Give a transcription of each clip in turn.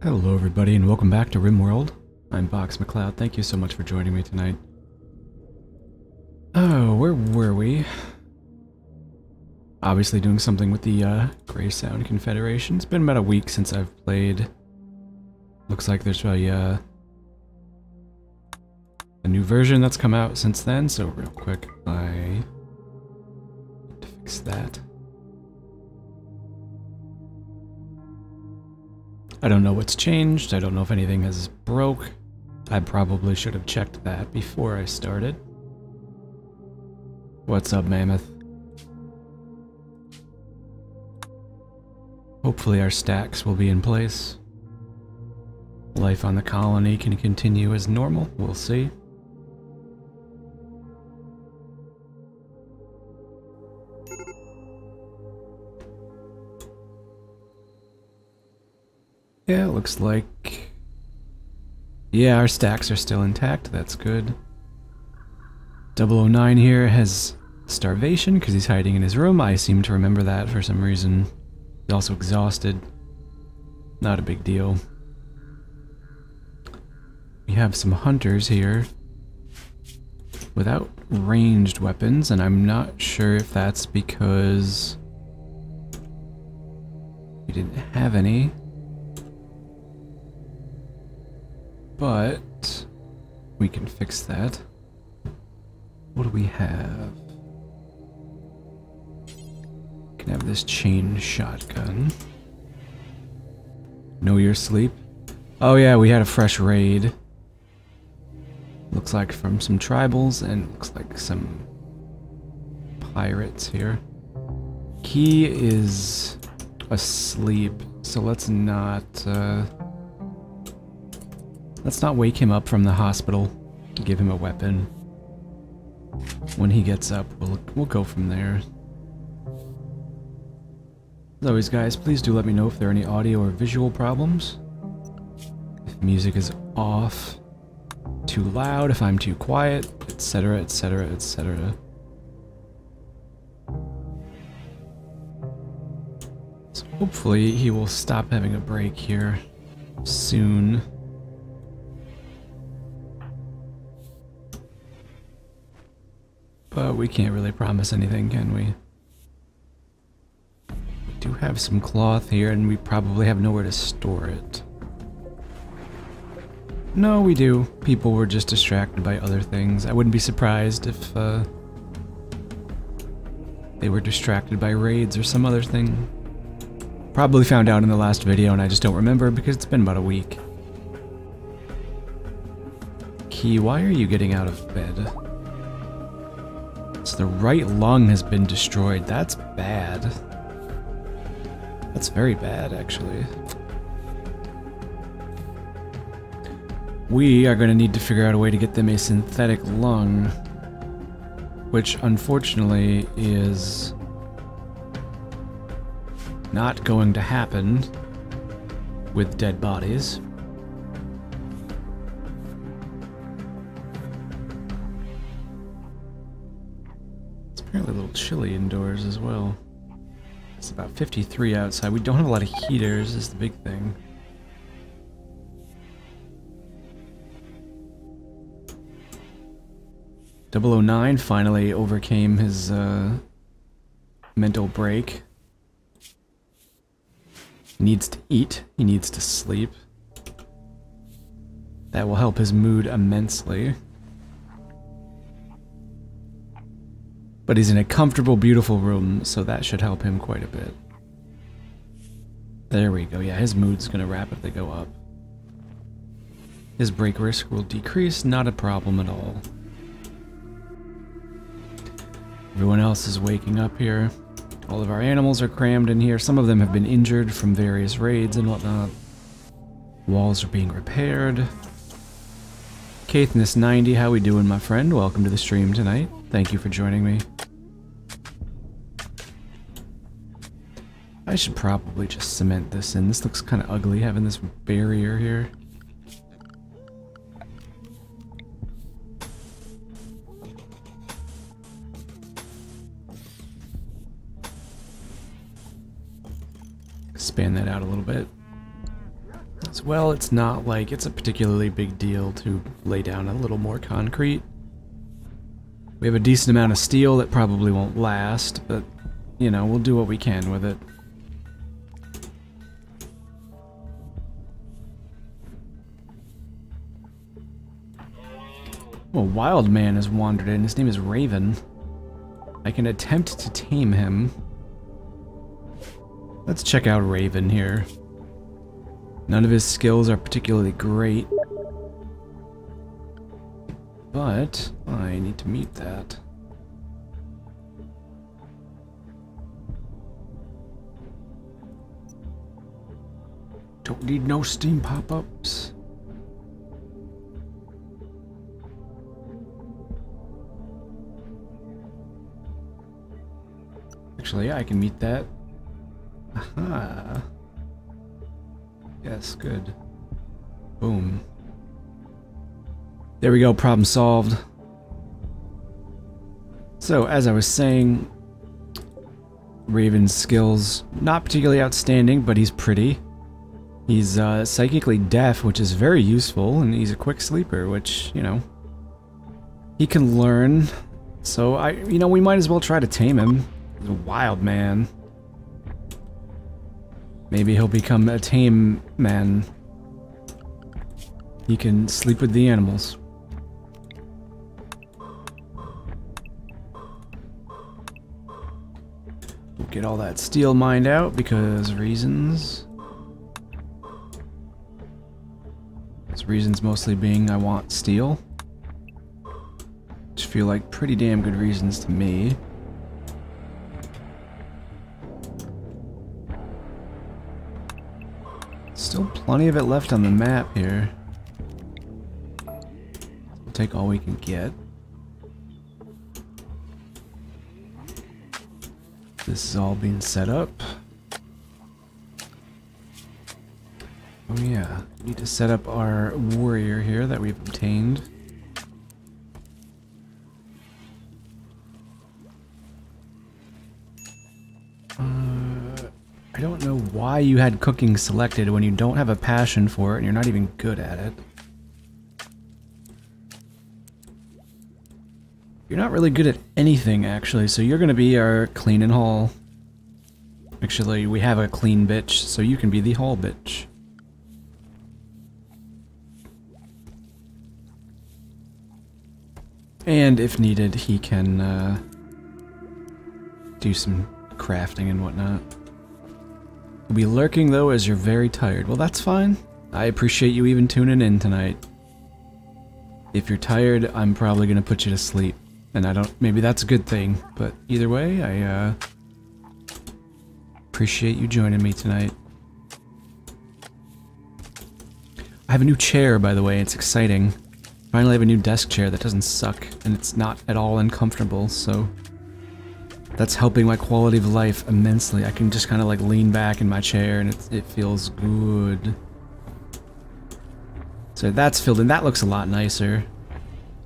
Hello everybody and welcome back to Rimworld. I'm BoxMacLeod. Thank you so much for joining me tonight. Oh, where were we? Obviously doing something with the Grey Sound Confederation. It's been about a week since I've played. Looks like there's a new version that's come out since then, so real quick, I need to fix that. I don't know what's changed. I don't know if anything has broke. I probably should have checked that before I started. What's up, Mammoth? Hopefully our stacks will be in place. Life on the colony can continue as normal. We'll see. Yeah, it looks like... Yeah, our stacks are still intact. That's good. 009 here has starvation because he's hiding in his room. I seem to remember that for some reason. He's also exhausted. Not a big deal. We have some hunters here without ranged weapons, and I'm not sure if that's because we didn't have any. But we can fix that. What do we have? We can have this chain shotgun. Know your sleep. Oh yeah, we had a fresh raid. Looks like from some tribals and looks like some pirates here. He is asleep, so let's not wake him up from the hospital. Give him a weapon. When he gets up, we'll go from there. As always, guys, please do let me know if there are any audio or visual problems. If music is off, too loud, if I'm too quiet, etc., etc., etc. So hopefully he will stop having a break here soon. But we can't really promise anything, can we? We do have some cloth here, and we probably have nowhere to store it. No, we do. People were just distracted by other things. I wouldn't be surprised if they were distracted by raids or some other thing. Probably found out in the last video, and I just don't remember because it's been about a week. Key, why are you getting out of bed? So the right lung has been destroyed. That's bad. That's very bad, actually. We are going to need to figure out a way to get them a synthetic lung, which unfortunately is not going to happen with dead bodies. Apparently a little chilly indoors as well. It's about 53 outside. We don't have a lot of heaters, is the big thing. .009 finally overcame his mental break. He needs to eat. He needs to sleep. That will help his mood immensely. But he's in a comfortable, beautiful room, so that should help him quite a bit. There we go. Yeah, his mood's gonna rapidly go up. His break risk will decrease, not a problem at all. Everyone else is waking up here. All of our animals are crammed in here. Some of them have been injured from various raids and whatnot. Walls are being repaired. Kathness90, how we doing, my friend? Welcome to the stream tonight. Thank you for joining me. I should probably just cement this in. This looks kind of ugly, having this barrier here. Expand that out a little bit. As well, it's not like it's a particularly big deal to lay down a little more concrete. We have a decent amount of steel that probably won't last, but, you know, we'll do what we can with it. Oh, a wild man has wandered in. His name is Raven. I can attempt to tame him. Let's check out Raven here. None of his skills are particularly great. But I need to meet that. Don't need no steam pop-ups. Actually, yeah, I can meet that. Aha. Yes, good. Boom. There we go, problem solved. So, as I was saying, Raven's skills, not particularly outstanding, but he's pretty. He's psychically deaf, which is very useful, and he's a quick sleeper, which, you know, he can learn. So, we might as well try to tame him. He's a wild man. Maybe he'll become a tame man. He can sleep with the animals. We'll get all that steel mined out because reasons. Those reasons mostly being I want steel. Which feel like pretty damn good reasons to me. Still plenty of it left on the map here. We'll take all we can get. This is all being set up. Oh yeah, we need to set up our warrior here that we've obtained. I don't know why you had cooking selected when you don't have a passion for it and you're not even good at it. You're not really good at anything, actually, so you're gonna be our clean and haul. Actually, we have a clean bitch, so you can be the haul bitch. And if needed, he can do some crafting and whatnot. You'll be lurking though as you're very tired. Well, that's fine. I appreciate you even tuning in tonight. If you're tired, I'm probably gonna put you to sleep. And maybe that's a good thing, but either way, I appreciate you joining me tonight. I have a new chair, by the way, it's exciting. Finally have a new desk chair that doesn't suck, and it's not at all uncomfortable, so that's helping my quality of life immensely. I can just kind of like lean back in my chair and it feels good. So that's filled in. That looks a lot nicer,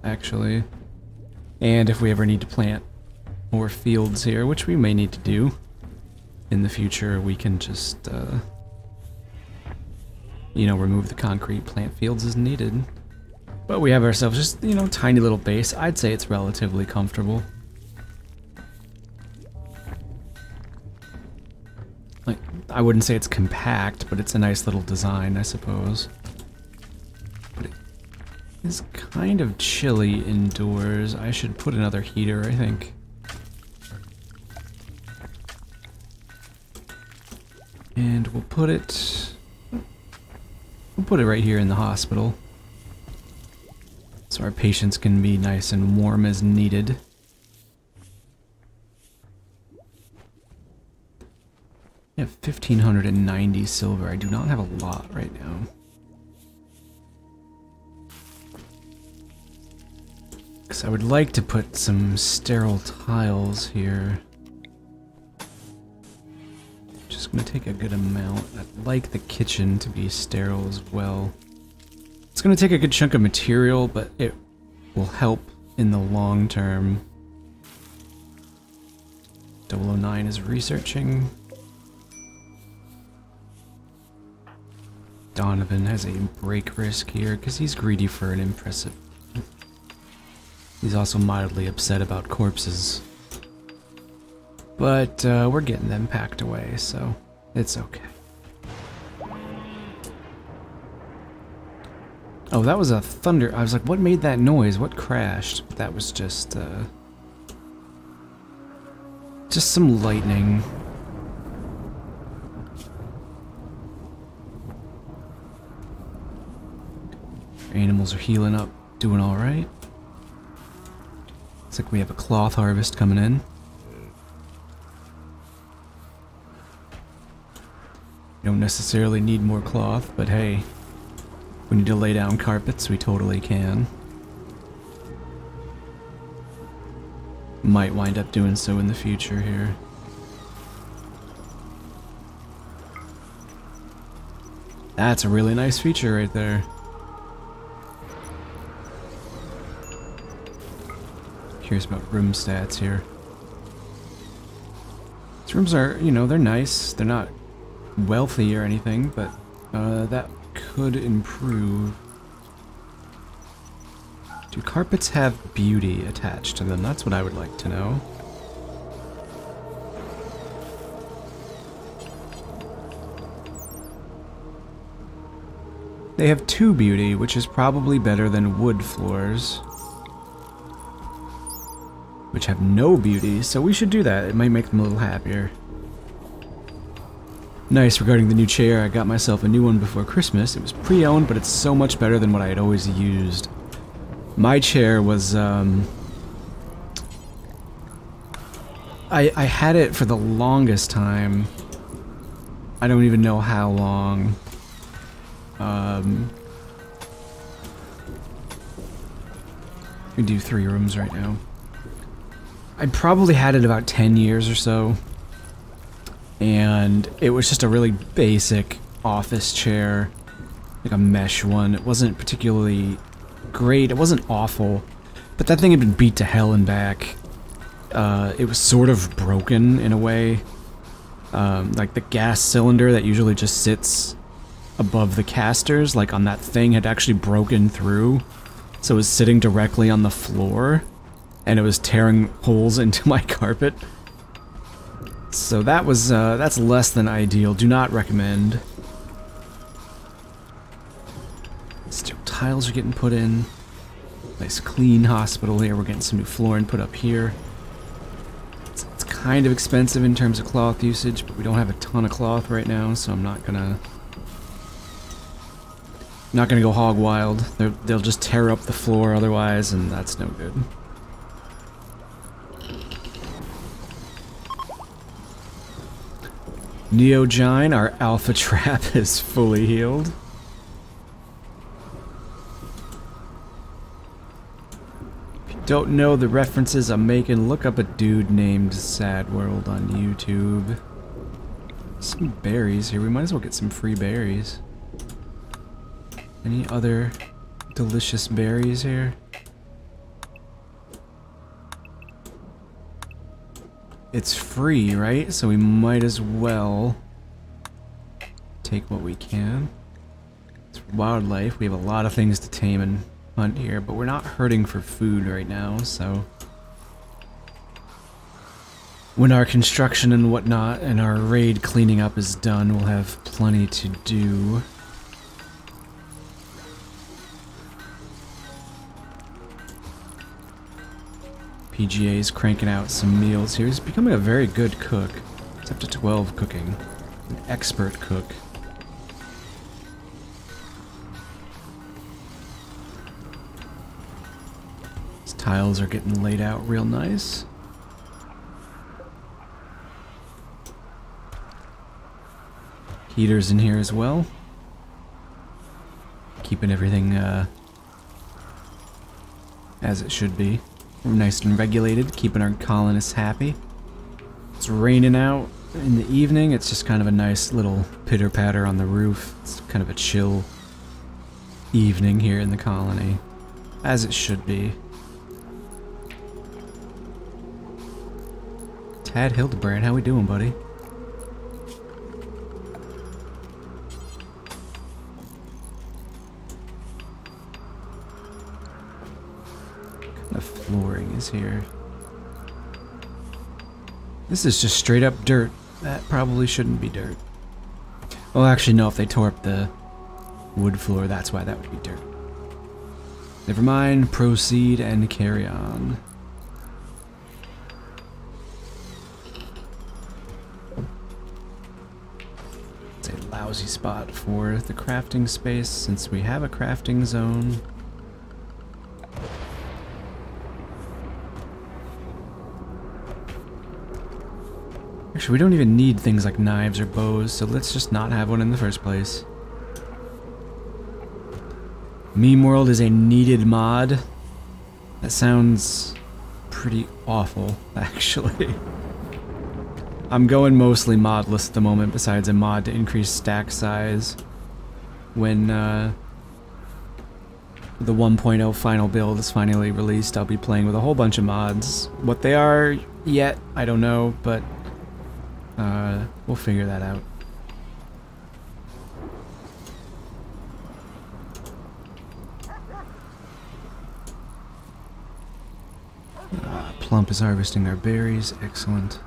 actually. And if we ever need to plant more fields here, which we may need to do in the future, we can just, you know, remove the concrete, plant fields as needed. But we have ourselves just, you know, tiny little base. I'd say it's relatively comfortable. Like, I wouldn't say it's compact, but it's a nice little design, I suppose. But it is kind of chilly indoors. I should put another heater, I think. And we'll put it right here in the hospital. So our patients can be nice and warm as needed. I have 1,590 silver. I do not have a lot right now. Because I would like to put some sterile tiles here. Just gonna take a good amount. I'd like the kitchen to be sterile as well. It's gonna take a good chunk of material, but it will help in the long term. 009 is researching. Donovan has a break risk here because he's greedy for an impressive. He's also mildly upset about corpses. But we're getting them packed away, so it's okay. Oh, that was a thunder. I was like, what made that noise? What crashed? That was just some lightning. Animals are healing up, doing all right. Looks like we have a cloth harvest coming in. We don't necessarily need more cloth, but hey, we need to lay down carpets, we totally can. Might wind up doing so in the future here. That's a really nice feature right there. Curious about room stats here. These rooms are, you know, they're nice. They're not wealthy or anything, but that could improve. Do carpets have beauty attached to them? That's what I would like to know. They have 2 beauty, which is probably better than wood floors, which have no beauty, so we should do that. It might make them a little happier. Nice, regarding the new chair, I got myself a new one before Christmas. It was pre-owned, but it's so much better than what I had always used. My chair was, I had it for the longest time. I don't even know how long. We do 3 rooms right now. I probably had it about 10 years or so. And it was just a really basic office chair. Like a mesh one. It wasn't particularly great. It wasn't awful. But that thing had been beat to hell and back. It was sort of broken in a way. Like the gas cylinder that usually just sits above the casters, like on that thing, had actually broken through. So it was sitting directly on the floor. And it was tearing holes into my carpet. So that was, that's less than ideal. Do not recommend. Steel tiles are getting put in. Nice clean hospital here. We're getting some new flooring put up here. It's kind of expensive in terms of cloth usage, but we don't have a ton of cloth right now, so I'm not gonna go hog wild. They'll just tear up the floor otherwise, and that's no good. Neogine, our alpha trap, is fully healed. If you don't know the references I'm making, look up a dude named Sad World on YouTube. Some berries here. We might as well get some free berries. Any other delicious berries here? It's free, right? So we might as well take what we can. It's wildlife. We have a lot of things to tame and hunt here, but we're not hurting for food right now, so when our construction and whatnot and our raid cleaning up is done, we'll have plenty to do. PGA's cranking out some meals here. He's becoming a very good cook. It's up to 12 cooking. An expert cook. These tiles are getting laid out real nice. Heaters in here as well. Keeping everything as it should be. We're nice and regulated, keeping our colonists happy. It's raining out in the evening. It's just kind of a nice little pitter-patter on the roof. It's kind of a chill evening here in the colony, as it should be. Tad Hildebrand, how we doing, buddy? flooring is here. This is just straight up dirt. That probably shouldn't be dirt. Oh, actually no, if they tore up the wood floor, that's why that would be dirt. Never mind, proceed and carry on. It's a lousy spot for the crafting space since we have a crafting zone. Actually, we don't even need things like knives or bows, so let's just not have one in the first place. Rimworld is a needed mod. That sounds pretty awful, actually. I'm going mostly modless at the moment, besides a mod to increase stack size. When the 1.0 final build is finally released, I'll be playing with a whole bunch of mods. What they are yet, I don't know, but we'll figure that out. Plump is harvesting our berries. Excellent.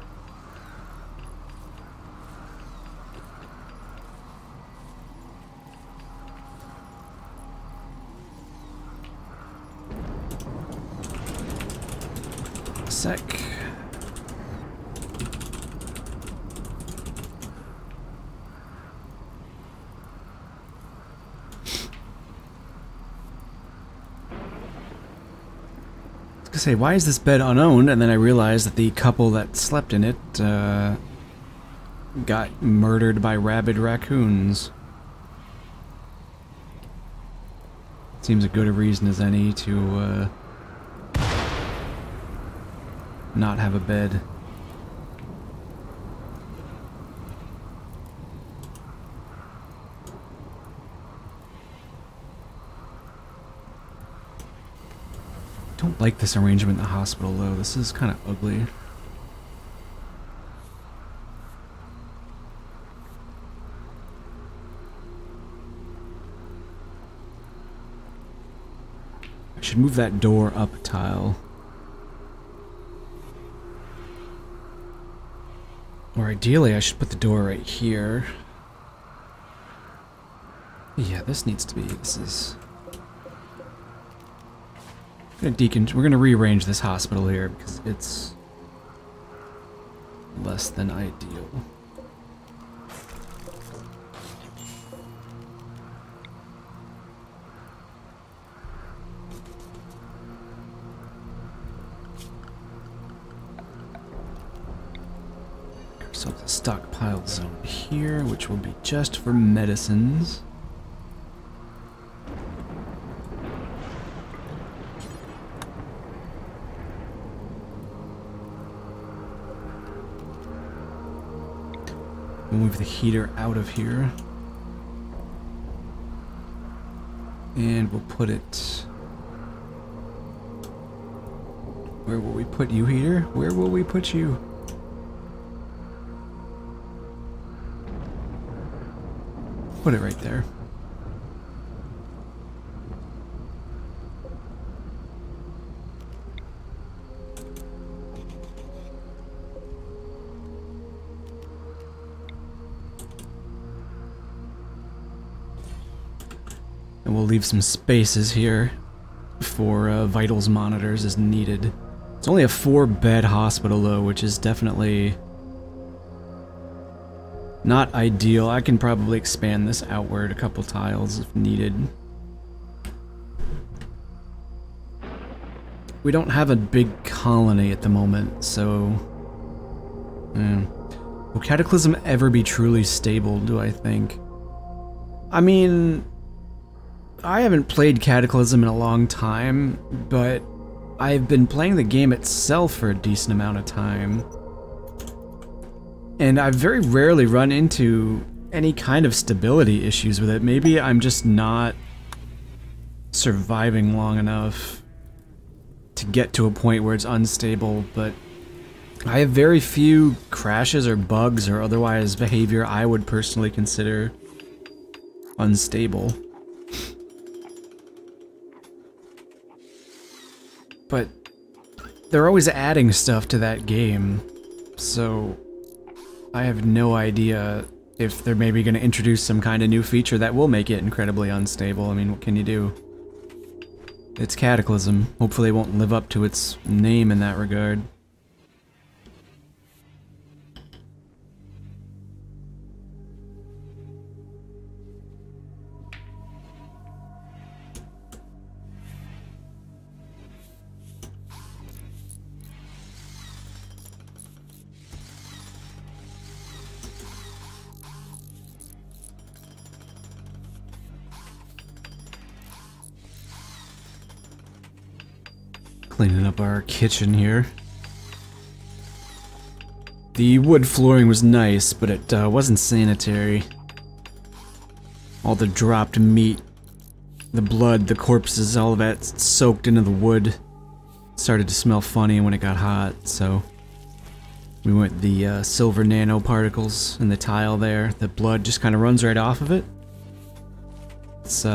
Sec. Say, why is this bed unowned? And then I realized that the couple that slept in it got murdered by rabid raccoons. Seems as good a reason as any to not have a bed. I don't like this arrangement in the hospital, though. This is kind of ugly. I should move that door up a tile. Or ideally, I should put the door right here. Yeah, this needs to be... This is... We're gonna rearrange this hospital here because it's less than ideal. So the stockpile zone here, which will be just for medicines. We'll move the heater out of here. And we'll put it... Where will we put you, heater? Where will we put you? Put it right there. And we'll leave some spaces here for vitals monitors as needed. It's only a 4-bed hospital though, which is definitely not ideal. I can probably expand this outward a couple tiles if needed. We don't have a big colony at the moment, so... Will Cataclysm ever be truly stable, do I think? I mean... I haven't played Cataclysm in a long time, but I've been playing the game itself for a decent amount of time. And I've very rarely run into any kind of stability issues with it. Maybe I'm just not surviving long enough to get to a point where it's unstable, but I have very few crashes or bugs or otherwise behavior I would personally consider unstable. But they're always adding stuff to that game, so I have no idea if they're maybe going to introduce some kind of new feature that will make it incredibly unstable. I mean, what can you do? It's Cataclysm. Hopefully it won't live up to its name in that regard. Cleaning up our kitchen here. The wood flooring was nice, but it wasn't sanitary. All the dropped meat, the blood, the corpses, all of that soaked into the wood. Started to smell funny when it got hot, so we went the silver nanoparticles in the tile there. The blood just kind of runs right off of it. It's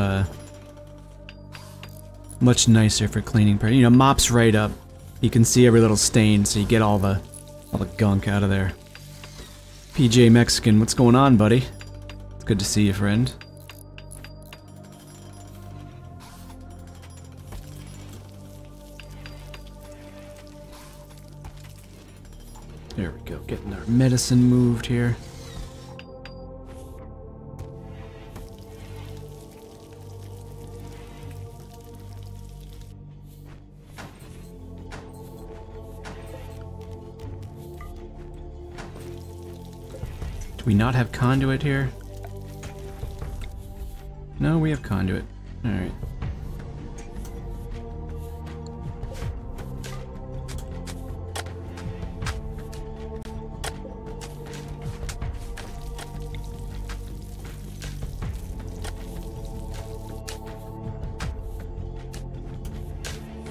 much nicer for cleaning. You know, mops right up. You can see every little stain, so you get all the gunk out of there. PJ Mexican, what's going on, buddy? It's good to see you, friend. There we go, getting our medicine moved here. Do we not have conduit here? No, we have conduit. Alright.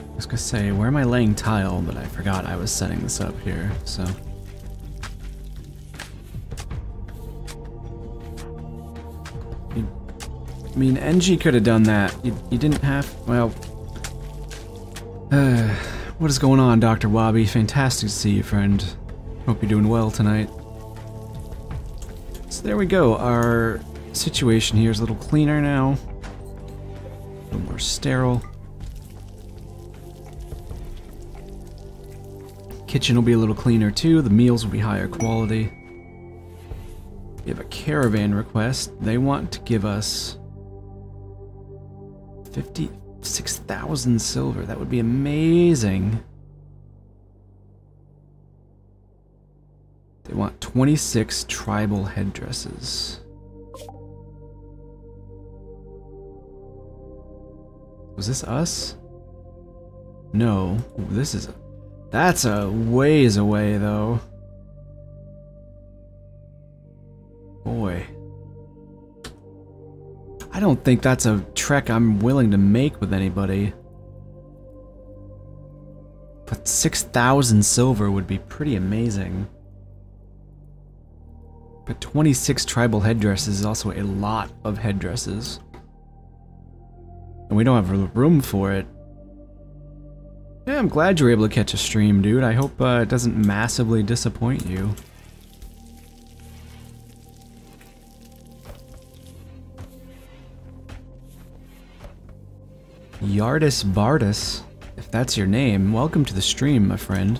I was gonna say, where am I laying tile? But I forgot I was setting this up here, so... I mean, NG could have done that. You didn't have... Well... what is going on, Dr. Wabi? Fantastic to see you, friend. Hope you're doing well tonight. So there we go. Our situation here is a little cleaner now. A little more sterile. Kitchen will be a little cleaner too. The meals will be higher quality. We have a caravan request. They want to give us 56,000 silver. That would be amazing. They want 26 tribal headdresses. Was this us? No. Ooh, this is... That's a ways away, though. Boy. I don't think that's a trek I'm willing to make with anybody. But 6,000 silver would be pretty amazing. But 26 tribal headdresses is also a lot of headdresses. And we don't have room for it. Yeah, I'm glad you were able to catch a stream, dude. I hope it doesn't massively disappoint you. Yardis Bardis, if that's your name, welcome to the stream, my friend.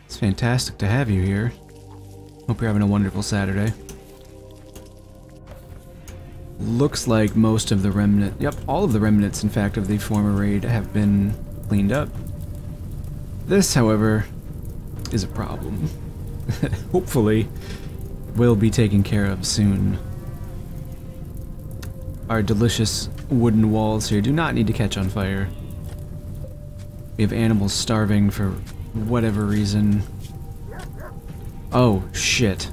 It's fantastic to have you here. Hope you're having a wonderful Saturday. Looks like most of the remnant, yep, all of the remnants, in fact, of the former raid have been cleaned up. This, however, is a problem. Hopefully, will be taken care of soon. Our delicious wooden walls here do not need to catch on fire. We have animals starving for whatever reason. Oh, shit.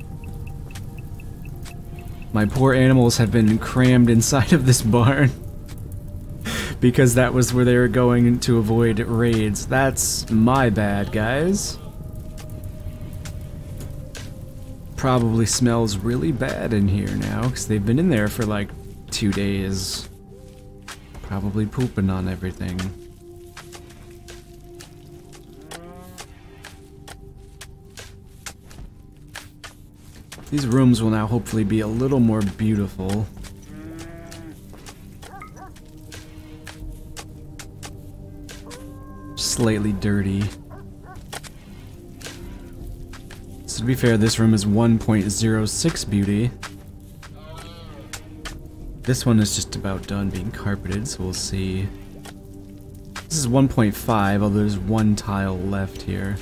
My poor animals have been crammed inside of this barn. Because that was where they were going to avoid raids. That's my bad, guys. Probably smells really bad in here now, because they've been in there for like 2 days. Probably pooping on everything. These rooms will now hopefully be a little more beautiful. Slightly dirty. So to be fair, this room is 1.06 beauty. This one is just about done being carpeted, so we'll see. This is 1.5, although there's one tile left here.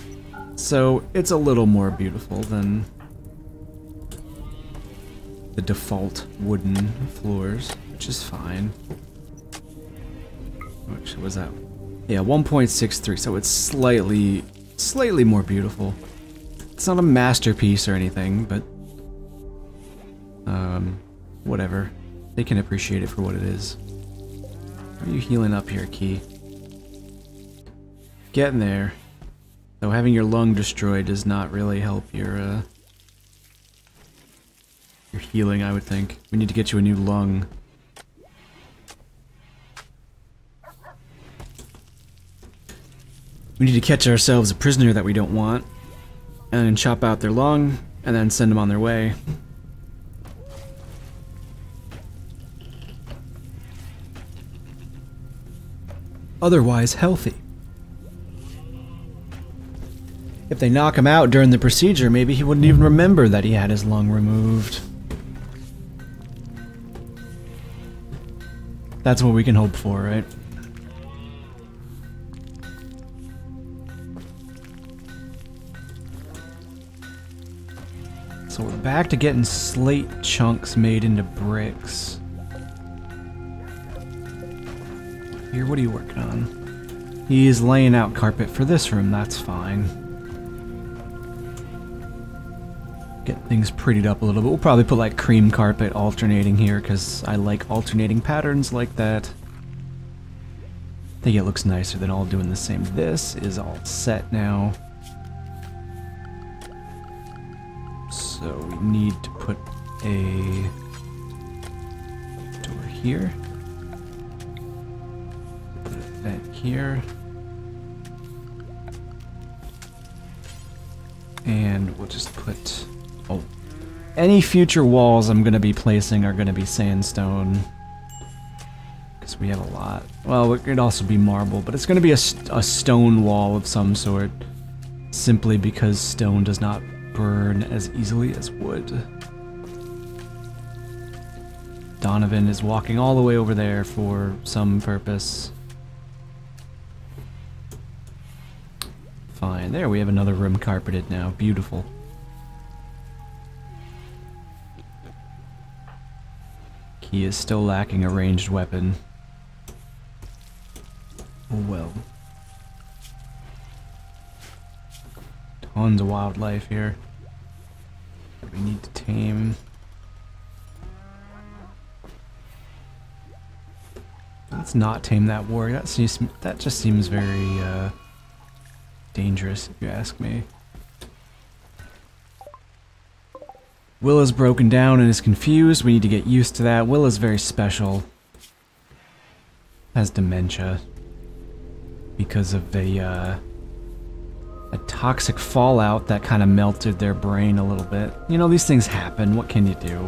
So it's a little more beautiful than the default wooden floors, which is fine. Actually, was that? Yeah, 1.63, so it's slightly more beautiful. It's not a masterpiece or anything, but whatever. They can appreciate it for what it is. How are you healing up here, Key? Getting there. Though having your lung destroyed does not really help your healing, I would think. We need to get you a new lung. We need to catch ourselves a prisoner that we don't want, and then chop out their lung, and then send them on their way. Otherwise healthy. If they knock him out during the procedure, maybe he wouldn't even remember that he had his lung removed. That's what we can hope for, right? So we're back to getting slate chunks made into bricks. Here, what are you working on? He's laying out carpet for this room, that's fine. Get things prettied up a little bit. We'll probably put like cream carpet alternating here because I like alternating patterns like that. I think it looks nicer than all doing the same. This is all set now. So we need to put a door here. Put a vent here. And we'll just put... oh. Any future walls I'm going to be placing are going to be sandstone. Because we have a lot. Well, it could also be marble, but it's going to be a stone wall of some sort. Simply because stone does not burn as easily as wood. Donovan is walking all the way over there for some purpose. Fine, there we have another room carpeted now. Beautiful. He is still lacking a ranged weapon. Oh well. Tons of wildlife here. We need to tame. Let's not tame that warg. That just seems very dangerous, if you ask me. Willa's broken down and is confused. We need to get used to that. Willa's very special. Has dementia because of a toxic fallout that kind of melted their brain a little bit. You know, these things happen. What can you do?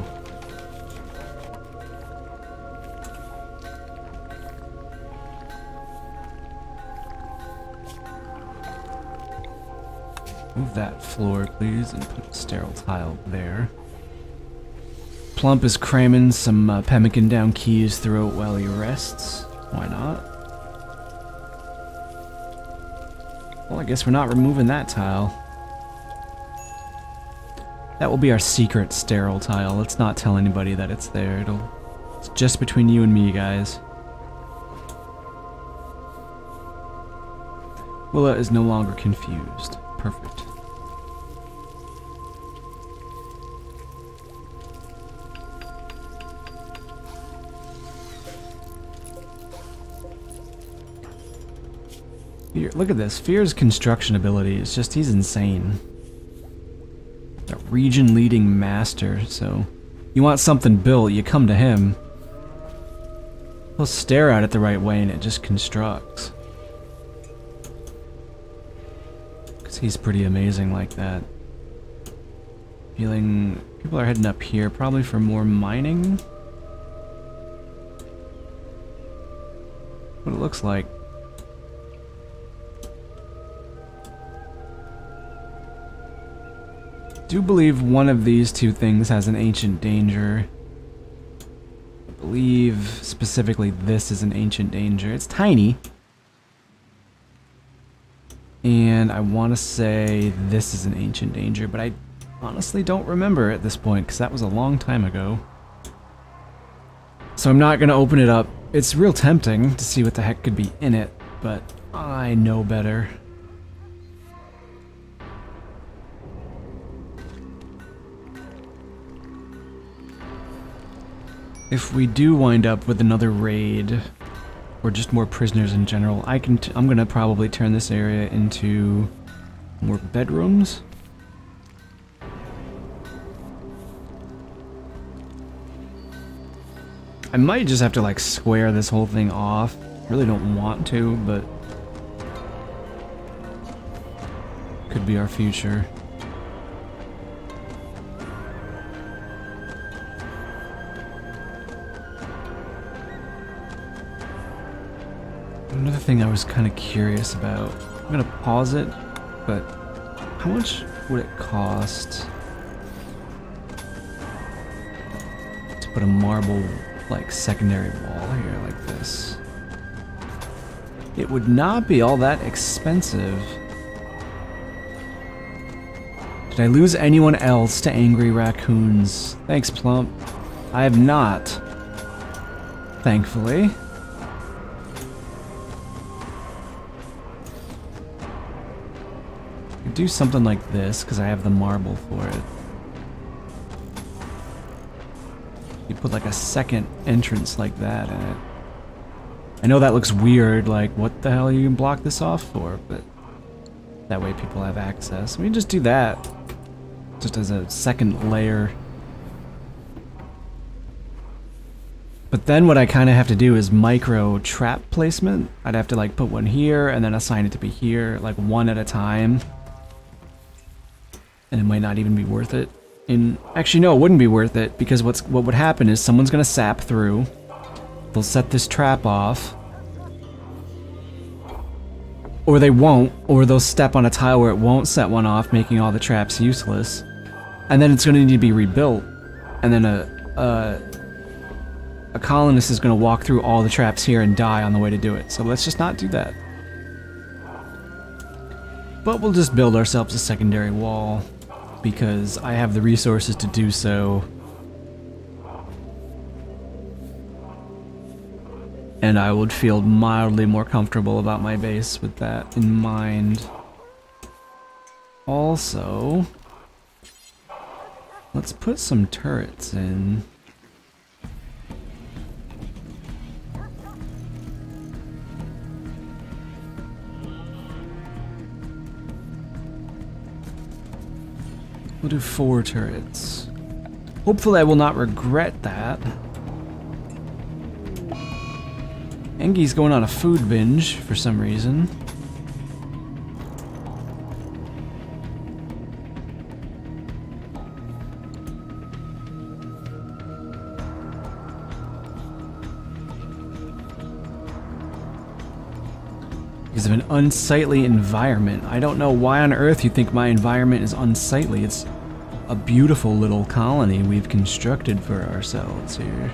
Move that floor, please, and put a sterile tile there. Plump is cramming some pemmican down Key's throat while he rests. Why not? Well, I guess we're not removing that tile. That will be our secret sterile tile. Let's not tell anybody that it's there. It's just between you and me, guys. Willa is no longer confused. Perfect. Fear, look at this. Fear's construction ability is just, he's insane. A region leading master, so you want something built, you come to him. He'll stare at it the right way and it just constructs. Because he's pretty amazing like that. Feeling people are heading up here, probably for more mining. What it looks like. I do believe one of these two things has an ancient danger. I believe specifically this is an ancient danger. It's tiny. And I want to say this is an ancient danger, but I honestly don't remember at this point because that was a long time ago. So I'm not going to open it up. It's real tempting to see what the heck could be in it, but I know better. If we do wind up with another raid, or just more prisoners in general, I'm gonna probably turn this area into more bedrooms. I might just have to like square this whole thing off. Really don't want to, but could be our future. Another thing I was kind of curious about. I'm gonna pause it, but how much would it cost to put a marble, like, secondary wall here like this? It would not be all that expensive. Did I lose anyone else to angry raccoons? Thanks, Plump. I have not. Thankfully. Do something like this because I have the marble for it. You put like a second entrance like that in it. I know that looks weird, like what the hell are you gonna block this off for, but that way people have access. We can just do that just as a second layer. But then what I kind of have to do is micro trap placement. I'd have to like put one here and then assign it to be here, like one at a time. And it might not even be worth it. Actually, no, it wouldn't be worth it because what would happen is someone's gonna sap through. They'll set this trap off, or they won't, or they'll step on a tile where it won't set one off, making all the traps useless. And then it's gonna need to be rebuilt, and then a colonist is gonna walk through all the traps here and die on the way to do it. So let's just not do that. But we'll just build ourselves a secondary wall, because I have the resources to do so. And I would feel mildly more comfortable about my base with that in mind. Also, let's put some turrets in. We'll do 4 turrets. Hopefully I will not regret that. Engi's going on a food binge for some reason. Because of an unsightly environment. I don't know why on earth you think my environment is unsightly. It's a beautiful little colony we've constructed for ourselves here.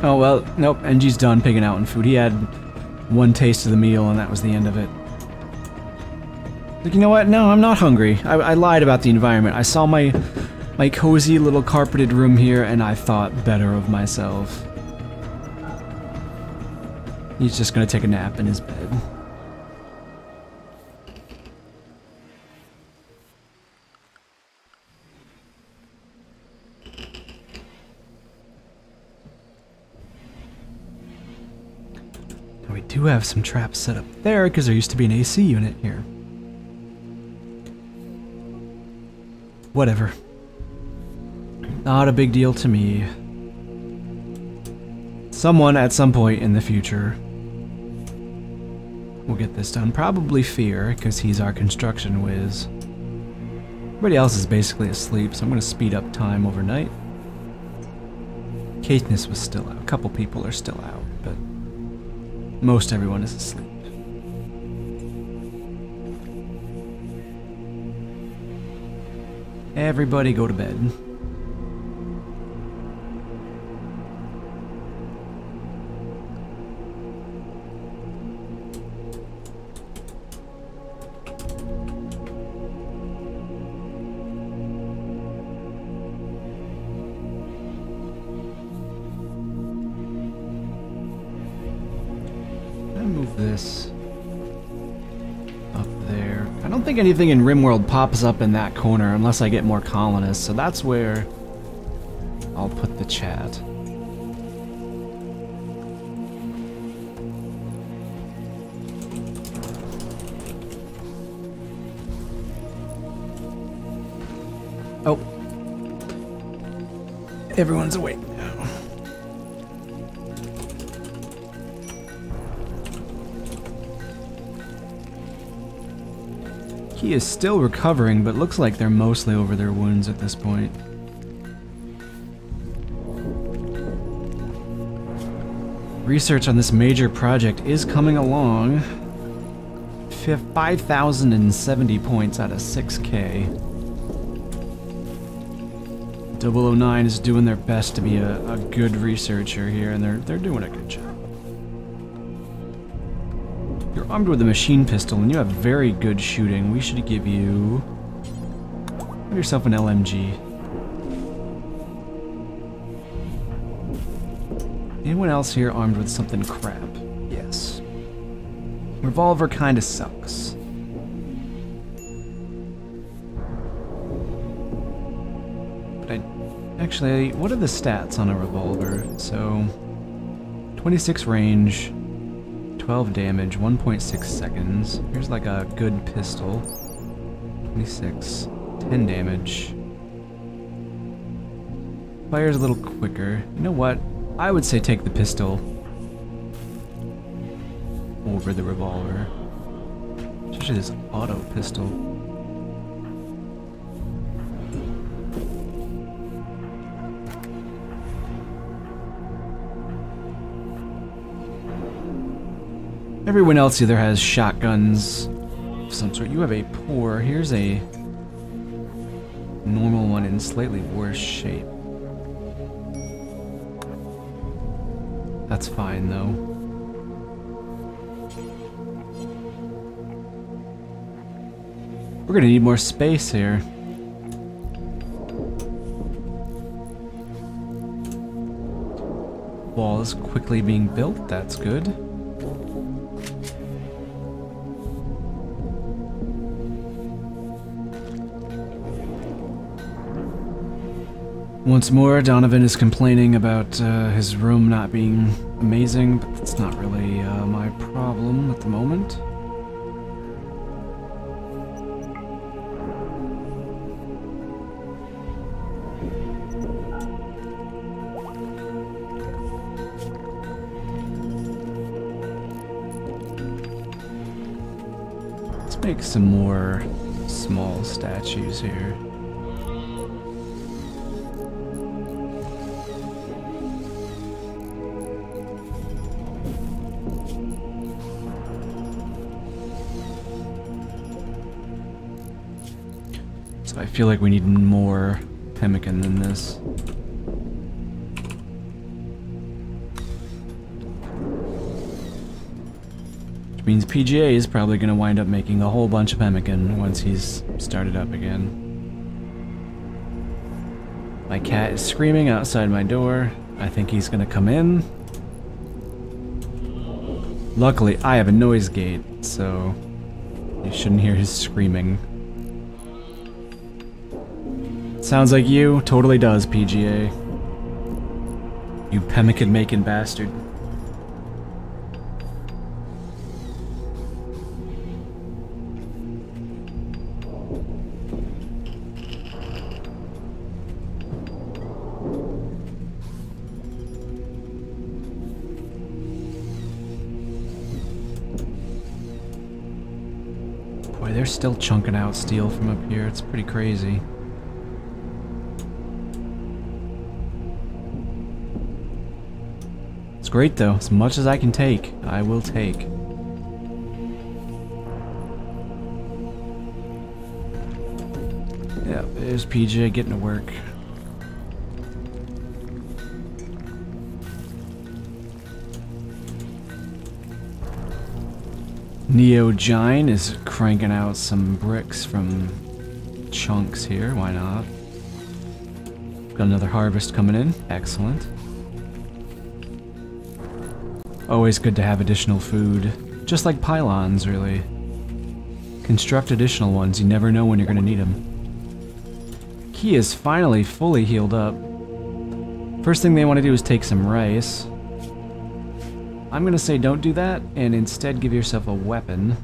Oh well, nope, Engi's done pigging out on food. He had one taste of the meal and that was the end of it. Like, you know what? No, I'm not hungry. I lied about the environment. I saw my cozy little carpeted room here and I thought better of myself. He's just gonna take a nap in his bed. Now we do have some traps set up there because there used to be an AC unit here. Whatever. Not a big deal to me. Someone at some point in the future will get this done. Probably Fear, because he's our construction whiz. Everybody else is basically asleep, so I'm going to speed up time overnight. Caithness was still out. A couple people are still out, but most everyone is asleep. Everybody go to bed. Move this up there. I don't think anything in Rimworld pops up in that corner unless I get more colonists, so that's where I'll put the chat. Oh. Everyone's awake now. He is still recovering, but looks like they're mostly over their wounds at this point. Research on this major project is coming along. 5,070 points out of 6K. 009 is doing their best to be a good researcher here, and they're doing a good job. You're armed with a machine pistol, and you have very good shooting. We should give you... Have yourself an LMG. Anyone else here armed with something crap? Yes. Revolver kinda sucks. But actually, what are the stats on a revolver? So... 26 range... 12 damage, 1.6 seconds. Here's like a good pistol. 26, 10 damage. Fires a little quicker. You know what? I would say take the pistol over the revolver. Especially this auto pistol. Everyone else either has shotguns of some sort. You have a poor. Here's a normal one in slightly worse shape. That's fine though. We're gonna need more space here. Wall is quickly being built. That's good. Once more, Donovan is complaining about his room not being amazing, but that's not really my problem at the moment. Let's make some more small statues here. I feel like we need more pemmican than this. Which means PGA is probably going to wind up making a whole bunch of pemmican once he's started up again. My cat is screaming outside my door. I think he's going to come in. Luckily, I have a noise gate, so you shouldn't hear his screaming. Sounds like you. Totally does, PGA. You pemmican-making bastard. Boy, they're still chunking out steel from up here. It's pretty crazy. It's great though. As much as I can take, I will take. Yeah, there's PJ getting to work. Neogine is cranking out some bricks from chunks here. Why not? Got another harvest coming in. Excellent. Always good to have additional food. Just like pylons, really. Construct additional ones. You never know when you're going to need them. He is finally fully healed up. First thing they want to do is take some rice. I'm going to say don't do that, and instead give yourself a weapon.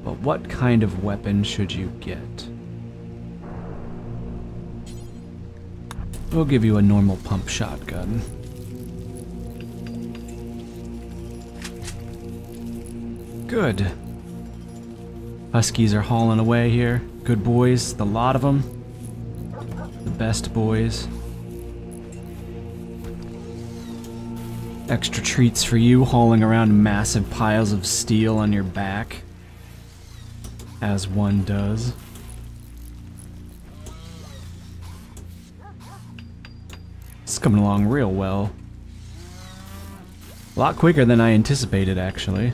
But what kind of weapon should you get? We'll give you a normal pump shotgun. Good. Huskies are hauling away here. Good boys, the lot of them. The best boys. Extra treats for you, hauling around massive piles of steel on your back. As one does. It's coming along real well. A lot quicker than I anticipated, actually.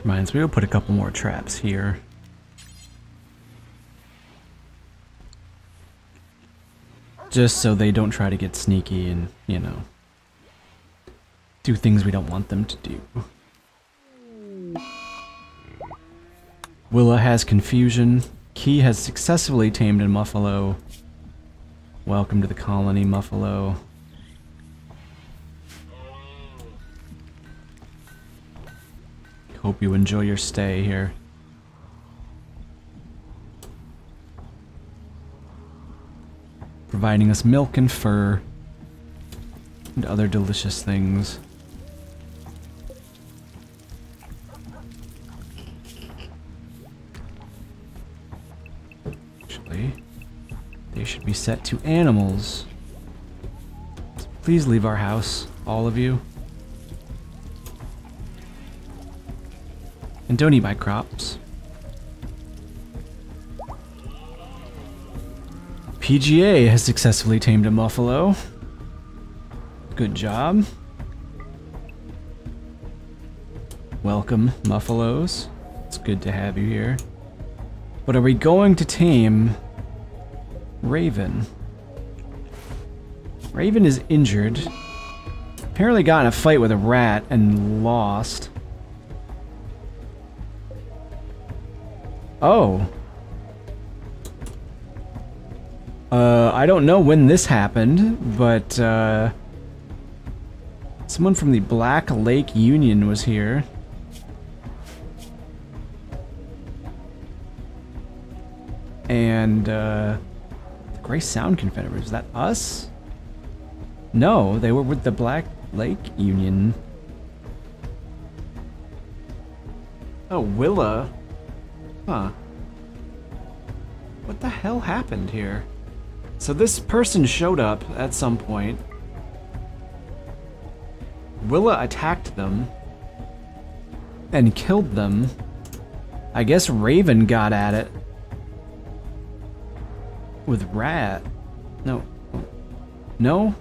Reminds me, we'll put a couple more traps here. Just so they don't try to get sneaky and, you know, do things we don't want them to do. Willa has confusion. Key has successfully tamed a Muffalo. Welcome to the colony, Muffalo. Hope you enjoy your stay here. Providing us milk and fur and other delicious things. Actually, they should be set to animals. So please leave our house, all of you. And don't eat my crops. PGA has successfully tamed a Muffalo. Good job. Welcome, Muffalos. It's good to have you here. But are we going to tame Raven? Raven is injured. Apparently got in a fight with a rat and lost. Oh. I don't know when this happened, but, someone from the Black Lake Union was here. And, the Gray Sound Confederate, is that us? No, they were with the Black Lake Union. Oh, Willa. Huh. What the hell happened here? So this person showed up at some point. Willa attacked them. And killed them. I guess Raven got at it. With Rat. No. No?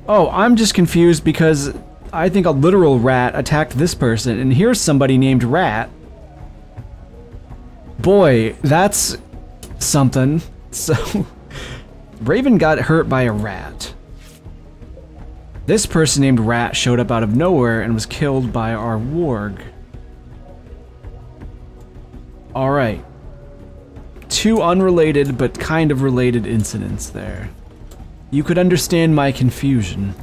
Oh, I'm just confused because I think a literal rat attacked this person, and here's somebody named Rat. Boy, that's something. So, Raven got hurt by a rat. This person named Rat showed up out of nowhere and was killed by our warg. Alright. Two unrelated but kind of related incidents there. You could understand my confusion.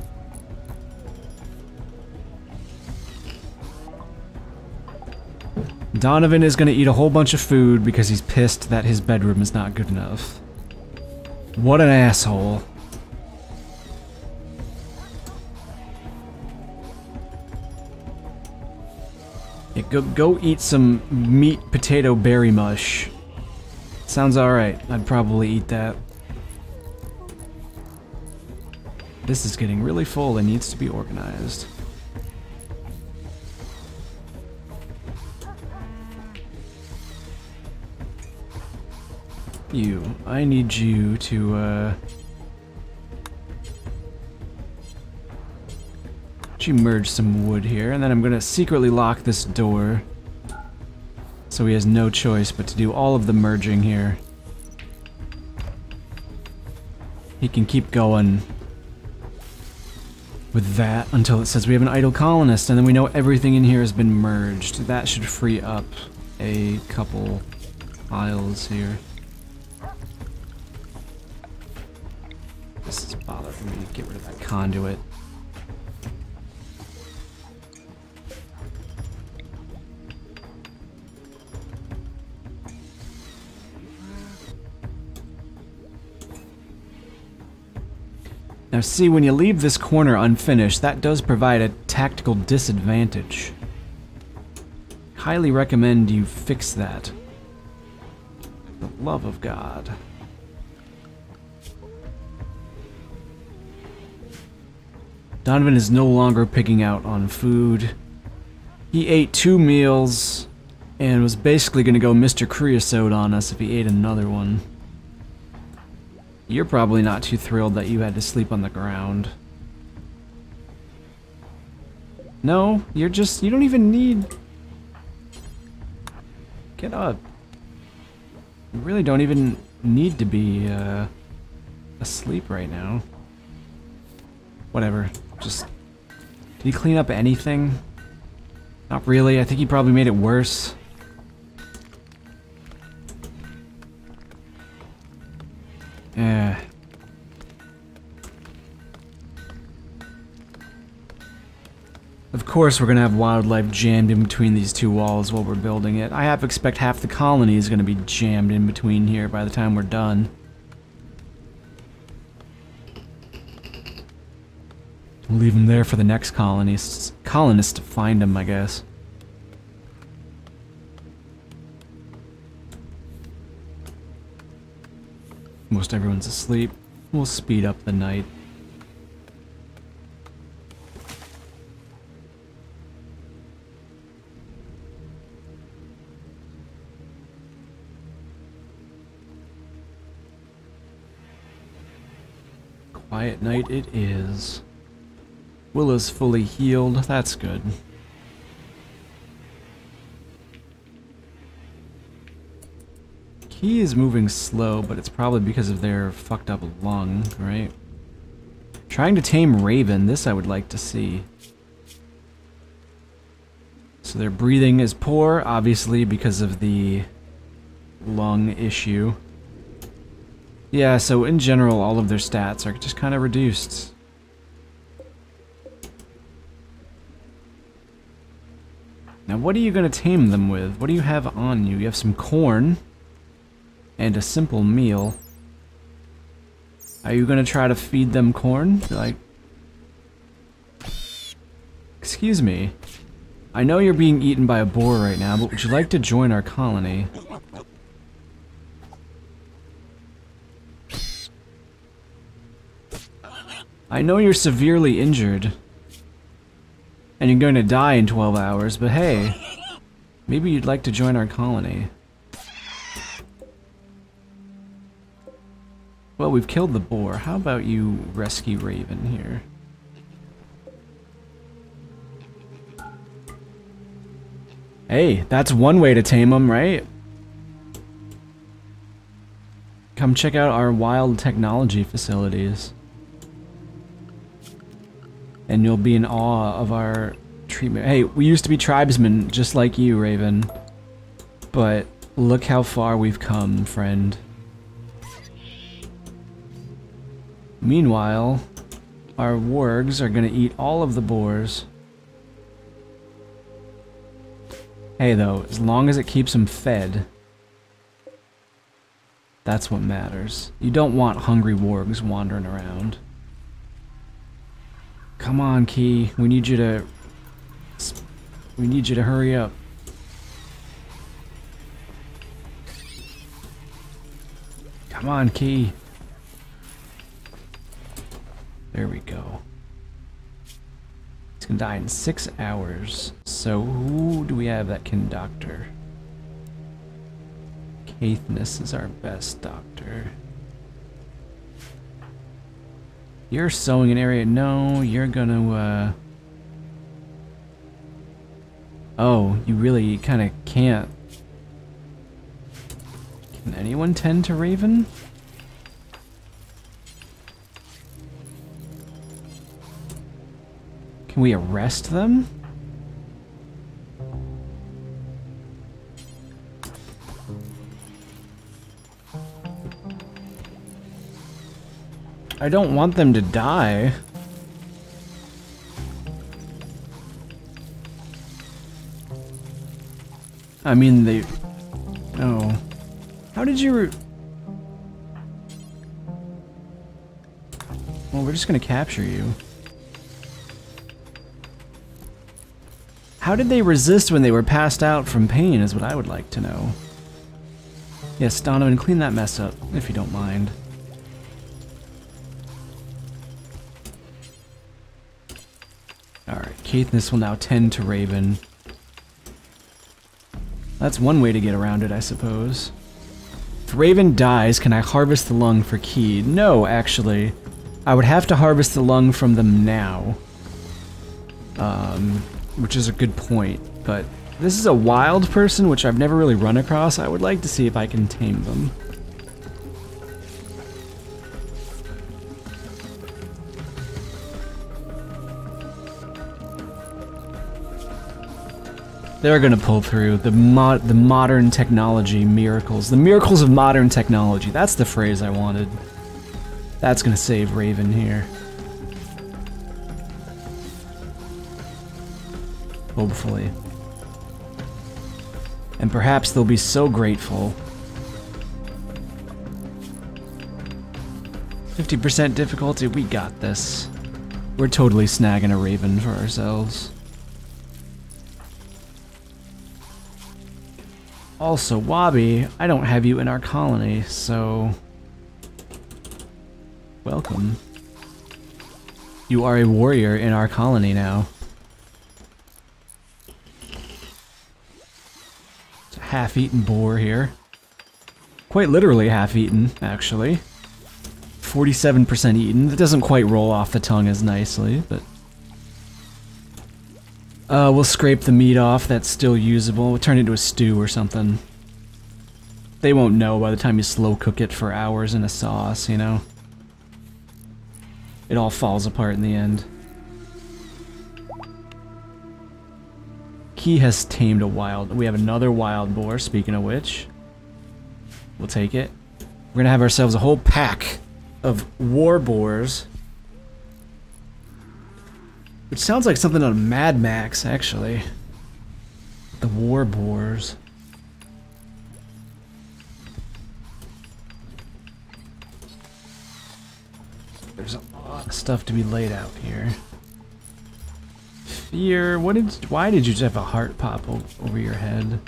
Donovan is gonna eat a whole bunch of food because he's pissed that his bedroom is not good enough. What an asshole. Yeah, go eat some meat potato berry mush. Sounds alright. I'd probably eat that. This is getting really full and needs to be organized. I need you to, you merge some wood here, and then I'm gonna secretly lock this door. So he has no choice but to do all of the merging here. He can keep going with that until it says we have an idle colonist, and then we know everything in here has been merged. That should free up a couple files here. This is bothering me. Get rid of that conduit. Now see, when you leave this corner unfinished, that does provide a tactical disadvantage. Highly recommend you fix that. For the love of God. Donovan is no longer picking out on food. He ate 2 meals and was basically going to go Mr. Creosote on us if he ate another one. You're probably not too thrilled that you had to sleep on the ground. No, you don't even need... Get up. You really don't even need to be asleep right now. Whatever. Just... Did he clean up anything? Not really. I think he probably made it worse. Yeah. Of course we're gonna have wildlife jammed in between these two walls while we're building it. I have to expect half the colony is gonna be jammed in between here by the time we're done. We'll leave them there for the next colonists to find them, I guess. Most everyone's asleep. We'll speed up the night. Quiet night it is. Willa's fully healed. That's good. He is moving slow, but it's probably because of their fucked up lung, right? Trying to tame Raven, this I would like to see. So their breathing is poor, obviously because of the lung issue. Yeah, so in general, all of their stats are just kind of reduced. Now, what are you going to tame them with? What do you have on you? You have some corn and a simple meal. Are you going to try to feed them corn? Like, excuse me. I know you're being eaten by a boar right now, but would you like to join our colony? I know you're severely injured. And you're going to die in 12 hours, but hey, maybe you'd like to join our colony. Well, we've killed the boar. How about you rescue Raven here? Hey, that's one way to tame him, right? come check out our wild technology facilities. And you'll be in awe of our treatment. Hey, we used to be tribesmen, just like you, Raven. But look how far we've come, friend. Meanwhile, our wargs are gonna eat all of the boars. Hey though, as long as it keeps them fed, that's what matters. You don't want hungry wargs wandering around. Come on, Key. We need you to hurry up. Come on, Key. There we go. He's gonna die in 6 hours. So who do we have that can doctor? Caithness is our best doctor. You're sewing an area. No, you're gonna, oh, you really kind of can't. Can anyone tend to Raven? Can we arrest them? I don't want them to die. I mean, they... Oh. How did you... Well, we're just gonna capture you. How did they resist when they were passed out from pain is what I would like to know. Yes, Donovan, clean that mess up, if you don't mind. Alright, Caithness will now tend to Raven. That's one way to get around it, I suppose. If Raven dies, can I harvest the lung for Key? No, actually. I would have to harvest the lung from them now. Which is a good point, but this is a wild person, which I've never really run across. I would like to see if I can tame them. They're gonna pull through the modern technology miracles. The miracles of modern technology. That's the phrase I wanted. That's gonna save Raven here. Hopefully. And perhaps they'll be so grateful. 50% difficulty, we got this. We're totally snagging a Raven for ourselves. Also, Wabi, I don't have you in our colony, so... Welcome. You are a warrior in our colony now. It's a half-eaten boar here. Quite literally half-eaten, actually. 47% eaten. That doesn't quite roll off the tongue as nicely, but... we'll scrape the meat off, that's still usable. We'll turn it into a stew or something. They won't know by the time you slow cook it for hours in a sauce, you know? It all falls apart in the end. Key has tamed a wild... We have another wild boar, speaking of which. We'll take it. We're gonna have ourselves a whole pack of war boars. Which sounds like something on Mad Max, actually. The war boars. There's a lot of stuff to be laid out here. Fear, why did you just have a heart pop over your head?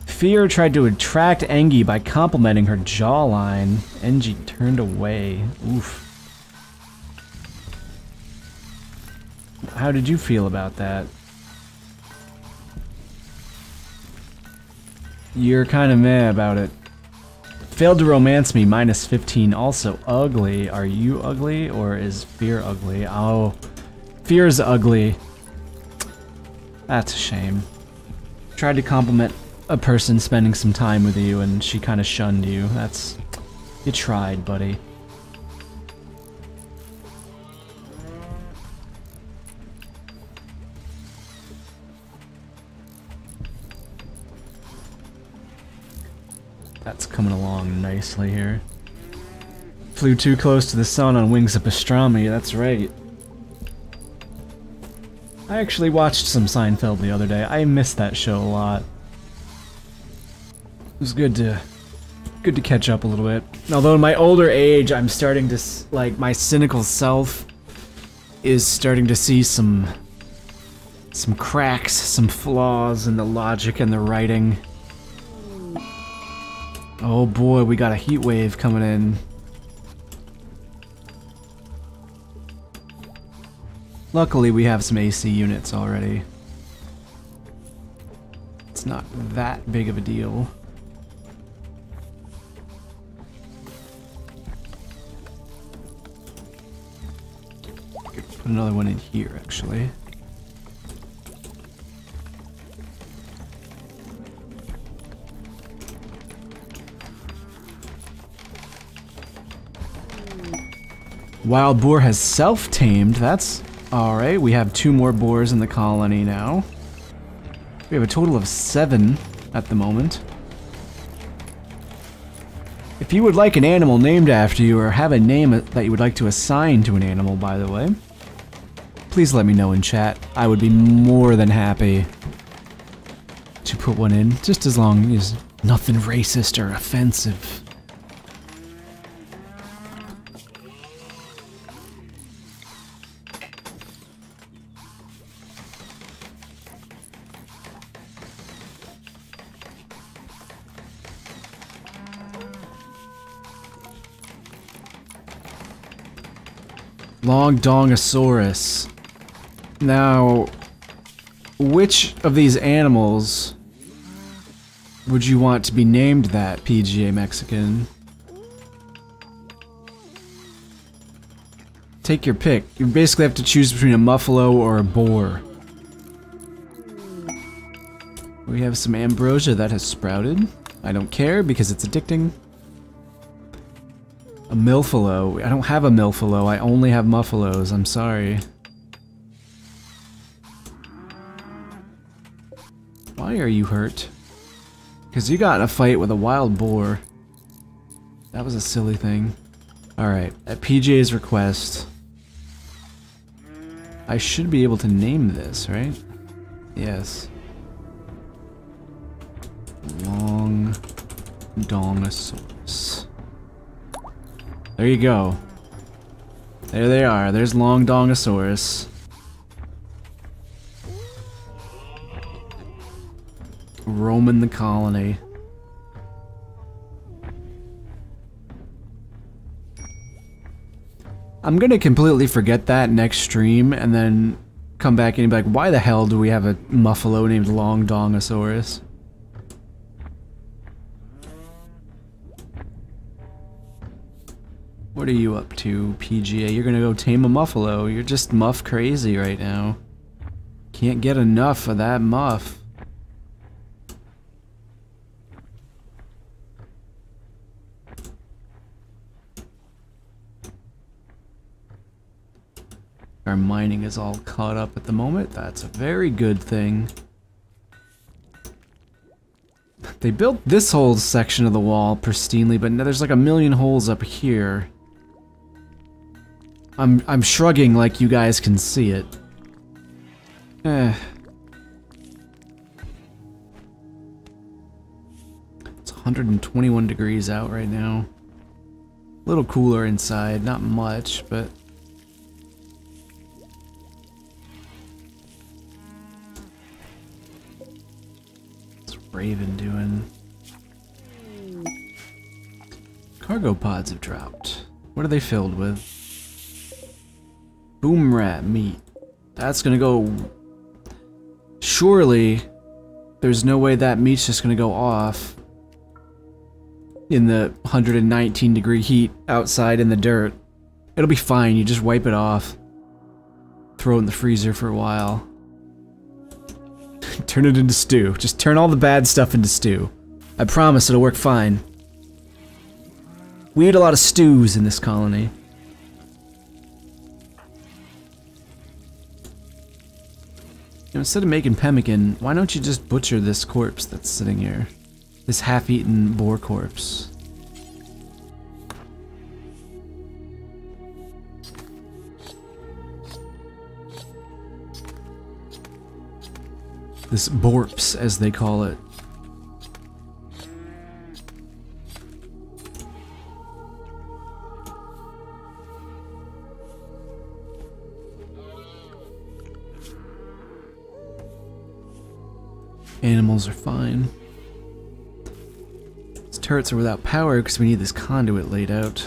Fear tried to attract Engie by complimenting her jawline. Engie turned away. Oof. How did you feel about that? You're kind of meh about it. Failed to romance me, minus 15. Also ugly. Are you ugly or is Fear ugly? Oh, Fear's ugly. That's a shame. Tried to compliment a person spending some time with you and she kind of shunned you. That's You tried, buddy. That's coming along nicely here. Flew too close to the sun on Wings of Pastrami, that's right. I actually watched some Seinfeld the other day. I missed that show a lot. It was good to catch up a little bit. Although in my older age, I'm starting to, like, my cynical self is starting to see some cracks, some flaws in the logic and the writing. Oh boy, we got a heat wave coming in. Luckily, we have some AC units already. It's not that big of a deal. Could put another one in here, actually. Wild boar has self-tamed, that's alright. We have 2 more boars in the colony now. We have a total of 7 at the moment. If you would like an animal named after you, or have a name that you would like to assign to an animal, by the way, please let me know in chat. I would be more than happy to put one in, just as long as nothing racist or offensive. Long Dongosaurus. Now, which of these animals would you want to be named that, PGA Mexican? Take your pick. You basically have to choose between a muffalo or a boar. We have some ambrosia that has sprouted. I don't care because it's addicting. A milfalo. I don't have a milfalo, I only have muffalos, I'm sorry. Why are you hurt? Because you got in a fight with a wild boar. That was a silly thing. Alright, at PJ's request, I should be able to name this, right? Yes. Long Dongosaurus. There you go. There they are. There's Long Dongosaurus. Roaming the colony. I'm gonna completely forget that next stream and then come back and be like, why the hell do we have a muffalo named Long Dongosaurus? What are you up to, PGA? You're gonna go tame a muffalo. You're just muff crazy right now. Can't get enough of that muff. Our mining is all caught up at the moment. That's a very good thing. They built this whole section of the wall pristinely, but now there's like a million holes up here. I'm shrugging like you guys can see it. It's 121 degrees out right now. A little cooler inside, not much, but what's Raven doing? Cargo pods have dropped. What are they filled with? Boom rat meat. That's gonna go... Surely, there's no way that meat's just gonna go off in the 119 degree heat outside in the dirt. It'll be fine, you just wipe it off. Throw it in the freezer for a while. Turn it into stew. Just turn all the bad stuff into stew. I promise it'll work fine. We eat a lot of stews in this colony. You know, instead of making pemmican, why don't you just butcher this corpse that's sitting here? This half-eaten boar corpse. This borps, as they call it. Animals are fine. These turrets are without power because we need this conduit laid out.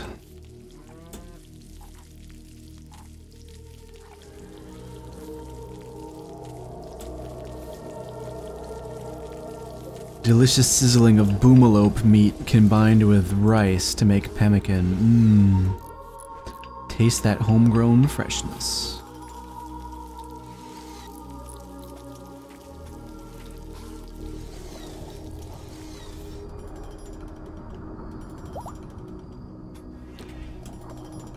Delicious sizzling of boomalope meat combined with rice to make pemmican. Taste that homegrown freshness.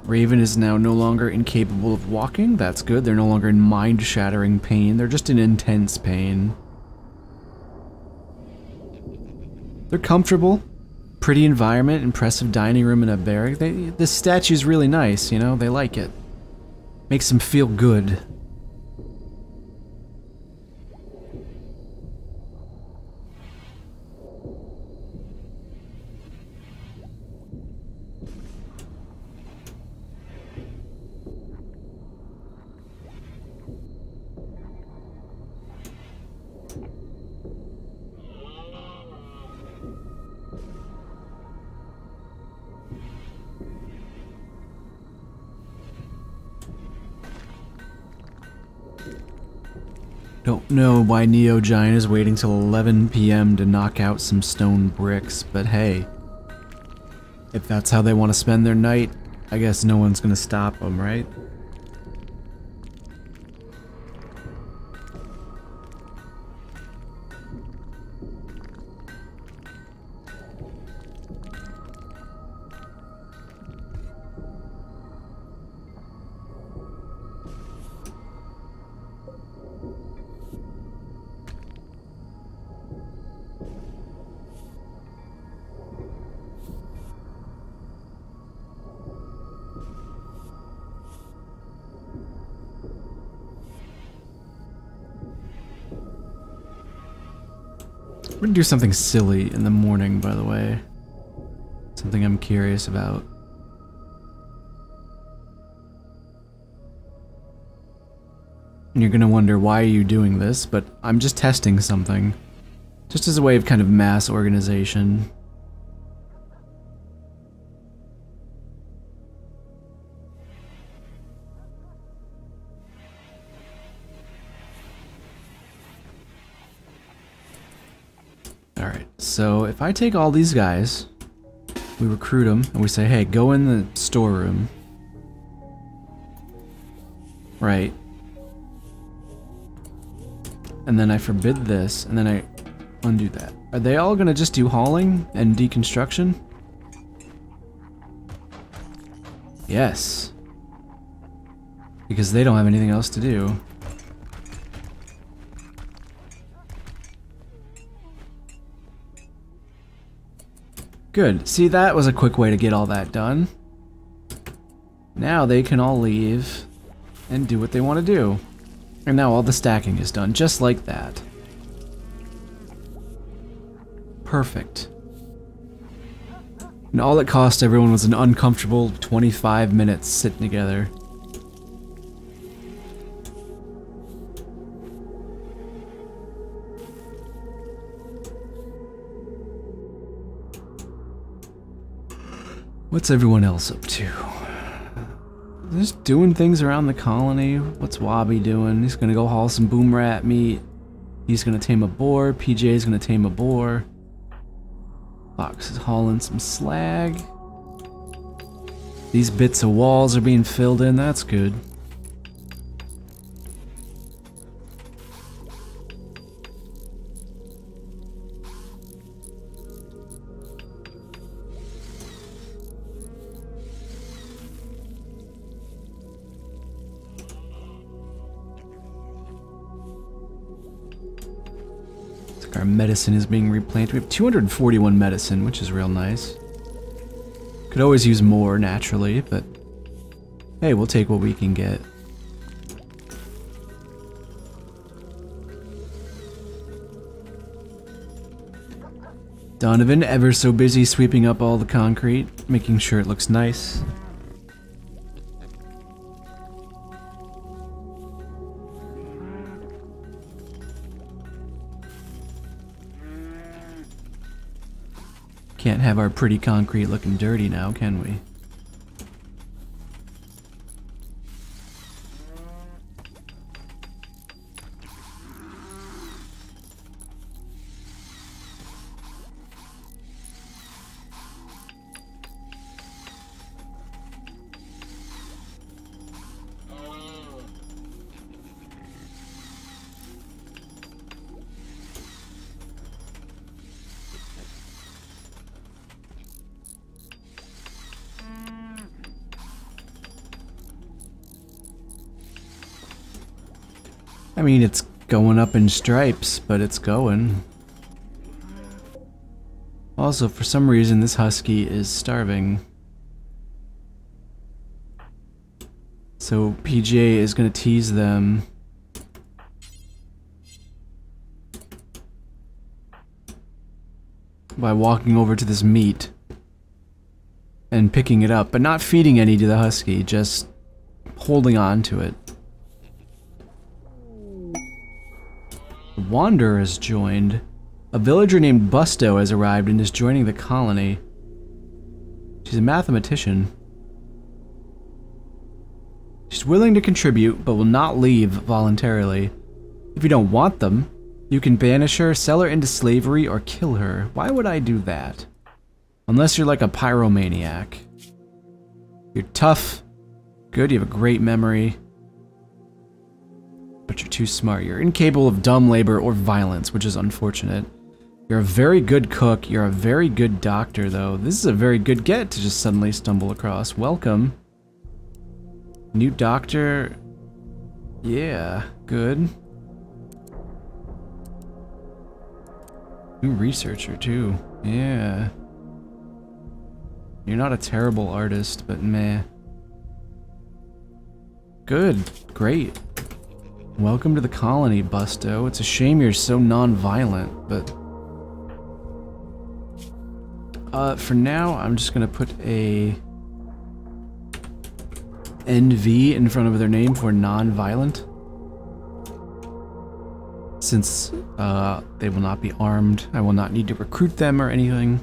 Raven is now no longer incapable of walking. That's good. They're no longer in mind-shattering pain. They're just in intense pain. They're comfortable. Pretty environment, impressive dining room and a barrack. This statue's really nice, you know? They like it. Makes them feel good. Don't know why Neo Giant is waiting till 11 PM to knock out some stone bricks, but hey, if that's how they want to spend their night, I guess no one's gonna stop them, right? We're gonna do something silly in the morning, by the way. Something I'm curious about. And you're gonna wonder, why are you doing this? But I'm just testing something. Just as a way of kind of mass organization. Alright, so if I take all these guys, we recruit them, and we say, hey, go in the storeroom. Right. And then I forbid this, and then I undo that. Are they all gonna just do hauling and deconstruction? Yes. Because they don't have anything else to do. Good. See, that was a quick way to get all that done. Now they can all leave and do what they want to do. And now all the stacking is done, just like that. Perfect. And all it cost everyone was an uncomfortable 25 minutes sitting together. What's everyone else up to? Just doing things around the colony. What's Wabi doing? He's gonna go haul some boom rat meat. He's gonna tame a boar. PJ's gonna tame a boar. Fox is hauling some slag. These bits of walls are being filled in. That's good. Our medicine is being replanted. We have 241 medicine, which is real nice. Could always use more, naturally, but hey, we'll take what we can get. Donovan, ever so busy sweeping up all the concrete, making sure it looks nice. Can't have our pretty concrete looking dirty now, can we? I mean, it's going up in stripes, but it's going. Also, for some reason, this husky is starving. So PJ is gonna tease them. By walking over to this meat. And picking it up, but not feeding any to the husky, just holding on to it. Wanderer has joined. A villager named Busto has arrived and is joining the colony. She's a mathematician. She's willing to contribute, but will not leave voluntarily. If you don't want them, you can banish her, sell her into slavery, or kill her. Why would I do that? Unless you're like a pyromaniac. You're tough. Good, you have a great memory. But you're too smart. You're incapable of dumb labor or violence, which is unfortunate. You're a very good cook. You're a very good doctor, though. This is a very good get to just suddenly stumble across. Welcome. New doctor. Yeah, good. New researcher, too. Yeah. You're not a terrible artist, but meh. Good. Great. Welcome to the colony, Busto. It's a shame you're so non-violent, but... for now, I'm just gonna put a... NV in front of their name for non-violent. Since, they will not be armed, I will not need to recruit them or anything.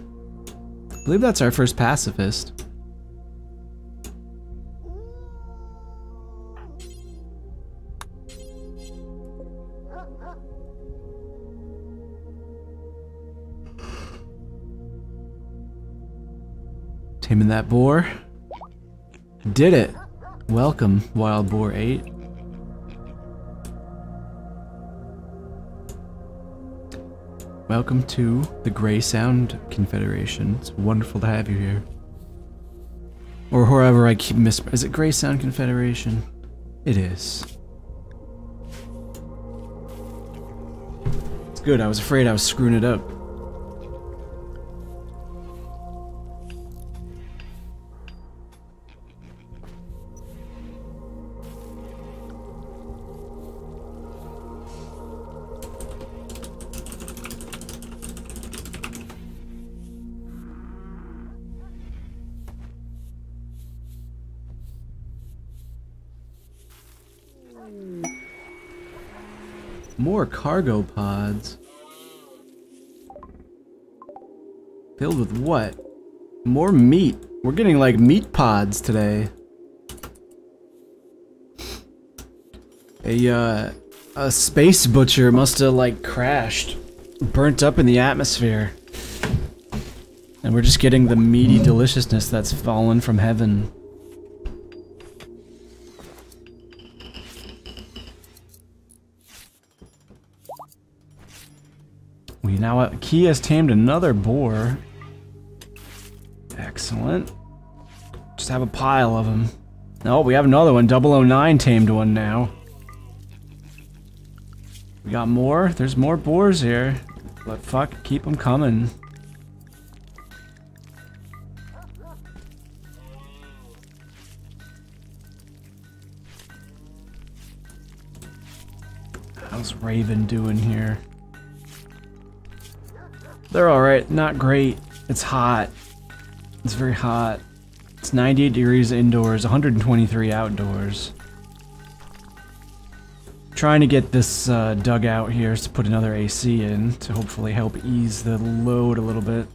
I believe that's our first pacifist. Taming that boar. Did it! Welcome, Wild Boar 8. Welcome to the Grey Sound Confederation. It's wonderful to have you here. Or wherever I keep is it Grey Sound Confederation? It is. It's good, I was afraid I was screwing it up. More cargo pods. Filled with what? More meat. We're getting like meat pods today. A space butcher must have like crashed. Burnt up in the atmosphere. And we're just getting the meaty deliciousness that's fallen from heaven. We now Key has tamed another boar. Excellent. Just have a pile of them. Oh, we have another one. 009 tamed one now. We got more? There's more boars here. But fuck, keep them coming. How's Raven doing here? They're alright, not great. It's hot. It's very hot. It's 98 degrees indoors, 123 outdoors. Trying to get this dugout here to put another AC in to hopefully help ease the load a little bit.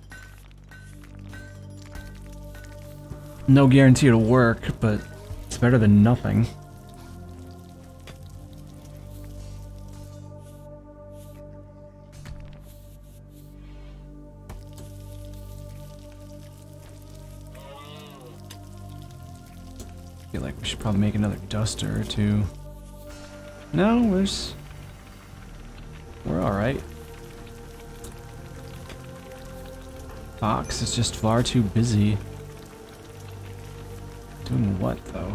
No guarantee it'll work, but it's better than nothing. I feel like we should probably make another duster or two. No, we're alright. Fox is just far too busy. Doing what, though?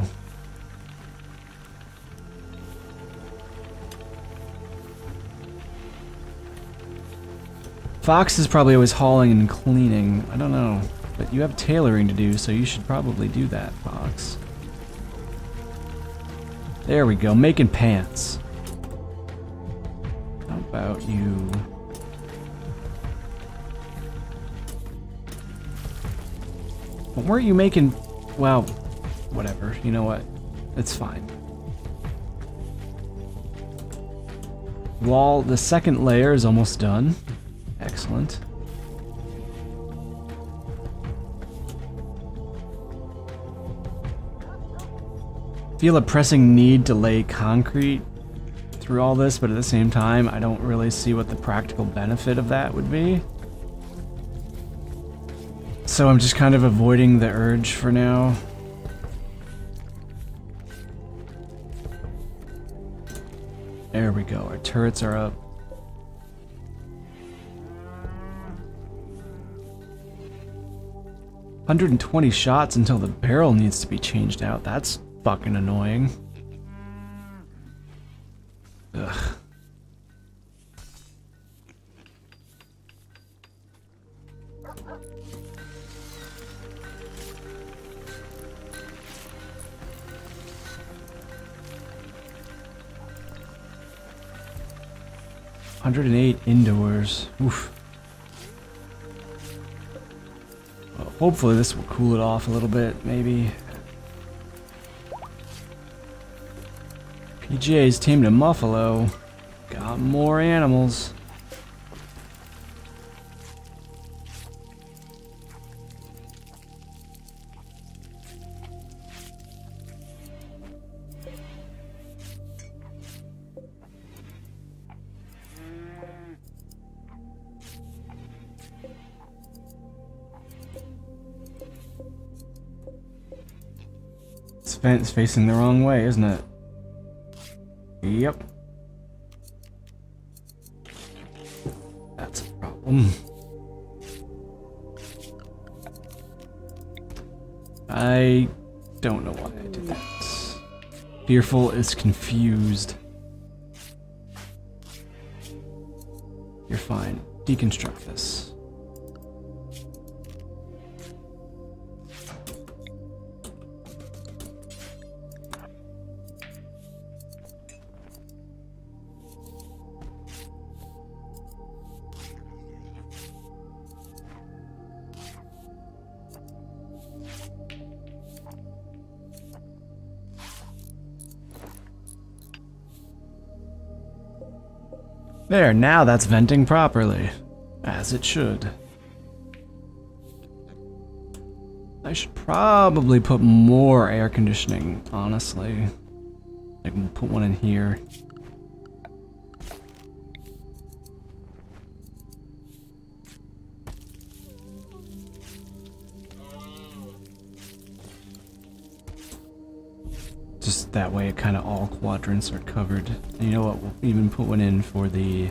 Fox is probably always hauling and cleaning. I don't know. But you have tailoring to do, so you should probably do that, Fox. There we go, making pants. How about you? But weren't you making... Well, whatever. You know what? It's fine. Wall, the second layer is almost done. Excellent. Feel a pressing need to lay concrete through all this, but at the same time, I don't really see what the practical benefit of that would be. So I'm just kind of avoiding the urge for now. There we go, our turrets are up. $120 shots until the barrel needs to be changed out. That's fucking annoying. Ugh. $108 indoors. Oof. Well, hopefully this will cool it off a little bit, maybe. PJ's tamed a muffalo. Got more animals. This vent's facing the wrong way, isn't it? Yep. That's a problem. I don't know why I did that. Fearful is confused. You're fine. Deconstruct this. There, now that's venting properly. As it should. I should probably put more air conditioning, honestly. I can put one in here. Just that way, kind of all quadrants are covered. And you know what? We'll even put one in for the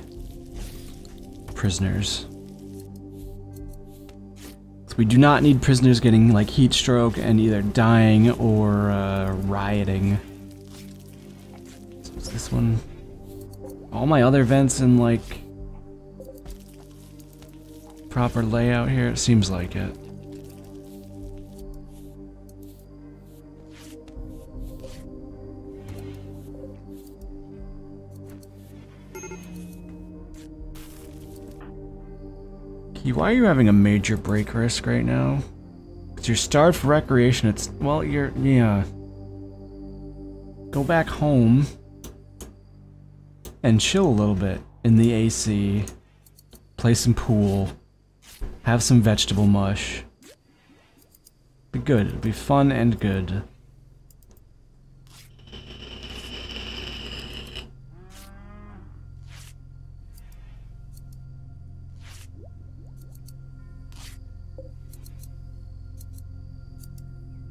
prisoners. So we do not need prisoners getting like heat stroke and either dying or rioting. So is this one? All my other vents in like proper layout here? It seems like it. Key, why are you having a major break risk right now? Because you're starved for recreation. It's, well, yeah. Go back home and chill a little bit in the AC. Play some pool. Have some vegetable mush. Be good. It'll be fun and good.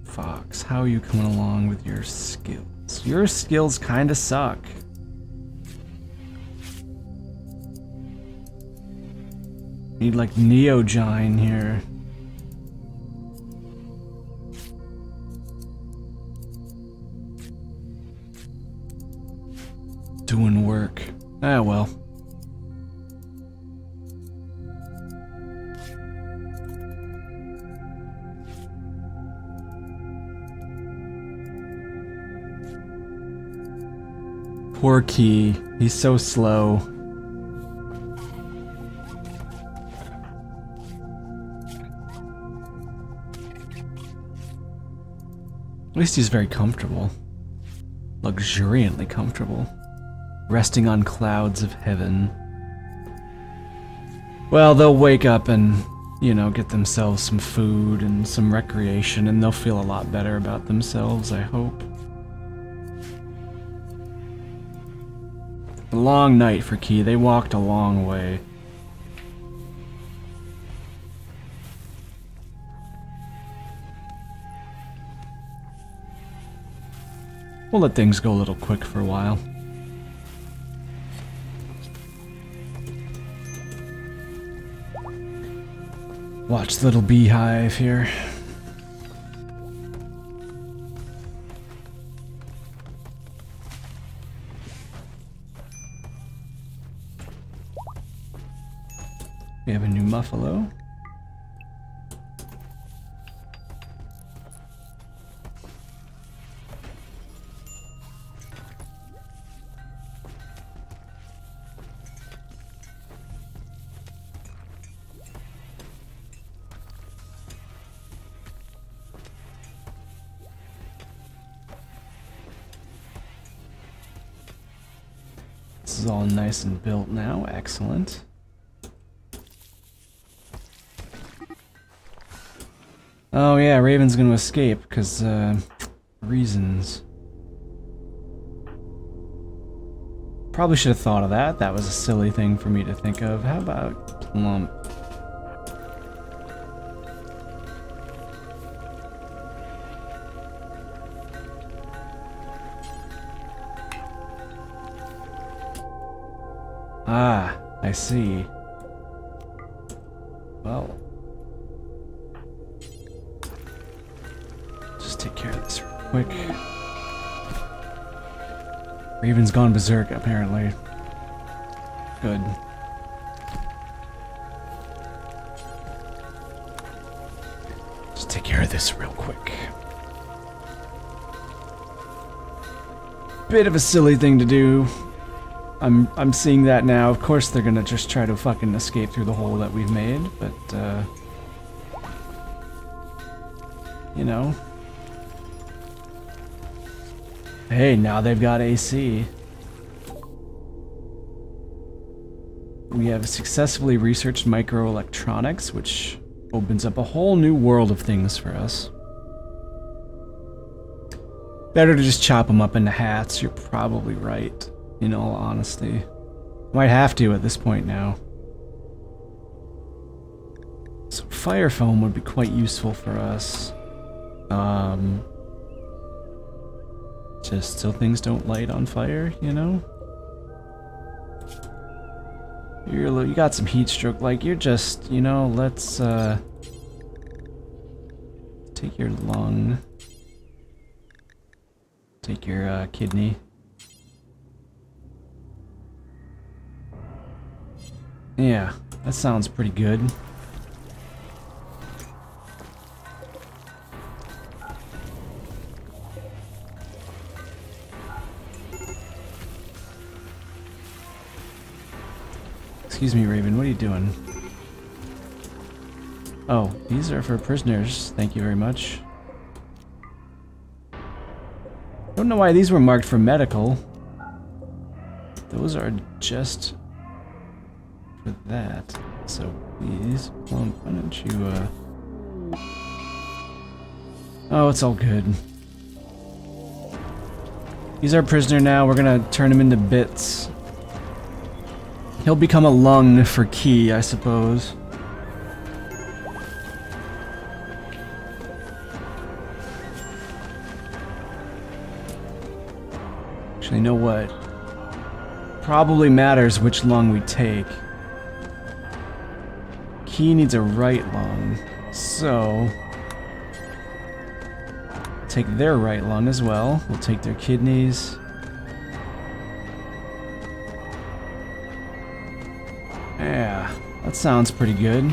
Fox, how are you coming along with your skills? Your skills kinda suck. Need like Neogine here. Doing work. Ah well. Poor Key. He's so slow. At least he's very comfortable. Luxuriantly comfortable. Resting on clouds of heaven. Well, they'll wake up and, you know, get themselves some food and some recreation, and they'll feel a lot better about themselves, I hope. A long night for Key. They walked a long way. We'll let things go a little quick for a while. Watch the little beehive here. We have a new Muffalo. This is all nice and built now. Excellent. Oh yeah, Raven's gonna escape, because, reasons. Probably should have thought of that. That was a silly thing for me to think of. How about Plump? Ah, I see. Well... just take care of this real quick. Raven's gone berserk, apparently. Good. Just take care of this real quick. Bit of a silly thing to do. I'm seeing that now. Of course they're gonna just try to fucking escape through the hole that we've made, but, you know. Hey, now they've got AC. We have successfully researched microelectronics, which opens up a whole new world of things for us. Better to just chop them up into hats, you're probably right, in all honesty. Might have to at this point now. So fire foam would be quite useful for us. Just so things don't light on fire, you know? You got some heat stroke, like you're just, you know, let's take your lung. Take your kidney. Yeah, that sounds pretty good. Excuse me, Raven, what are you doing? Oh, these are for prisoners. Thank you very much. Don't know why these were marked for medical. Those are just for that. So please, Plump, why don't you, Oh, it's all good. He's our prisoner now. We're gonna turn him into bits. He'll become a lung for Key, I suppose. Actually, you know what? Probably matters which lung we take. Key needs a right lung, so take their right lung as well. We'll take their kidneys. Yeah, that sounds pretty good.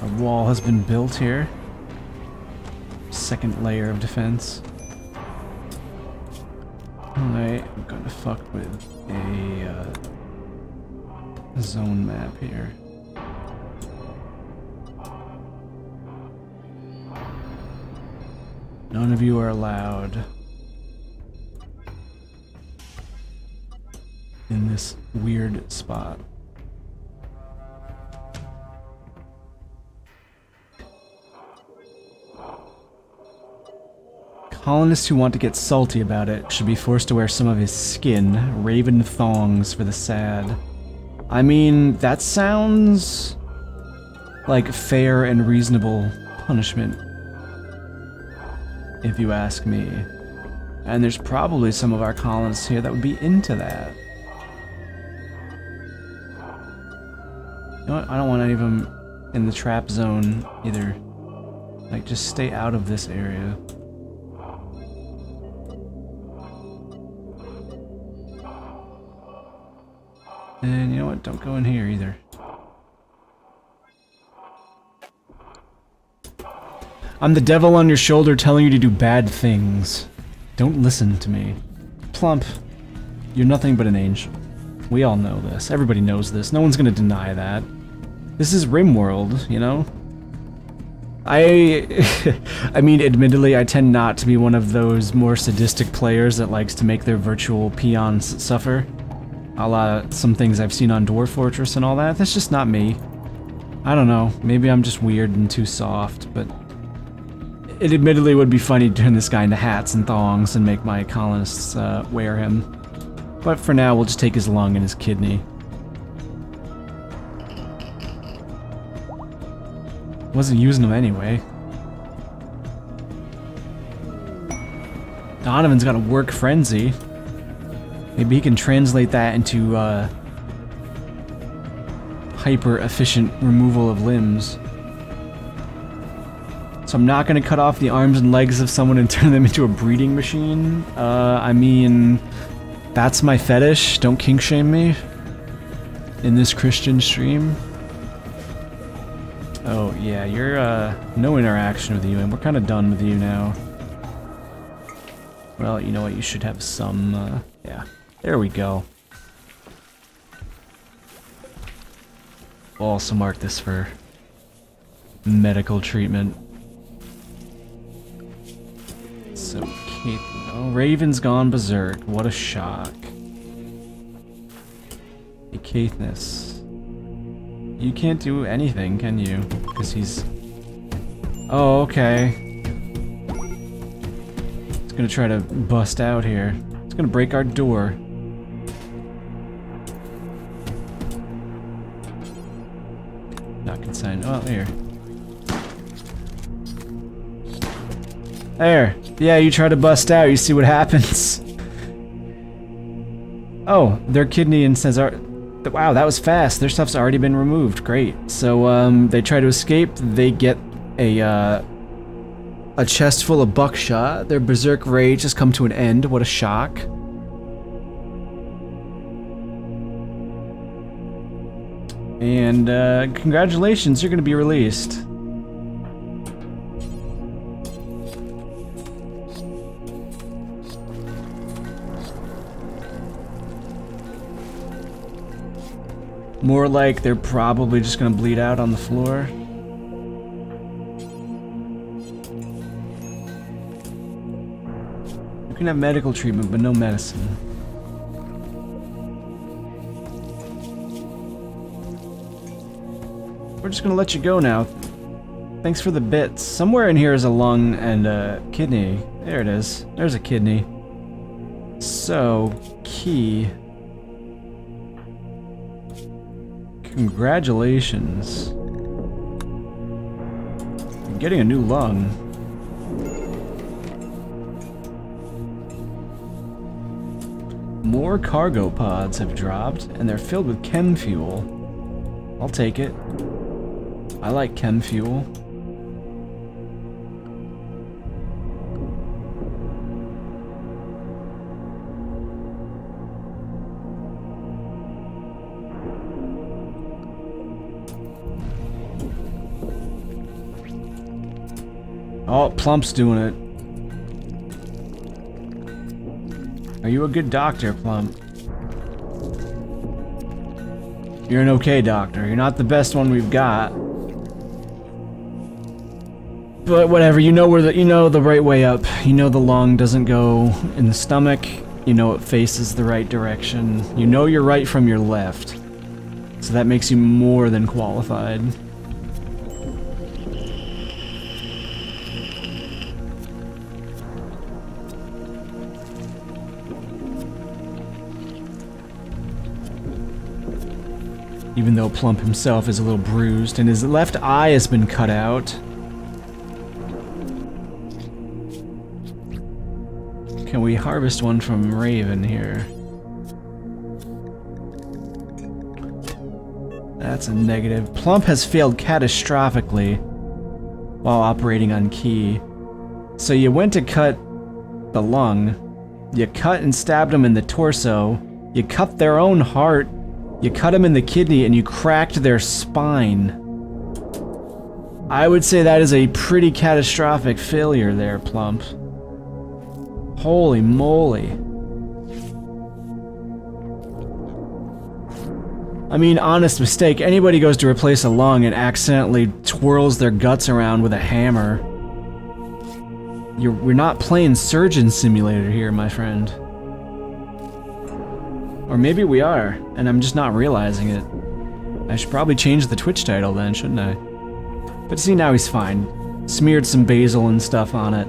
A wall has been built here. Second layer of defense. Alright, I'm gonna fuck with a zone map here. None of you are allowed in this weird spot. Colonists who want to get salty about it should be forced to wear some of his skin, raven thongs for the sad. I mean, that sounds like fair and reasonable punishment, if you ask me. And there's probably some of our colonists here that would be into that. You know what? I don't want any of them in the trap zone either. Like, just stay out of this area. And you know what? Don't go in here either. I'm the devil on your shoulder telling you to do bad things. Don't listen to me. Plump, you're nothing but an angel. We all know this. Everybody knows this. No one's gonna deny that. This is Rimworld, you know? I mean, admittedly, I tend not to be one of those more sadistic players that likes to make their virtual peons suffer. A la some things I've seen on Dwarf Fortress and all that. That's just not me. I don't know. Maybe I'm just weird and too soft, but it admittedly would be funny to turn this guy into hats and thongs and make my colonists wear him. But for now, we'll just take his lung and his kidney. Wasn't using them anyway. Donovan's got a work frenzy. Maybe he can translate that into hyper-efficient removal of limbs. So I'm not going to cut off the arms and legs of someone and turn them into a breeding machine. I mean, that's my fetish. Don't kink shame me in this Christian stream. Oh yeah, you're no interaction with you, and we're kind of done with you now. Well, you know what? You should have some. Yeah. There we go. We'll also mark this for medical treatment. So, Kate, oh, Raven's gone berserk. What a shock. Hey, Caithness. You can't do anything, can you? Because he's... Oh, okay. It's gonna try to bust out here. It's gonna break our door. Not consigned. Oh, here. There. Yeah, you try to bust out, you see what happens. Oh, their kidney and says, wow, that was fast. Their stuff's already been removed. Great. So, they try to escape. They get a chest full of buckshot. Their berserk rage has come to an end. What a shock. And, congratulations, you're gonna be released. More like they're probably just gonna bleed out on the floor. You can have medical treatment, but no medicine. We're just gonna let you go now. Thanks for the bits. Somewhere in here is a lung and a kidney. There it is. There's a kidney. So, key. Congratulations. You're getting a new lung. More cargo pods have dropped, and they're filled with chem fuel. I'll take it. I like chem fuel. Oh, Plump's doing it. Are you a good doctor, Plump? You're an okay doctor. You're not the best one we've got. But whatever, you know the right way up. You know the lung doesn't go in the stomach. You know it faces the right direction. You know you're right from your left. So that makes you more than qualified. Even though Plump himself is a little bruised and his left eye has been cut out. Can we harvest one from Raven here? That's a negative. Plump has failed catastrophically while operating on key. So you went to cut the lung, you cut and stabbed him in the torso, you cut their own heart, you cut him in the kidney, and you cracked their spine. I would say that is a pretty catastrophic failure there, Plump. Holy moly. I mean, honest mistake. Anybody goes to replace a lung and accidentally twirls their guts around with a hammer. We're not playing Surgeon Simulator here, my friend. Or maybe we are, and I'm just not realizing it. I should probably change the Twitch title then, shouldn't I? But see, now he's fine. Smeared some basil and stuff on it.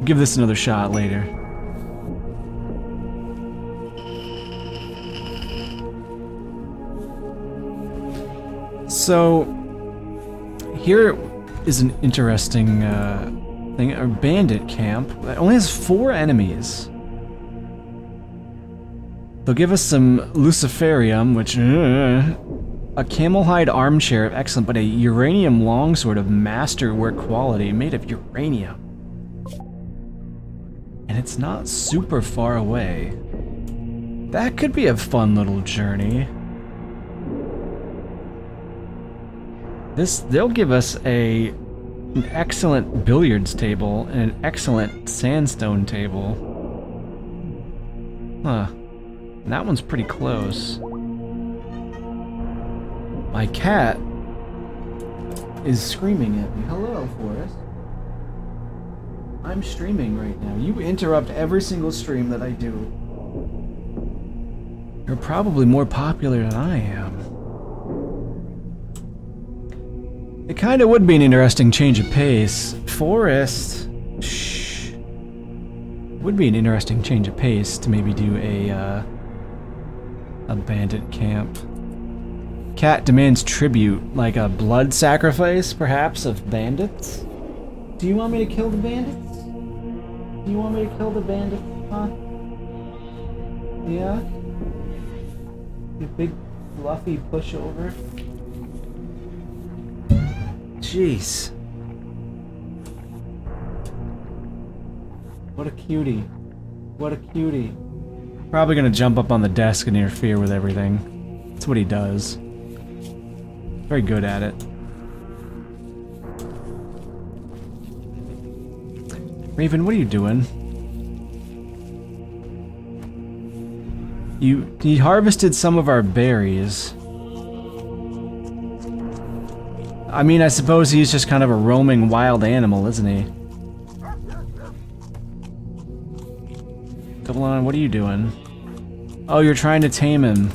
Give this another shot later. So, here is an interesting thing. A bandit camp that only has 4 enemies. They'll give us some Luciferium, which... a camel hide armchair, excellent, but a uranium longsword of masterwork quality made of uranium. And it's not super far away. That could be a fun little journey. They'll give us an excellent billiards table and an excellent sandstone table. Huh. That one's pretty close. My cat is screaming at me. Hello, Forrest. I'm streaming right now. You interrupt every single stream that I do. You're probably more popular than I am. It kind of would be an interesting change of pace. Forrest... Shh. Would be an interesting change of pace to maybe do a bandit camp. Cat demands tribute, like a blood sacrifice, perhaps, of bandits? Do you want me to kill the bandits? Do you want me to kill the bandits, huh? Yeah? You big, fluffy pushover? Jeez. What a cutie. What a cutie. Probably gonna jump up on the desk and interfere with everything. That's what he does. Very good at it. Raven, what are you doing? You harvested some of our berries. I mean, I suppose he's just kind of a roaming wild animal, isn't he? Double on, what are you doing? Oh, you're trying to tame him.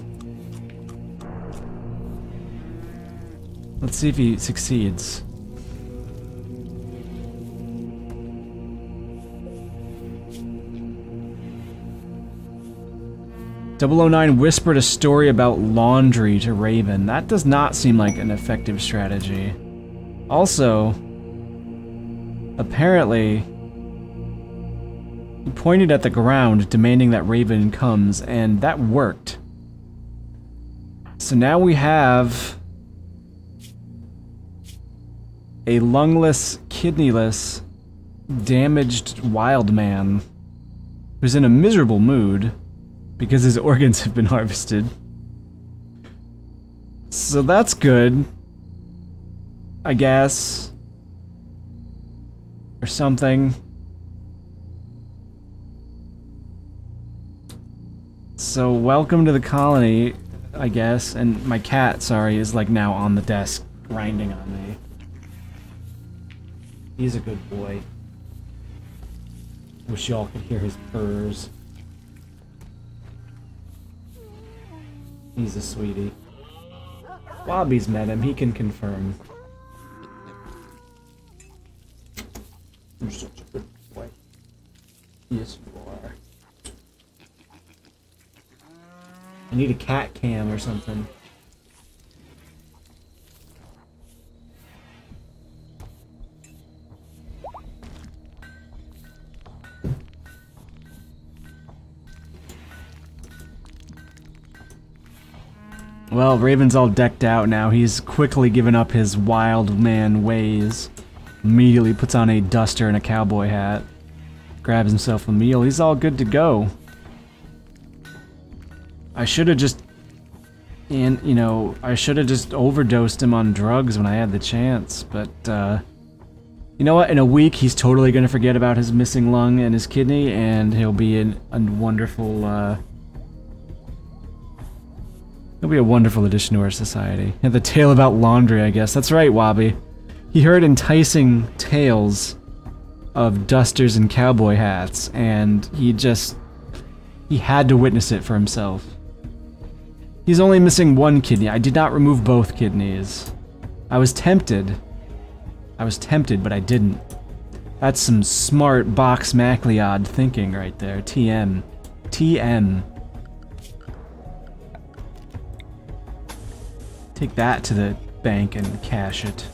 Let's see if he succeeds. .009 whispered a story about laundry to Raven. That does not seem like an effective strategy. Also, apparently, he pointed at the ground, demanding that Raven comes, and that worked. So now we have a lungless, kidneyless, damaged wild man who's in a miserable mood because his organs have been harvested. So that's good, I guess. Or something. So welcome to the colony, I guess. And my cat, sorry, is like now on the desk grinding on me. He's a good boy. Wish y'all could hear his purrs. He's a sweetie. Wabi's met him, he can confirm. You're such a good boy. Yes, you are. I need a cat cam or something. Well, Raven's all decked out now. He's quickly given up his wild man ways. Immediately puts on a duster and a cowboy hat. Grabs himself a meal. He's all good to go. I should have just... And, you know, I should have just overdosed him on drugs when I had the chance, but, you know what? In a week, he's totally gonna forget about his missing lung and his kidney, and he'll be a wonderful, He'll be a wonderful addition to our society. And the tale about laundry, I guess. That's right, Wabi. He heard enticing tales of dusters and cowboy hats, and he had to witness it for himself. He's only missing one kidney. I did not remove both kidneys. I was tempted. But I didn't. That's some smart BoxMacLeod thinking right there. TM. TM. Take that to the bank and cash it.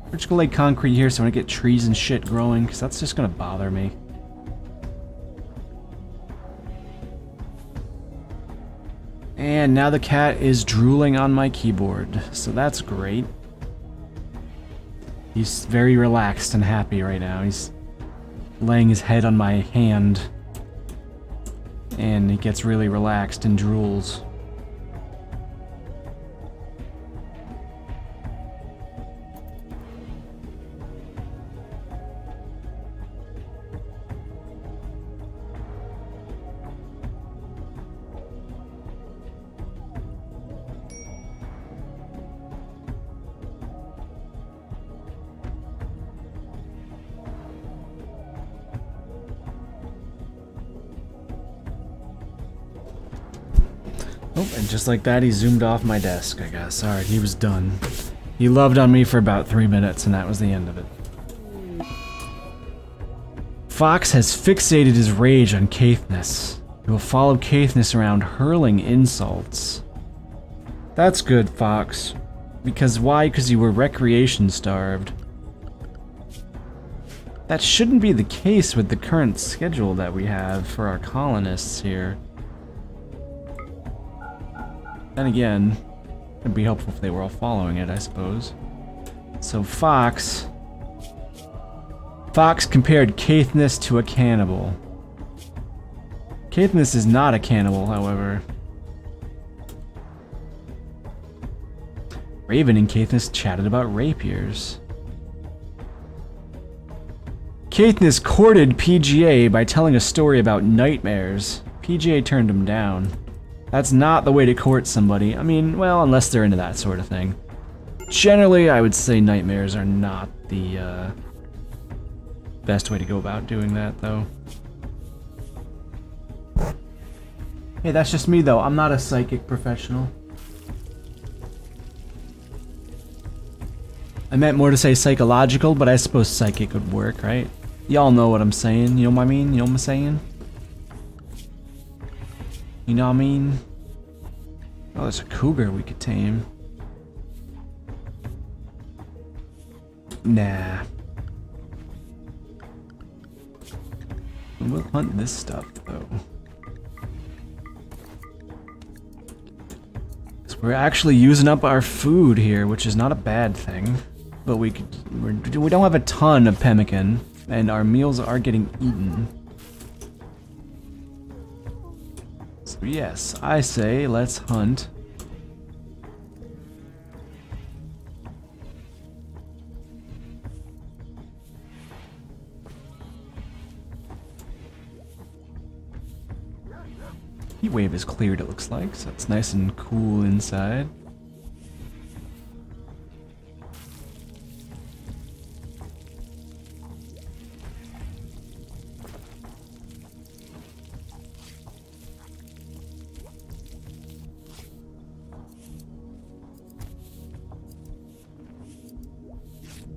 We're just gonna lay concrete here so I don't get trees and shit growing, because that's just gonna bother me. And now the cat is drooling on my keyboard, so that's great. He's very relaxed and happy right now. He's laying his head on my hand, and he gets really relaxed and drools. Oh, and just like that, he zoomed off my desk, I guess. Alright, he was done. He loved on me for about 3 minutes, and that was the end of it. Fox has fixated his rage on Caithness. He will follow Caithness around hurling insults. That's good, Fox. Because why? Because you were recreation starved. That shouldn't be the case with the current schedule that we have for our colonists here. Then again, it'd be helpful if they were all following it, I suppose. So Fox compared Caithness to a cannibal. Caithness is not a cannibal, however. Raven and Caithness chatted about rapiers. Katniss courted PGA by telling a story about nightmares. PGA turned him down. That's not the way to court somebody. I mean, well, unless they're into that sort of thing. Generally, I would say nightmares are not the best way to go about doing that, though. Hey, that's just me, though. I'm not a psychic professional. I meant more to say psychological, but I suppose psychic would work, right? Y'all know what I'm saying, you know what I mean? You know what I'm saying? You know what I mean? Oh, there's a cougar we could tame. Nah. We'll hunt this stuff, though. So we're actually using up our food here, which is not a bad thing. But we don't have a ton of pemmican, and our meals are getting eaten. So yes, I say let's hunt. Heat wave is cleared, it looks like, so it's nice and cool inside.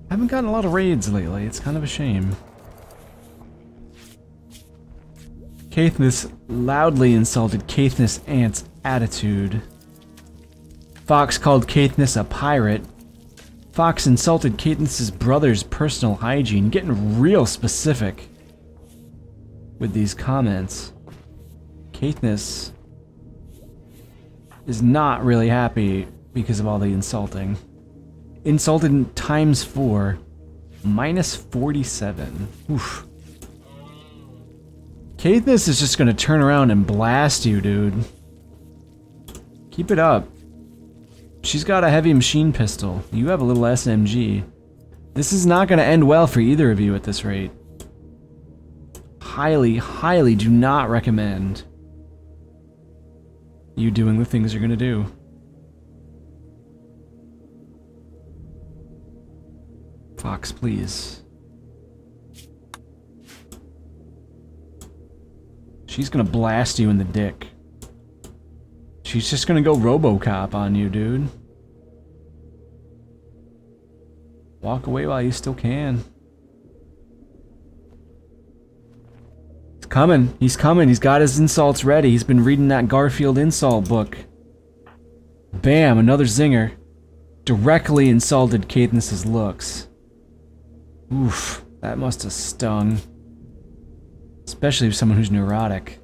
I haven't gotten a lot of raids lately, it's kind of a shame. Katniss loudly insulted Katniss' aunt's attitude. Fox called Katniss a pirate. Fox insulted Katniss' brother's personal hygiene, getting real specific with these comments. Katniss is not really happy because of all the insulting. Insulted times 4. Minus 47. Oof. Katniss is just gonna turn around and blast you, dude. Keep it up. She's got a heavy machine pistol. You have a little SMG. This is not gonna end well for either of you at this rate. Highly, highly do not recommend you doing the things you're gonna do. Fox, please. She's gonna blast you in the dick. She's just gonna go RoboCop on you, dude. Walk away while you still can. He's coming. He's coming. He's got his insults ready. He's been reading that Garfield insult book. Bam, another zinger. Directly insulted Katniss' looks. Oof, that must have stung. Especially with someone who's neurotic.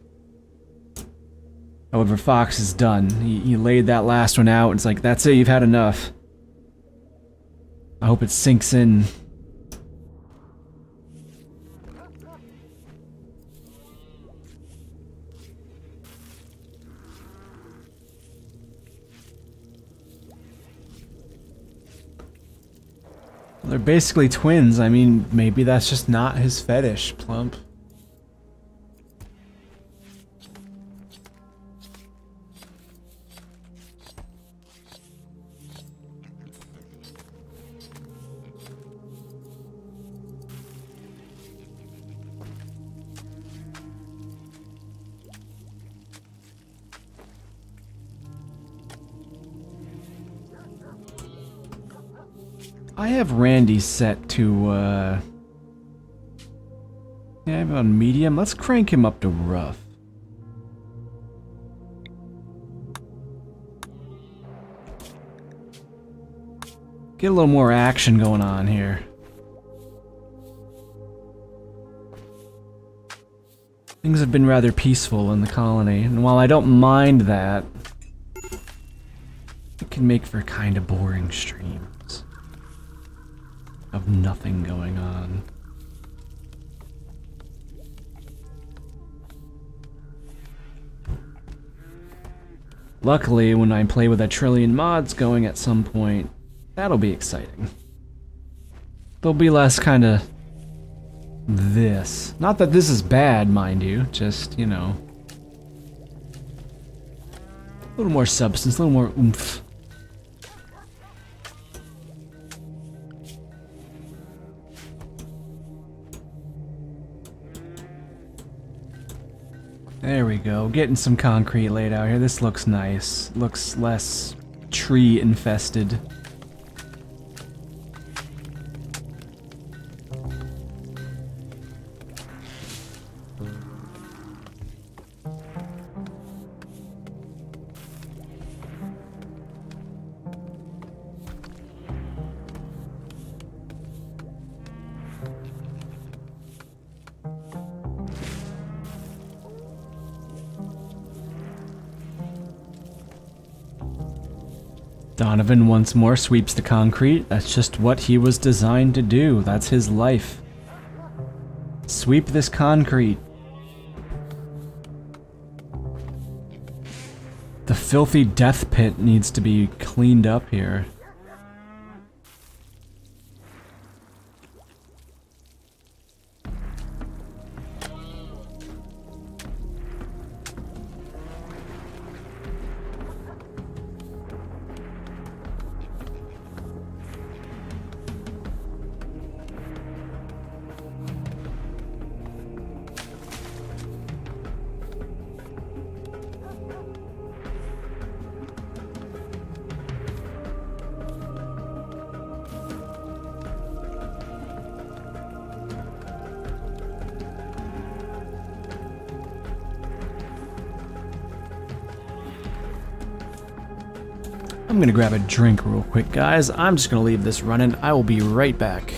However, Fox is done. He laid that last one out. It's like, that's it, you've had enough. I hope it sinks in. They're basically twins. I mean, maybe that's just not his fetish, Plump. I have Randy set to, yeah, I have him on medium. Let's crank him up to rough. Get a little more action going on here. Things have been rather peaceful in the colony, and while I don't mind that, it can make for kind of boring streams of nothing going on. Luckily, when I play with a trillion mods going at some point, that'll be exciting. There'll be less kind of this. Not that this is bad, mind you, just, you know, a little more substance, a little more oomph. There we go, getting some concrete laid out here. This looks nice. Looks less tree infested. Donovan once more sweeps the concrete. That's just what he was designed to do. That's his life. Sweep this concrete. The filthy death pit needs to be cleaned up here. I'm gonna grab a drink real quick, guys. I'm just gonna leave this running. I will be right back.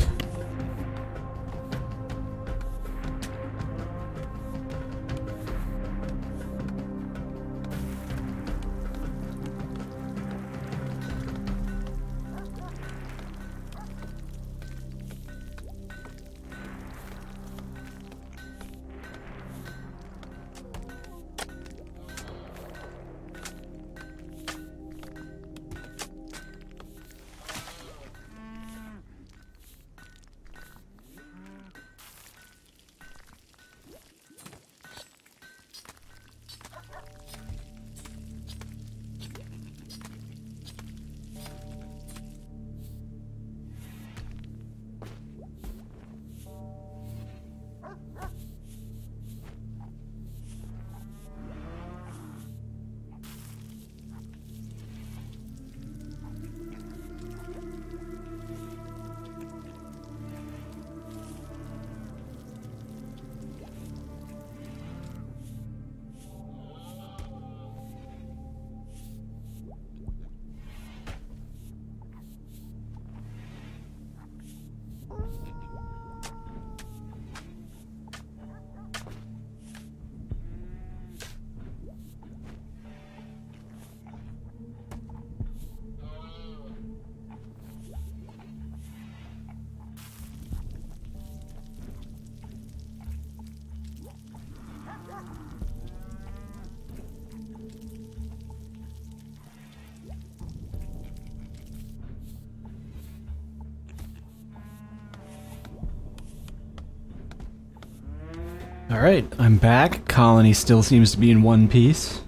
Alright, I'm back. Colony still seems to be in one piece.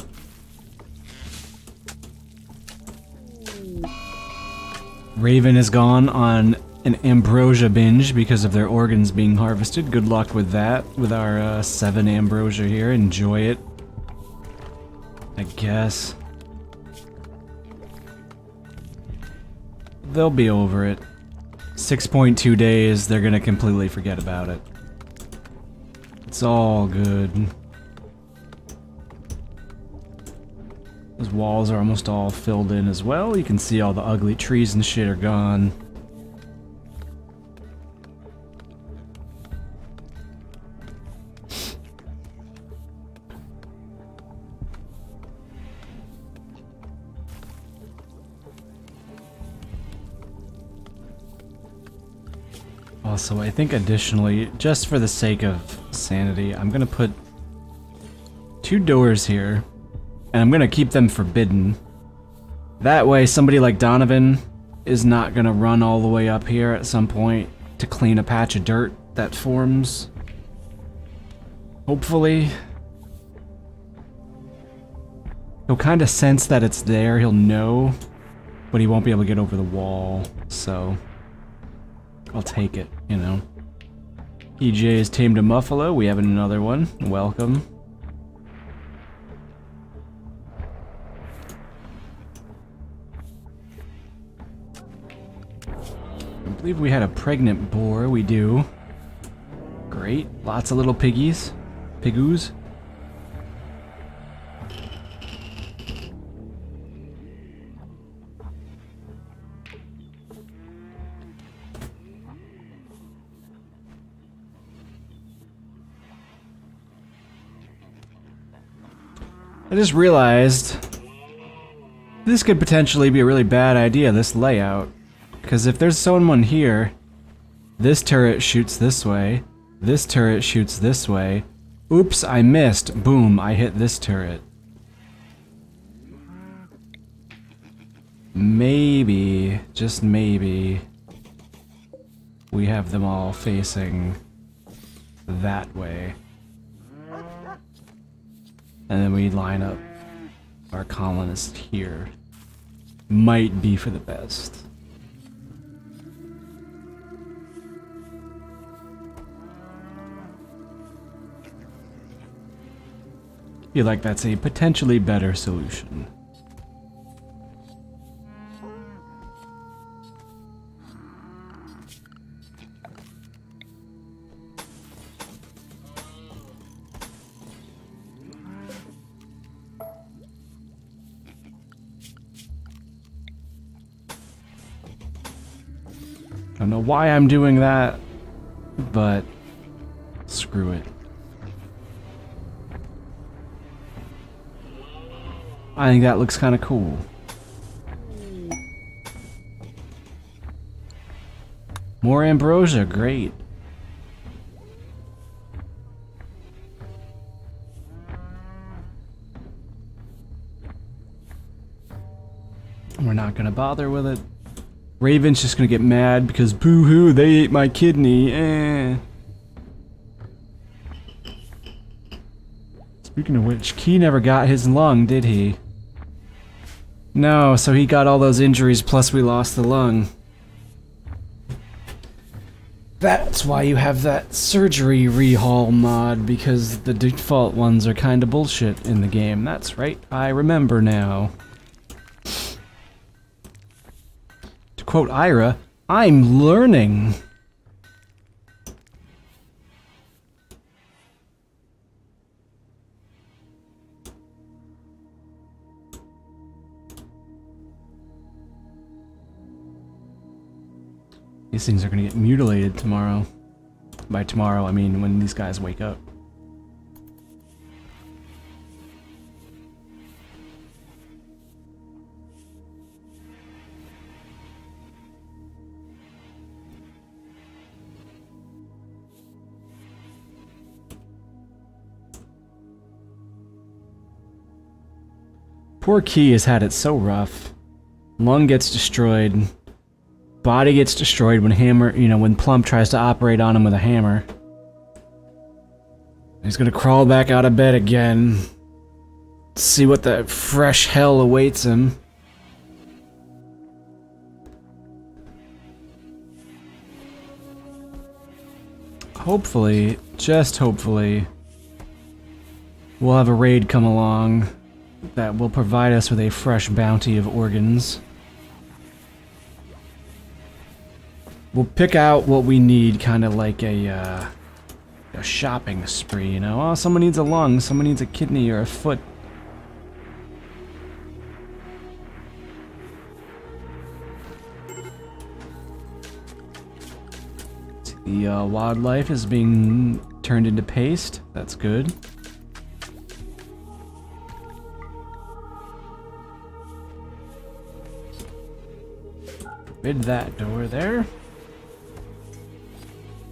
Raven is gone on an ambrosia binge because of their organs being harvested. Good luck with that, with our 7 ambrosia here. Enjoy it, I guess. They'll be over it. 6.2 days, they're gonna completely forget about it. It's all good. Those walls are almost all filled in as well. You can see all the ugly trees and shit are gone. Also, I think additionally, just for the sake of sanity, I'm gonna put 2 doors here, and I'm gonna keep them forbidden. That way, somebody like Donovan is not gonna run all the way up here at some point to clean a patch of dirt that forms. Hopefully. He'll kind of sense that it's there, he'll know, but he won't be able to get over the wall, so I'll take it, you know. EJ has tamed a Muffalo, we have another one, welcome. I believe we had a pregnant boar, we do. Great, lots of little piggies, piggoos. I just realized this could potentially be a really bad idea, this layout. Because if there's someone here, this turret shoots this way, this turret shoots this way. Oops, I missed. Boom, I hit this turret. Maybe, just maybe, we have them all facing that way. And then we line up our colonists here. Might be for the best. I feel like that's a potentially better solution. I don't know why I'm doing that, but screw it. I think that looks kind of cool. More ambrosia, great. We're not gonna bother with it. Raven's just gonna get mad because boo-hoo, they ate my kidney, eh. Speaking of which, Key never got his lung, did he? No, so he got all those injuries plus we lost the lung. That's why you have that surgery rehaul mod, because the default ones are kinda bullshit in the game. That's right, I remember now. To quote Ira, I'm learning. These things are gonna get mutilated tomorrow. By tomorrow, I mean when these guys wake up. Poor Key has had it so rough. Lung gets destroyed. Body gets destroyed when when Plump tries to operate on him with a hammer. He's gonna crawl back out of bed again. See what the fresh hell awaits him. Hopefully, just hopefully, we'll have a raid come along that will provide us with a fresh bounty of organs. We'll pick out what we need, kind of like a shopping spree, you know? Oh, someone needs a lung, someone needs a kidney or a foot. The wildlife is being turned into paste. That's good. Rid that door there.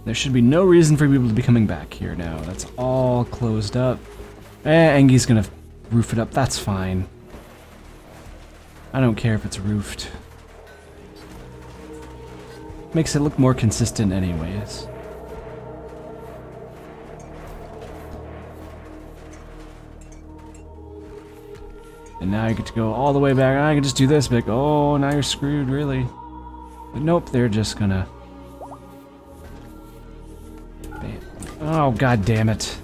There should be no reason for people to be coming back here now. That's all closed up. Angi's gonna roof it up. That's fine. I don't care if it's roofed. Makes it look more consistent anyways. And now you get to go all the way back. I can just do this, but like, oh, now you're screwed, really. But nope, they're just gonna... Oh, god damn it.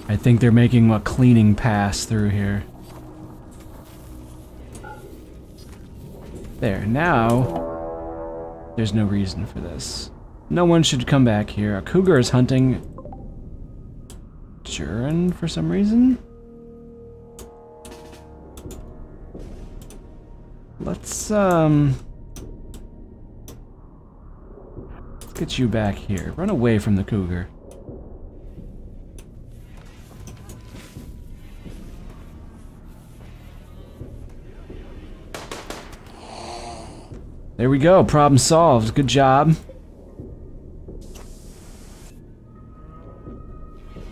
I think they're making a cleaning pass through here. There, now... There's no reason for this. No one should come back here. A cougar is hunting... Jurin for some reason? Let's get you back here. Run away from the cougar. There we go. Problem solved. Good job.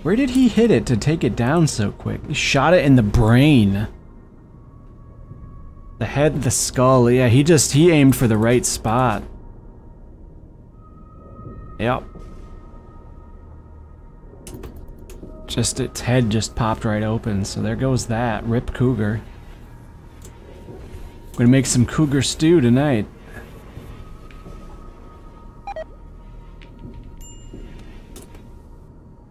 Where did he hit it to take it down so quick? He shot it in the brain. The head, the skull. Yeah, he aimed for the right spot. Yep. Just its head just popped right open, so there goes that. Rip cougar. Gonna make some cougar stew tonight.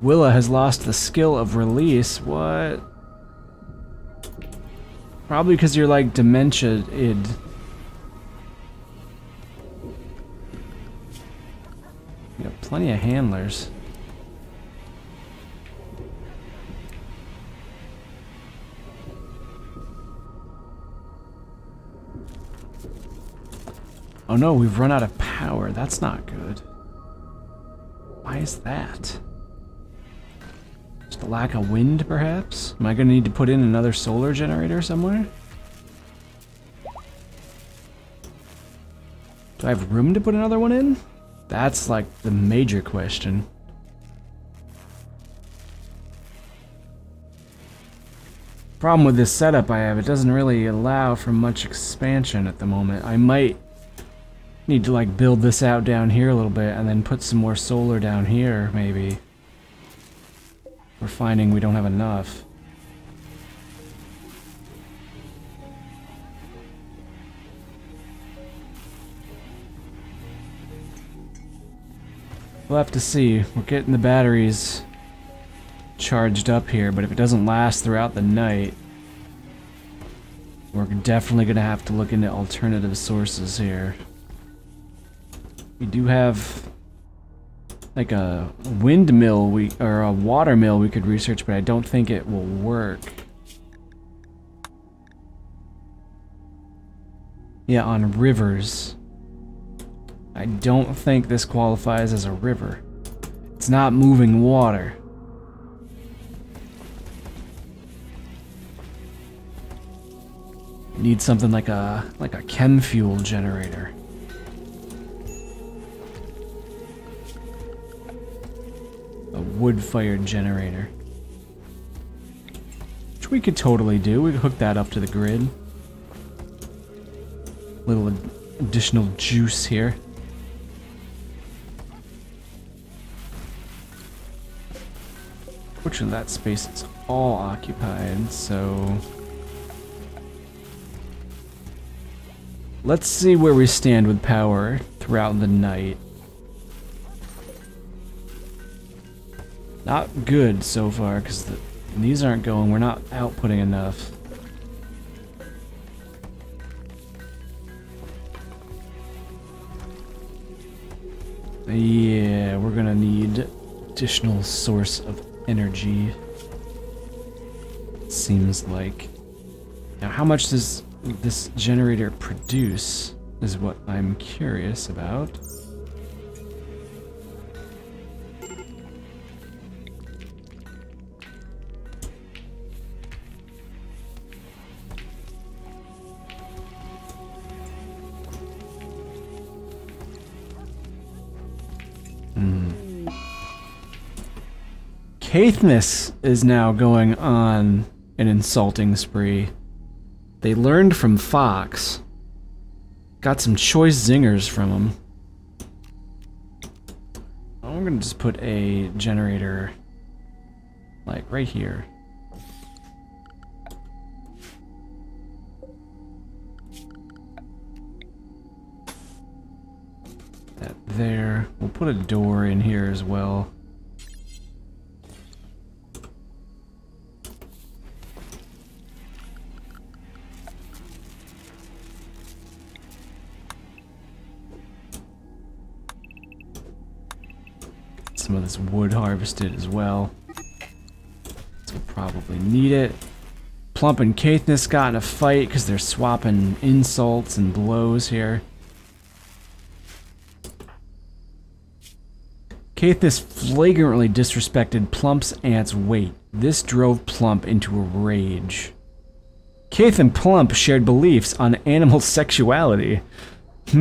Willa has lost the skill of release. What? Probably because you're like dementia-id. You got plenty of handlers. Oh no, we've run out of power. That's not good. Why is that? Just a lack of wind, perhaps? Am I gonna need to put in another solar generator somewhere? Do I have room to put another one in? That's like the major question. Problem with this setup I have, it doesn't really allow for much expansion at the moment. I might need to like build this out down here a little bit and then put some more solar down here, maybe. We're finding we don't have enough. We'll have to see. We're getting the batteries charged up here, but if it doesn't last throughout the night, we're definitely gonna have to look into alternative sources here. We do have like a windmill or a water mill we could research, but I don't think it will work. Yeah, on rivers. I don't think this qualifies as a river. It's not moving water. Need something like a chem fuel generator. A wood-fired generator. Which we could totally do. We could hook that up to the grid. Little additional juice here. Fortunately, that space is all occupied, so... Let's see where we stand with power throughout the night. Not good so far, because these aren't going. We're not outputting enough. Yeah, we're gonna need additional source of energy. Seems like. Now, how much does this generator produce is what I'm curious about. Caithness is now going on an insulting spree. They learned from Fox. Got some choice zingers from him. I'm gonna just put a generator like right here. there. We'll put a door in here as well. Some of this wood harvested as well. So we'll probably need it. Plump and Caithness got in a fight because they're swapping insults and blows here. Caithness flagrantly disrespected Plump's aunt's weight. This drove Plump into a rage. Caith and Plump shared beliefs on animal sexuality. What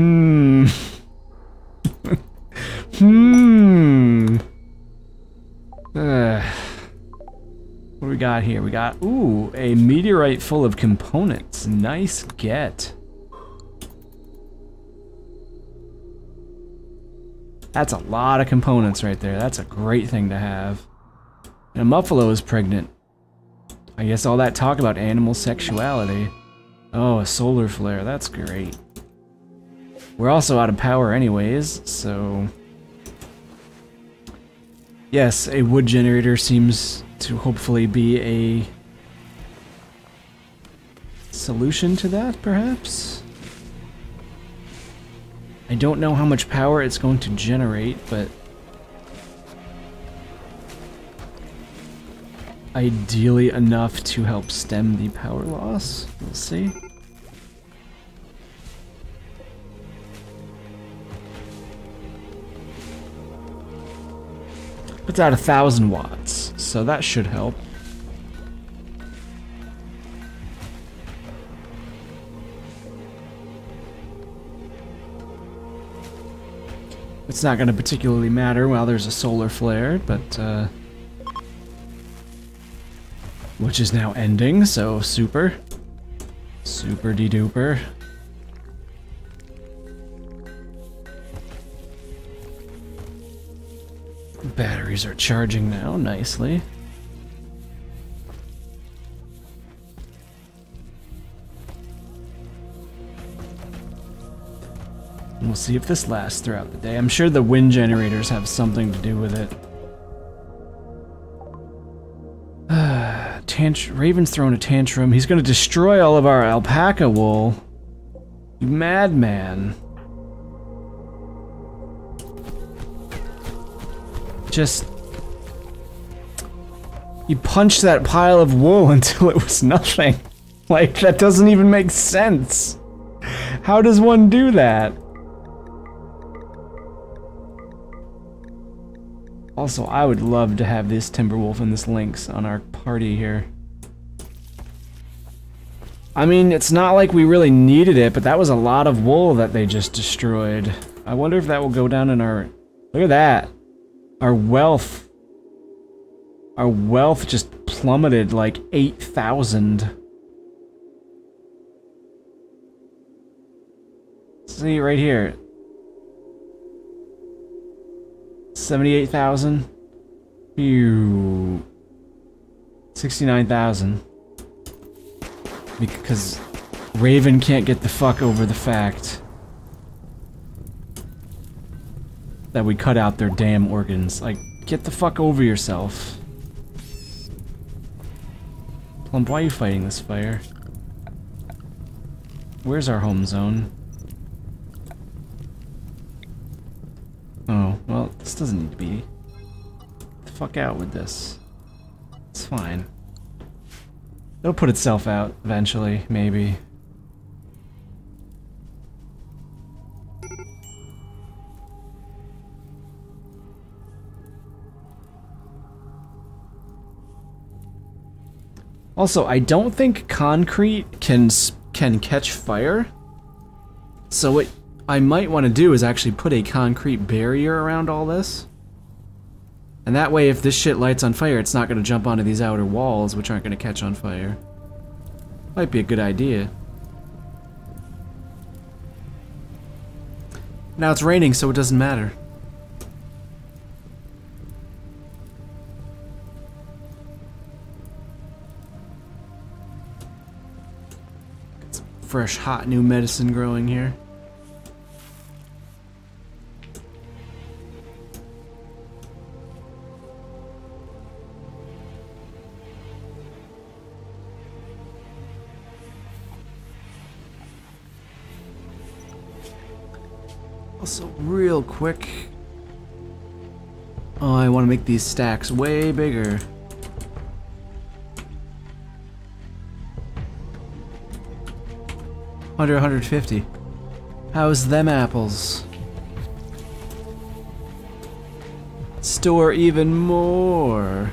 do we got here? We got, ooh, a meteorite full of components. Nice get. That's a lot of components right there. That's a great thing to have. And a Muffalo is pregnant. I guess all that talk about animal sexuality. Oh, a solar flare. That's great. We're also out of power anyways, so... Yes, a wood generator seems to hopefully be a solution to that, perhaps? I don't know how much power it's going to generate, but ideally enough to help stem the power loss. We'll see. Puts out 1,000 watts, so that should help. It's not going to particularly matter while there's a solar flare, but which is now ending, so super. Super de duper. Batteries are charging now nicely. We'll see if this lasts throughout the day. I'm sure the wind generators have something to do with it. Raven's throwing a tantrum. He's gonna destroy all of our alpaca wool. You madman. Just... You punched that pile of wool until it was nothing. Like, that doesn't even make sense. How does one do that? Also, I would love to have this Timberwolf and this Lynx on our party here. I mean, it's not like we really needed it, but that was a lot of wool that they just destroyed. I wonder if that will go down in our... Look at that! Our wealth... Our wealth just plummeted like 8,000. See, right here. 78,000. Ew. 69,000. Because Raven can't get the fuck over the fact that we cut out their damn organs. Like, get the fuck over yourself. Plump, why are you fighting this fire? Where's our home zone? Oh, well, this doesn't need to be. Get the fuck out with this. It's fine. It'll put itself out eventually, maybe. Also, I don't think concrete can catch fire. So what I might want to do is actually put a concrete barrier around all this. And that way, if this shit lights on fire, it's not going to jump onto these outer walls, which aren't going to catch on fire. Might be a good idea. Now it's raining, so it doesn't matter. Got some fresh, hot, new medicine growing here. Also, real quick. Oh, I want to make these stacks way bigger. Under 150. How's them apples? Store even more.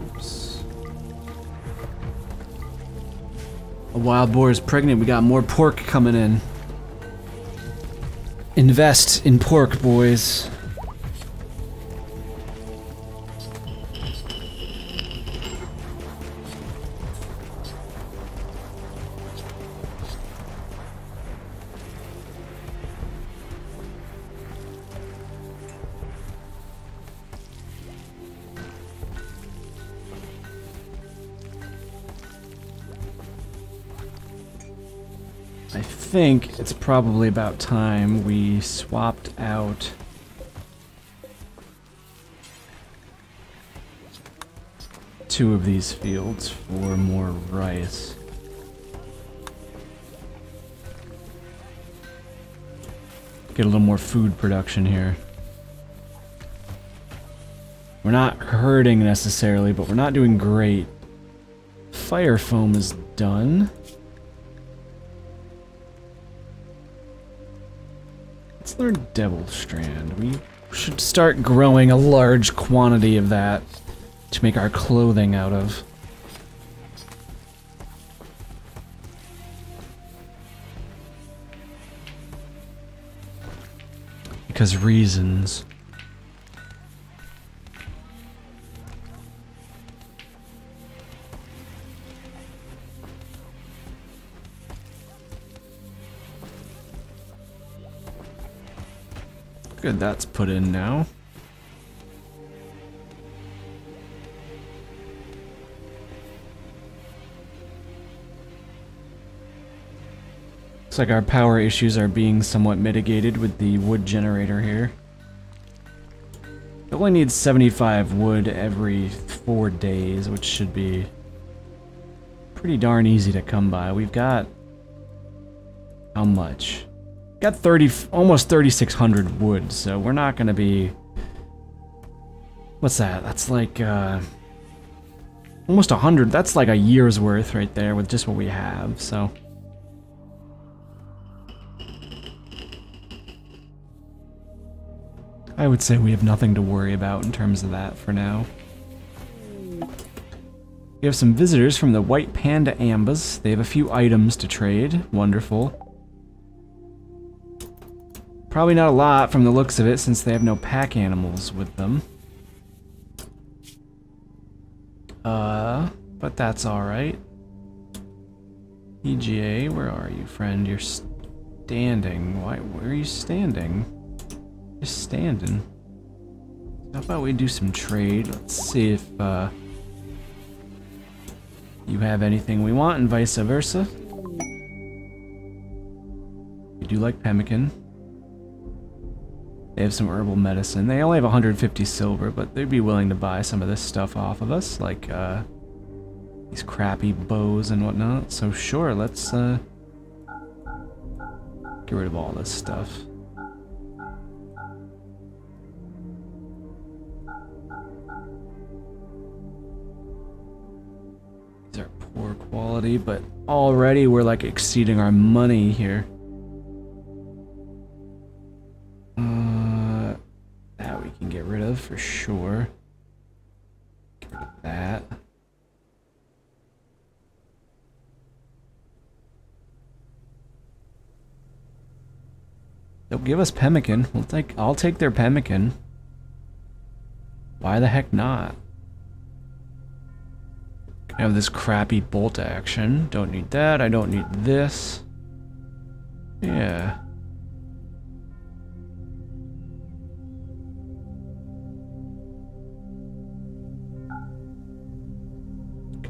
Oops. A wild boar is pregnant. We got more pork coming in. Invest in pork, boys. I think it's probably about time we swapped out two of these fields for more rice. Get a little more food production here. We're not hurting necessarily, but we're not doing great. Fire foam is done. Let's learn Devil Strand. We should start growing a large quantity of that to make our clothing out of. Because reasons. Good, that's put in now. Looks like our power issues are being somewhat mitigated with the wood generator here. It only needs 75 wood every 4 days, which should be pretty darn easy to come by. We've got... how much? Got almost 3,600 wood, so we're not gonna be... What's that? That's like, almost 100. That's like a year's worth right there with just what we have, so... I would say we have nothing to worry about in terms of that for now. We have some visitors from the White Panda Ambas. They have a few items to trade. Wonderful. Probably not a lot from the looks of it, since they have no pack animals with them. But that's alright. EGA, where are you, friend? You're standing. Where are you standing? Just standing. How about we do some trade? Let's see if, you have anything we want, and vice versa. We do like pemmican. They have some herbal medicine. They only have 150 silver, but they'd be willing to buy some of this stuff off of us, like these crappy bows and whatnot. So sure, let's get rid of all this stuff. These are poor quality, but already we're like exceeding our money here. That we can get rid of for sure. Get rid of that. They'll give us pemmican. I'll take their pemmican. Why the heck not? I have this crappy bolt action. Don't need that. I don't need this. Yeah.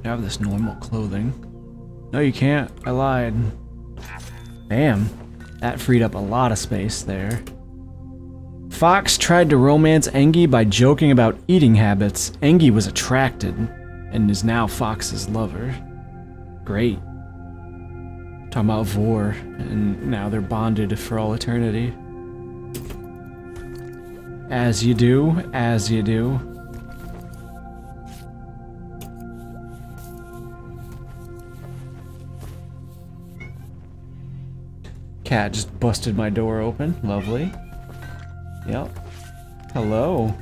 Have this normal clothing. No, you can't. I lied. Damn. That freed up a lot of space there. Fox tried to romance Engi by joking about eating habits. Engi was attracted and is now Fox's lover. Great. Talking about Vor, and now they're bonded for all eternity. As you do, as you do. Cat just busted my door open. Lovely. Yep. Hello.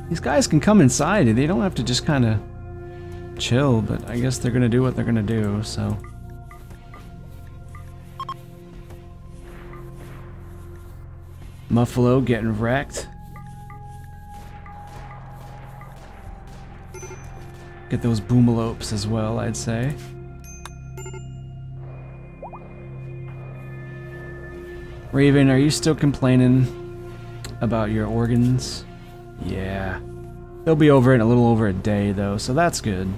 These guys can come inside. They don't have to just kind of chill, but I guess they're gonna do what they're gonna do, so. Muffalo getting wrecked. Get those boomalopes as well, I'd say. Raven, are you still complaining about your organs? Yeah. They'll be over in a little over a day, though, so that's good.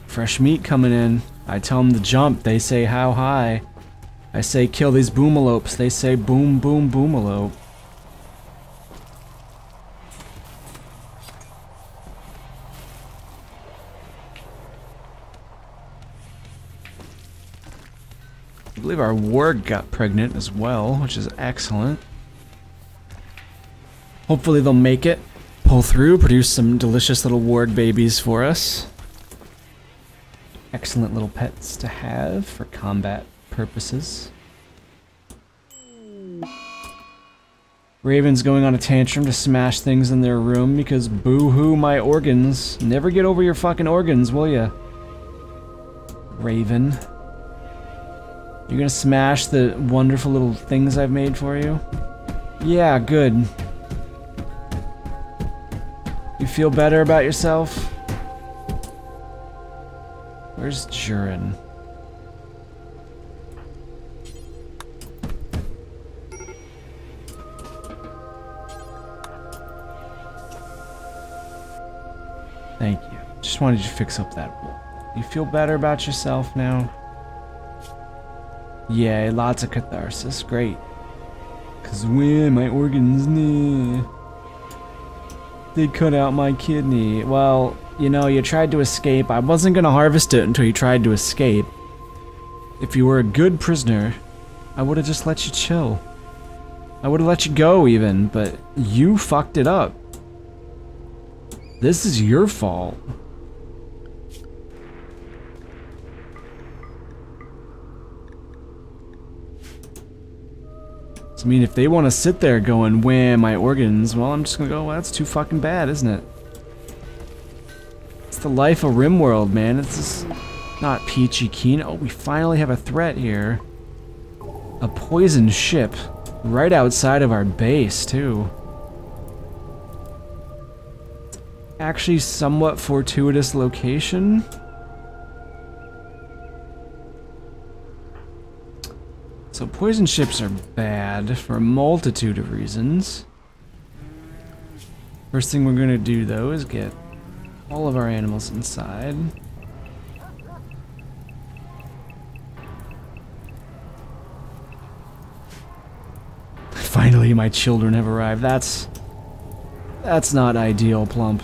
Fresh meat coming in. I tell them to jump. They say how high. I say kill these boomalopes. They say boom, boom, boomalope. I believe our warg got pregnant as well, which is excellent. Hopefully they'll make it, pull through, produce some delicious little warg babies for us. Excellent little pets to have for combat purposes. Raven's going on a tantrum to smash things in their room because boo-hoo my organs. Never get over your fucking organs, will ya? Raven. You're gonna smash the wonderful little things I've made for you? Yeah, good. You feel better about yourself? Where's Jurin? Thank you. Just wanted you to fix up that wall. You feel better about yourself now? Yeah, lots of catharsis. Great. Cause my organs, nah. They cut out my kidney. Well, you know, you tried to escape. I wasn't gonna harvest it until you tried to escape. If you were a good prisoner, I would have just let you chill. I would have let you go even, but you fucked it up. This is your fault. I mean, if they want to sit there going, wham, my organs, well, I'm just gonna go, well, that's too fucking bad, isn't it? It's the life of Rimworld, man. It's just not peachy keen. Oh, we finally have a threat here. A poison ship right outside of our base, too. Actually, somewhat fortuitous location. So poison ships are bad for a multitude of reasons. First thing we're gonna do though is get all of our animals inside. Finally, my children have arrived. That's not ideal, Plump.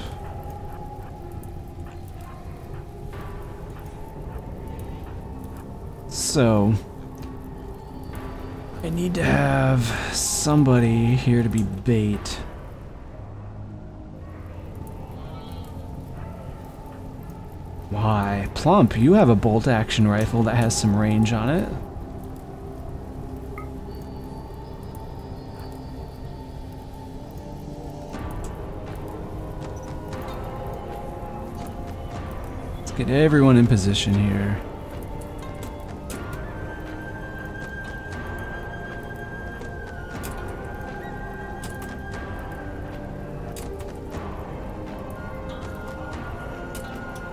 So I need to have somebody here to be bait. Why? Plump, you have a bolt-action rifle that has some range on it. Let's get everyone in position here.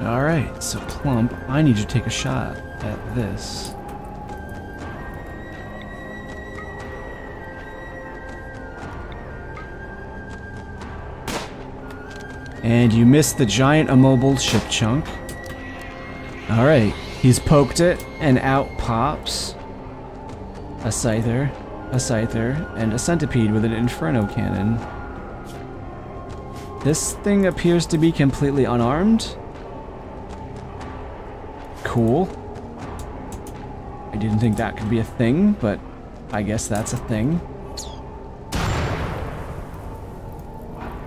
Alright, so Plump, I need you to take a shot at this. And you missed the giant immobile ship chunk. Alright, he's poked it, and out pops a Scyther, and a Centipede with an Inferno Cannon. This thing appears to be completely unarmed. Cool. I didn't think that could be a thing, but I guess that's a thing.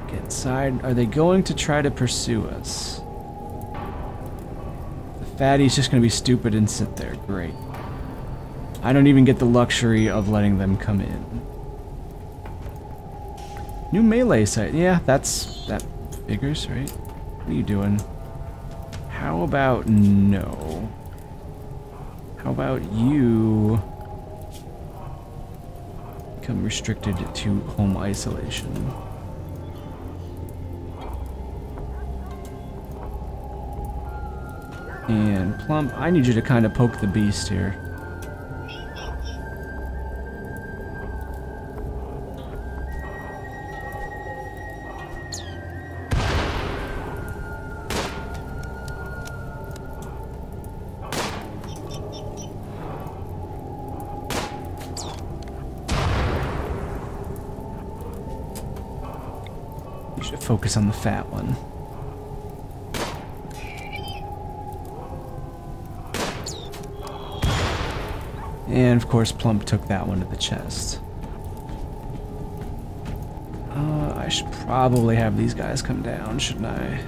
Get inside. Are they going to try to pursue us? Fatty's just gonna be stupid and sit there. Great. I don't even get the luxury of letting them come in. New melee site. Yeah, that figures, right? What are you doing? How about no? How about you become restricted to home isolation? And Plump, I need you to kind of poke the beast here. You should focus on the fat one. And of course, Plump took that one to the chest. I should probably have these guys come down, shouldn't I?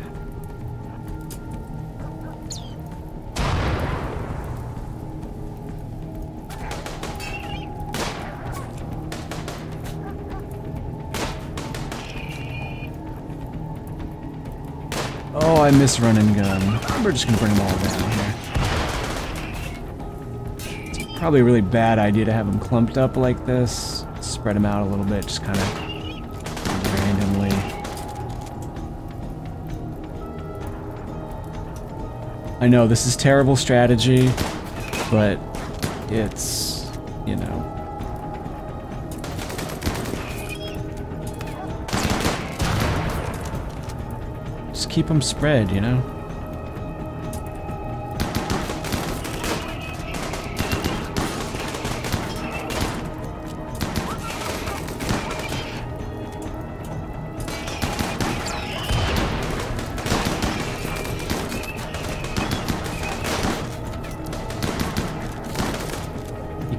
Oh, I miss run and gun. We're just gonna bring them all down here. Probably a really bad idea to have them clumped up like this. Spread them out a little bit, just kind of randomly. I know this is terrible strategy, but it's, you know. Just keep them spread, you know?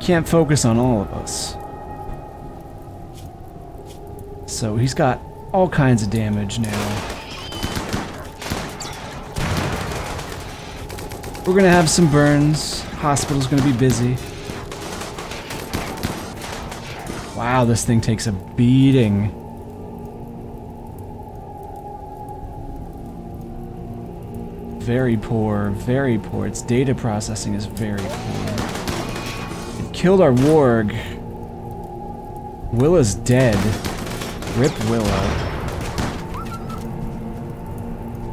Can't focus on all of us. So he's got all kinds of damage now. We're gonna have some burns. Hospital's gonna be busy. Wow, this thing takes a beating. Very poor, very poor. Its data processing is very poor. Killed our warg. Willa's dead. Rip Willa.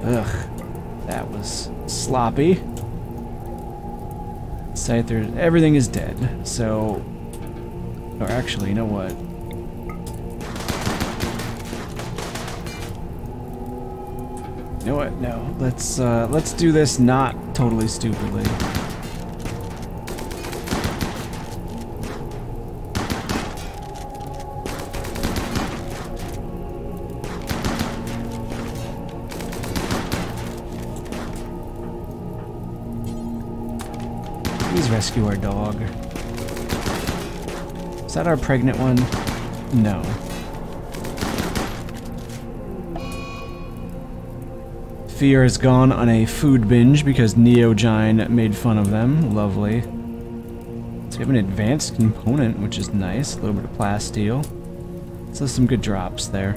Ugh. That was sloppy. Scyther, everything is dead. So, or actually, you know what? You know what? No. Let's do this not totally stupidly. Please rescue our dog. Is that our pregnant one? No. Fear has gone on a food binge because Neogine made fun of them. Lovely. So we have an advanced component, which is nice. A little bit of plasteel. So some good drops there.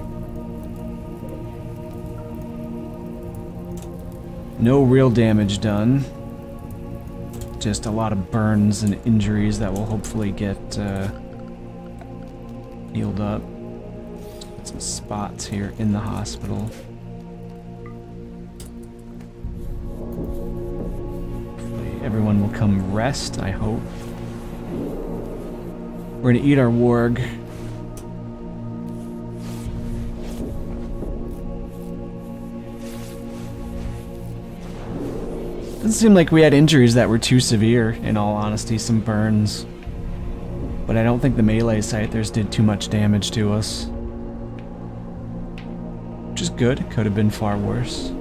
No real damage done. Just a lot of burns and injuries that will hopefully get healed up. Some spots here in the hospital. Hopefully everyone will come rest, I hope. We're gonna eat our warg. Doesn't seem like we had injuries that were too severe, in all honesty, some burns. But I don't think the melee scythers did too much damage to us. Which is good, could have been far worse.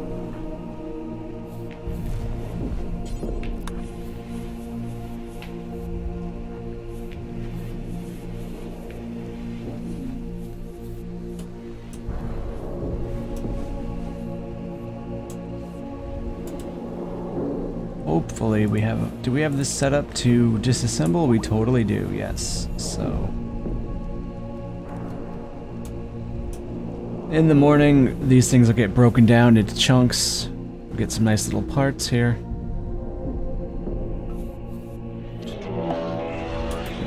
Hopefully we have... Do we have this set up to disassemble? We totally do, yes. So... in the morning, these things will get broken down into chunks. We'll get some nice little parts here.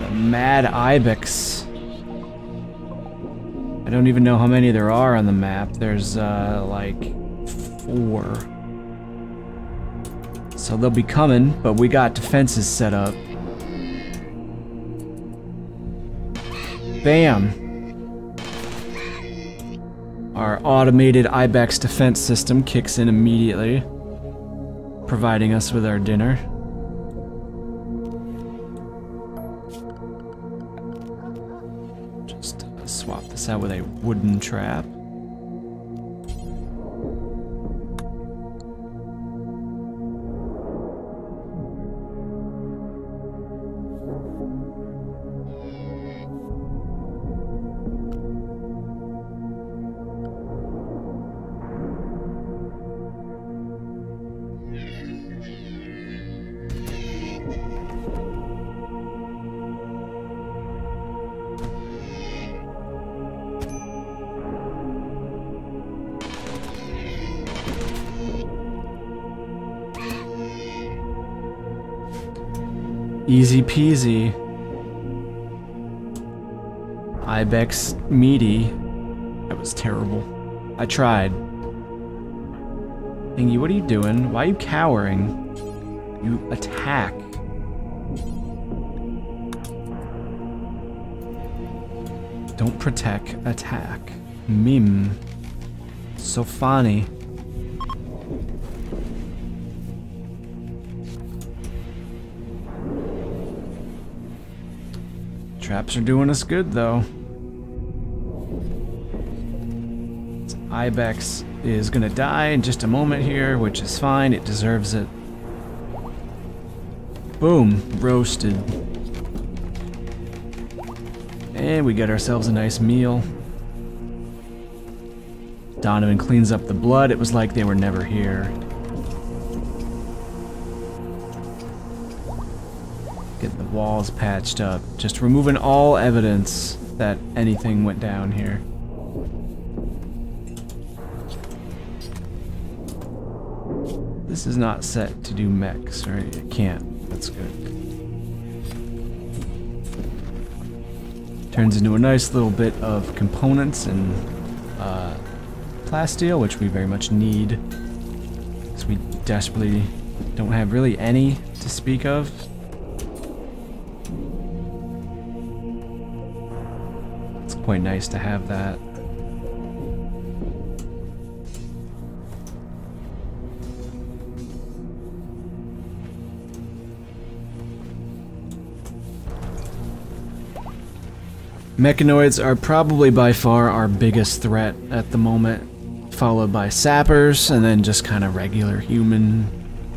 A mad ibex. I don't even know how many there are on the map. There's, like, 4. So they'll be coming, but we got defenses set up. Bam! Our automated ibex defense system kicks in immediately, providing us with our dinner. Just swap this out with a wooden trap. Easy peasy. Ibex meaty. That was terrible. I tried. Thingy, what are you doing? Why are you cowering? You attack. Don't protect, attack. Meme. So funny. Traps are doing us good, though. Ibex is gonna die in just a moment here, which is fine. It deserves it. Boom. Roasted. And we get ourselves a nice meal. Donovan cleans up the blood. It was like they were never here. Get the walls patched up. Just removing all evidence that anything went down here. This is not set to do mechs, right? It can't. That's good. Turns into a nice little bit of components and plasteel, which we very much need. Because we desperately don't have really any to speak of. Quite nice to have that. Mechanoids are probably by far our biggest threat at the moment, followed by sappers, and then just kind of regular human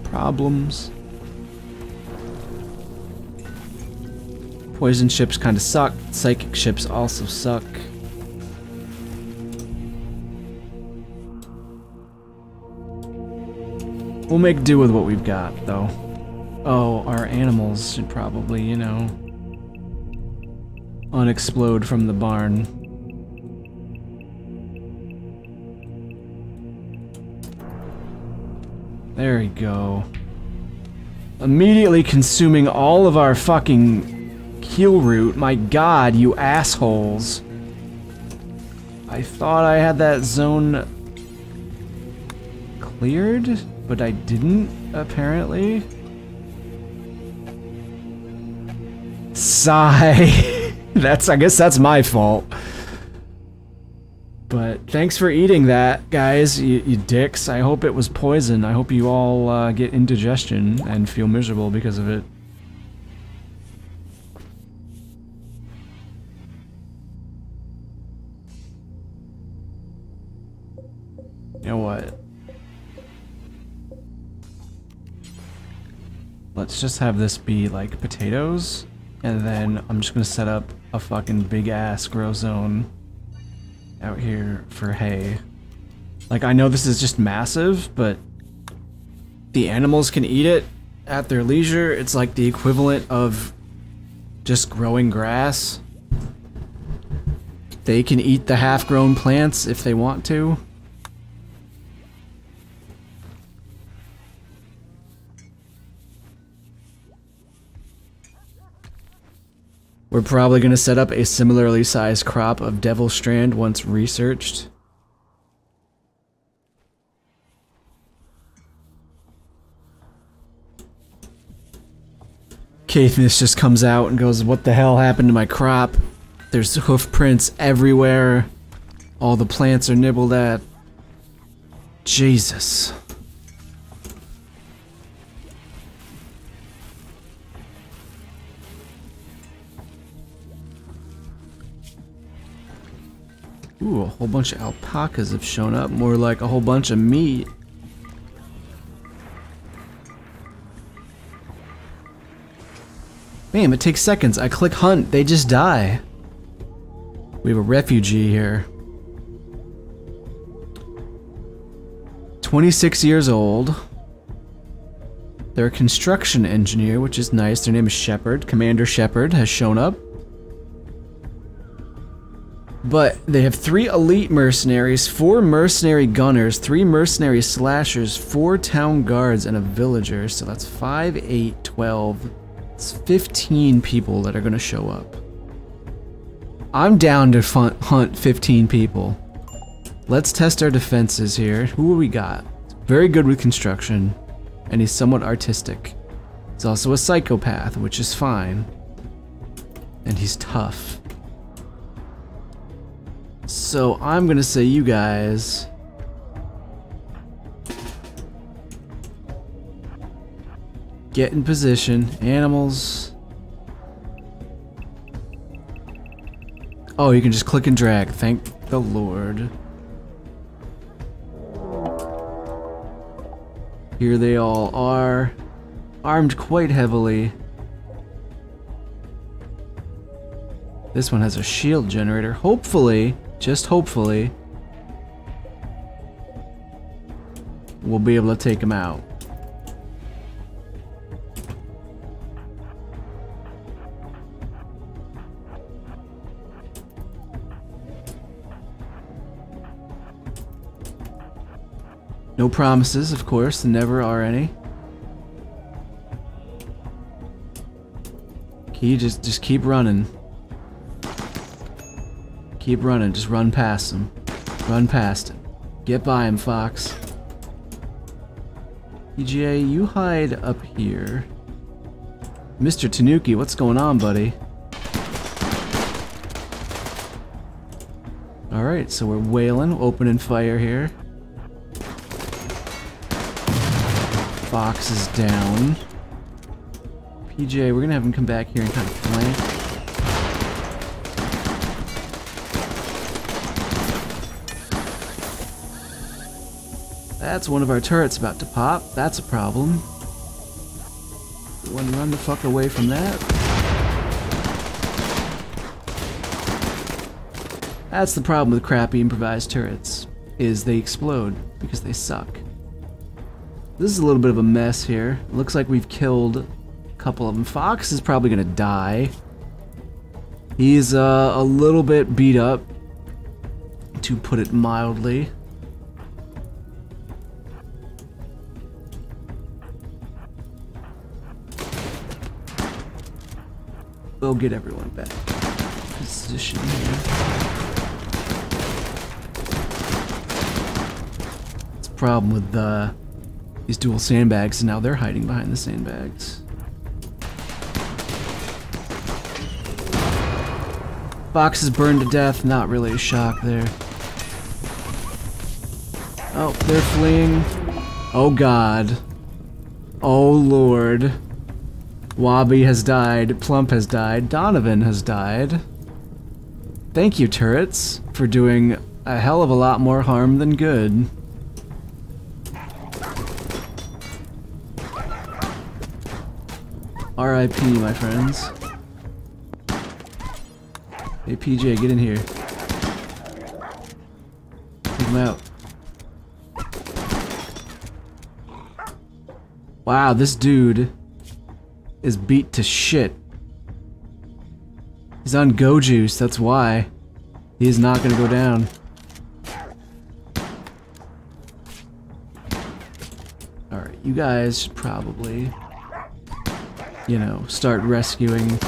problems. Poison ships kind of suck. Psychic ships also suck. We'll make do with what we've got, though. Oh, our animals should probably, you know, unexplode from the barn. There we go. Immediately consuming all of our fucking heal root. My god, you assholes. I thought I had that zone cleared, but I didn't, apparently. Sigh. I guess that's my fault. But thanks for eating that, guys, you dicks. I hope it was poison. I hope you all get indigestion and feel miserable because of it. You know what? Let's just have this be like potatoes, and then I'm just gonna set up a fucking big ass grow zone out here for hay. Like, I know this is just massive, but the animals can eat it at their leisure. It's like the equivalent of just growing grass. They can eat the half-grown plants if they want to. We're probably going to set up a similarly sized crop of Devil Strand once researched. Caithness just comes out and goes, "What the hell happened to my crop? There's hoof prints everywhere. All the plants are nibbled at. Jesus." Ooh, a whole bunch of alpacas have shown up. More like a whole bunch of meat. Bam, it takes seconds. I click hunt, they just die. We have a refugee here. 26 years old. They're a construction engineer, which is nice. Their name is Shepard. Commander Shepard has shown up. But they have 3 elite mercenaries, 4 mercenary gunners, 3 mercenary slashers, 4 town guards, and a villager. So that's 5, 8, 12. It's 15 people that are going to show up. I'm down to hunt 15 people. Let's test our defenses here. Who we got? Very good with construction, and he's somewhat artistic. He's also a psychopath, which is fine. And he's tough. So I'm gonna say you guys get in position. Animals. Oh, you can just click and drag. Thank the Lord. Here they all are, armed quite heavily. This one has a shield generator. Hopefully, just hopefully, we'll be able to take him out. No promises, of course, there never are any. Just keep running. Keep running, just run past him. Run past him. Get by him, Fox. PGA, you hide up here. Mr. Tanuki, what's going on, buddy? Alright, so we're wailing, opening fire here. Fox is down. PJ, we're gonna have him come back here and kind of flank. That's one of our turrets about to pop. That's a problem. Want to run the fuck away from that? That's the problem with crappy improvised turrets, is they explode because they suck. This is a little bit of a mess here. It looks like we've killed a couple of them. Fox is probably gonna die. He's a little bit beat up, to put it mildly. We'll get everyone back. Position here. It's a problem with these dual sandbags, and now they're hiding behind the sandbags. Fox is burned to death, not really a shock there. Oh, they're fleeing. Oh god. Oh lord. Wabi has died. Plump has died. Donovan has died. Thank you, turrets, for doing a hell of a lot more harm than good. R.I.P., my friends. Hey, PJ, get in here. Take him out. Wow, this dude is beat to shit. He's on go juice, that's why. He is not gonna go down. Alright, you guys should probably, you know, start rescuing.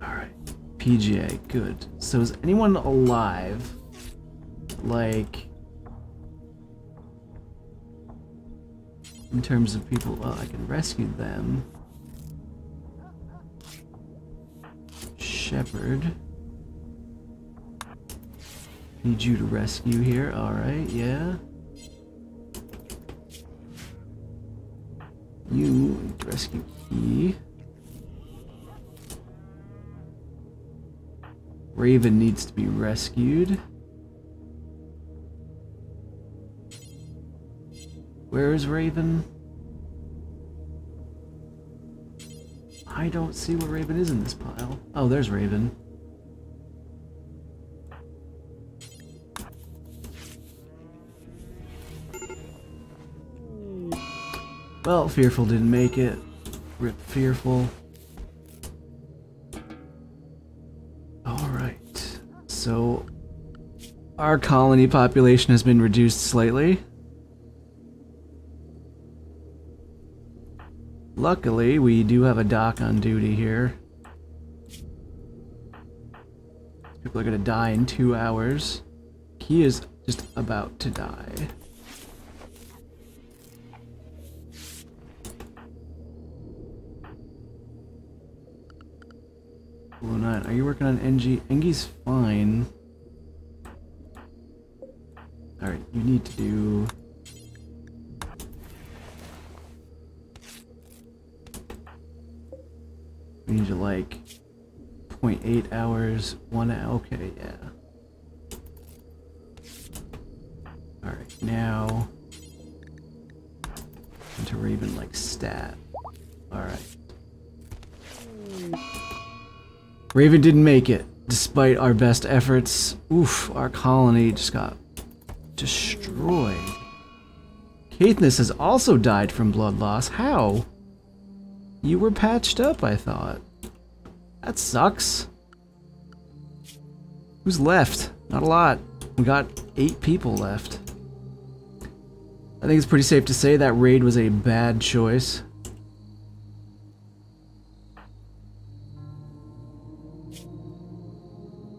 Alright, PGA, good. So is anyone alive? Like, in terms of people, well, I can rescue them. Shepherd. Need you to rescue here, alright, yeah. You need to rescue E. Raven needs to be rescued. Where is Raven? I don't see where Raven is in this pile. Oh, there's Raven. Well, Fearful didn't make it. Rip Fearful. Alright. So, our colony population has been reduced slightly. Luckily, we do have a doc on duty here. People are gonna die in 2 hours. He is just about to die. Blue 9, are you working on NG? Engi's fine. Alright, you need to do... We need to like 0.8 hours, 1 hour, okay, yeah. Alright, now into Raven like stat. Alright. Raven didn't make it, despite our best efforts. Oof, our colony just got destroyed. Caithness has also died from blood loss. How? You were patched up, I thought. That sucks. Who's left? Not a lot. We got 8 people left. I think it's pretty safe to say that raid was a bad choice.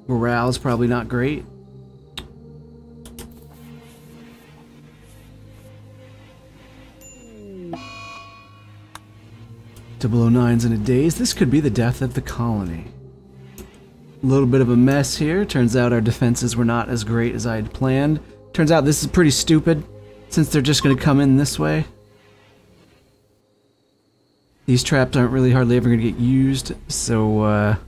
Morale's probably not great. Double 09's in a daze. This could be the death of the colony. A little bit of a mess here. Turns out our defenses were not as great as I had planned. Turns out this is pretty stupid, since they're just going to come in this way. These traps aren't really hardly ever going to get used, so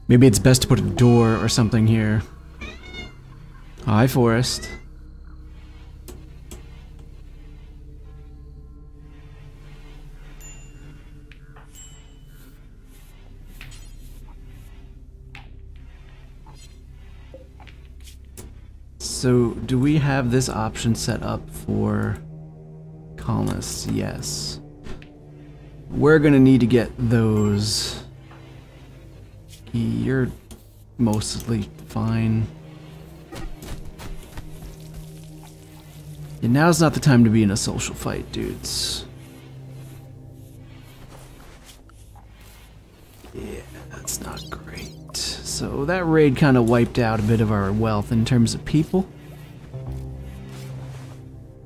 maybe it's best to put a door or something here. Hi, Forest. So, do we have this option set up for colonists? Yes. We're gonna need to get those. You're mostly fine. Yeah, now's not the time to be in a social fight, dudes. Yeah, that's not great. So that raid kind of wiped out a bit of our wealth in terms of people.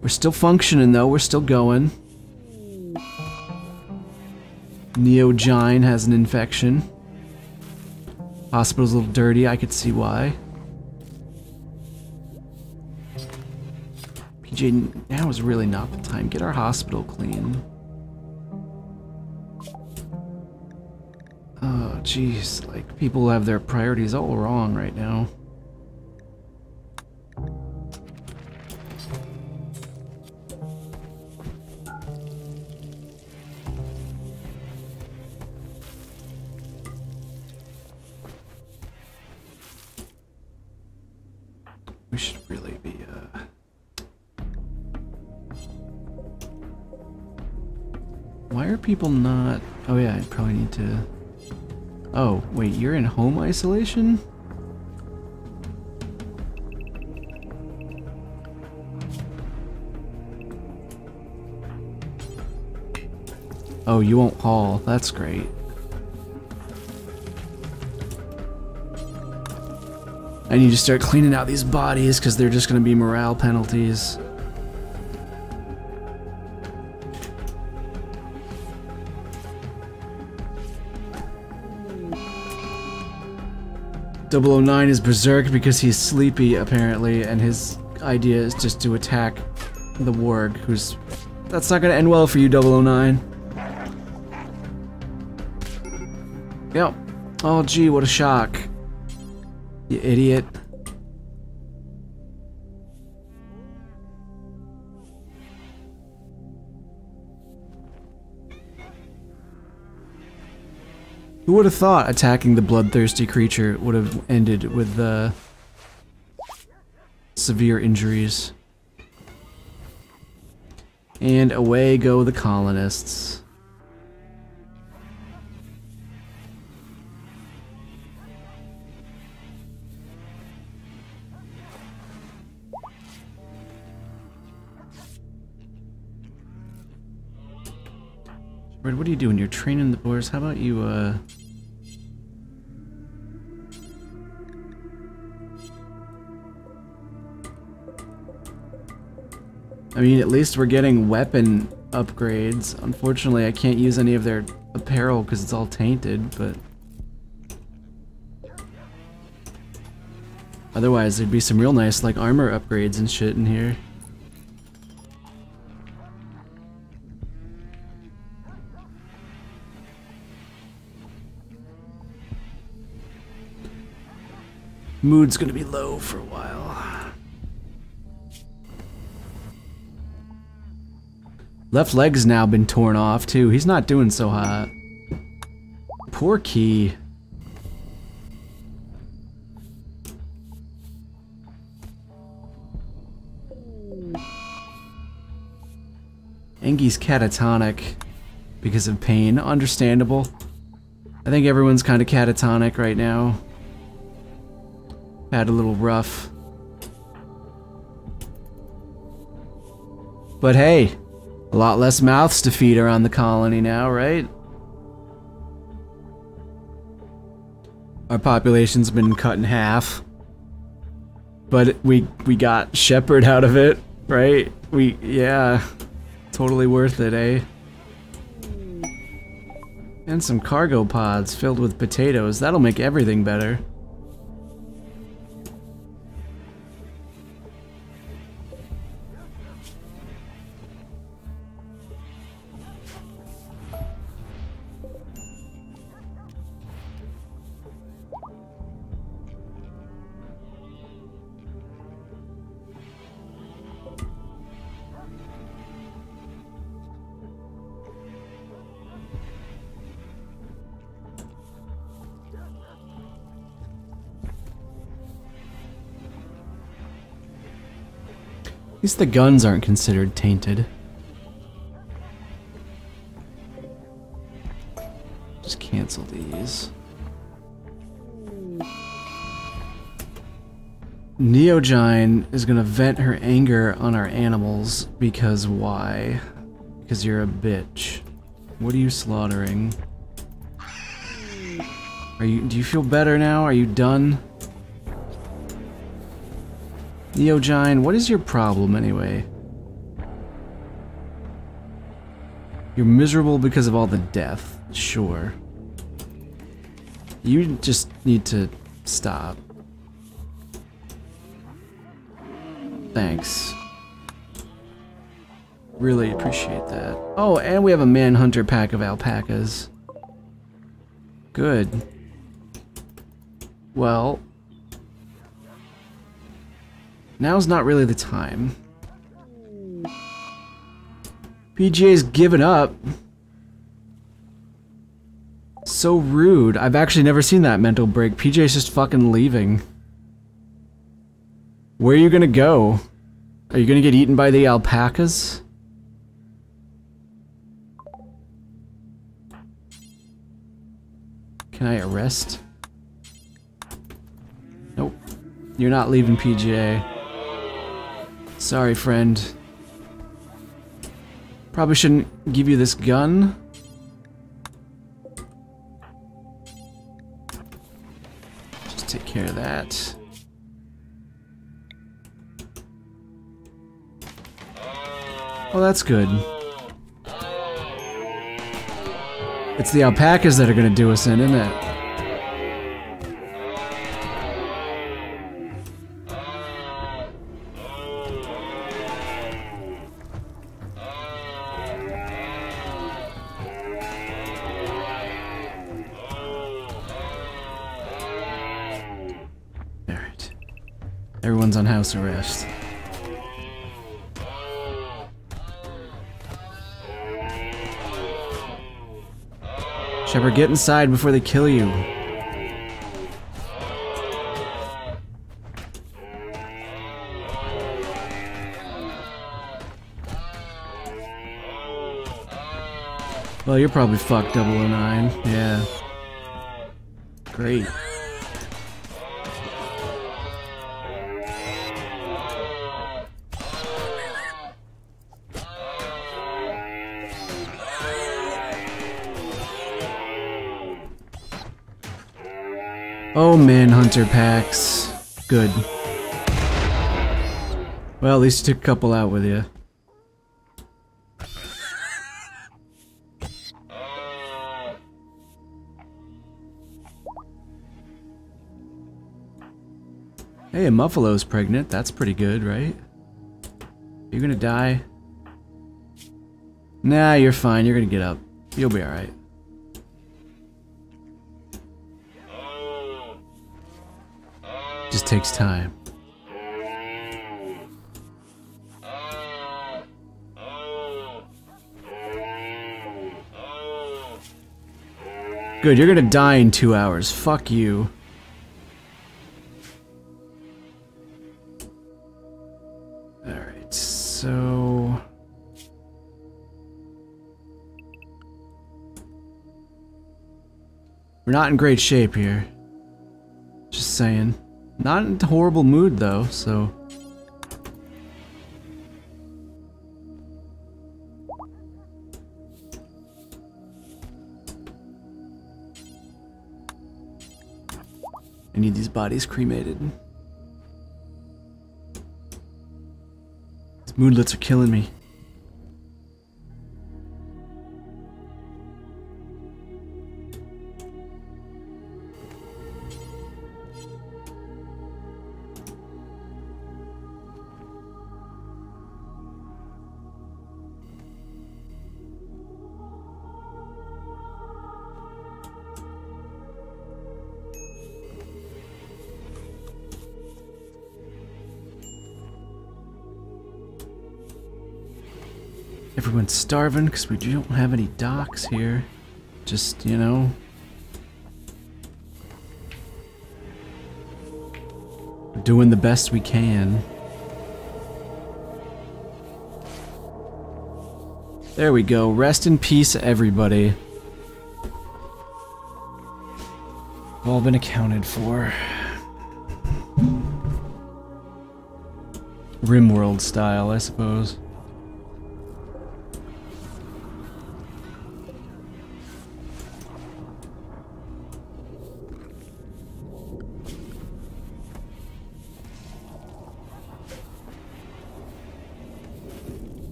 We're still functioning though, we're still going. Neogine has an infection. Hospital's a little dirty, I could see why. TJ, now is really not the time. Get our hospital clean. Oh, jeez. Like, people have their priorities all wrong right now. We should really be, Why are people not... Oh yeah, I probably need to... Oh, wait, you're in home isolation? Oh, you won't haul. That's great. I need to start cleaning out these bodies because they're just going to be morale penalties. .009 is berserk because he's sleepy, apparently, and his idea is just to attack the warg, who's... That's not gonna end well for you, .009. Yep. Oh, gee, what a shock. You idiot. Who would have thought attacking the bloodthirsty creature would have ended with severe injuries? And away go the colonists. Red, what are you doing? You're training the boars. How about you, I mean, at least we're getting weapon upgrades. Unfortunately, I can't use any of their apparel because it's all tainted, but... Otherwise, there'd be some real nice, like, armor upgrades and shit in here. Mood's gonna be low for a while. Left leg's now been torn off too. He's not doing so hot. Poor Key. Engi's catatonic because of pain. Understandable. I think everyone's kind of catatonic right now. Had a little rough. But hey, a lot less mouths to feed around the colony now, right? Our population's been cut in half. But we got Shepherd out of it, right? Yeah. Totally worth it, eh? And some cargo pods filled with potatoes. That'll make everything better. At least the guns aren't considered tainted. Just cancel these. Neogyne is gonna vent her anger on our animals because why? Because you're a bitch. What are you slaughtering? Do you feel better now? Are you done? Neogyne, what is your problem anyway? You're miserable because of all the death, sure. You just need to stop. Thanks. Really appreciate that. Oh, and we have a manhunter pack of alpacas. Good. Well, now's not really the time. PGA's given up. So rude. I've actually never seen that mental break. PJ's just fucking leaving. Where are you gonna go? Are you gonna get eaten by the alpacas? Can I arrest? Nope. You're not leaving, PGA. Sorry, friend. Probably shouldn't give you this gun. Just take care of that. Oh, that's good. It's the alpacas that are gonna do us in, isn't it? Alright. Everyone's on house arrest. Shepard, get inside before they kill you. Well, you're probably fucked, 009. Yeah. Great. Oh, manhunter packs. Good. Well, at least you took a couple out with you. Hey, a Muffalo's pregnant. That's pretty good, right? You're gonna die? Nah, you're fine. You're gonna get up. You'll be alright. Just takes time. Good, you're gonna die in 2 hours. Fuck you. Alright, so... we're not in great shape here. Just saying. Not in a horrible mood though, so... I need these bodies cremated. These moodlets are killing me. Everyone's starving because we don't have any docks here. Just, you know. We're doing the best we can. There we go. Rest in peace, everybody. All been accounted for. Rimworld style, I suppose.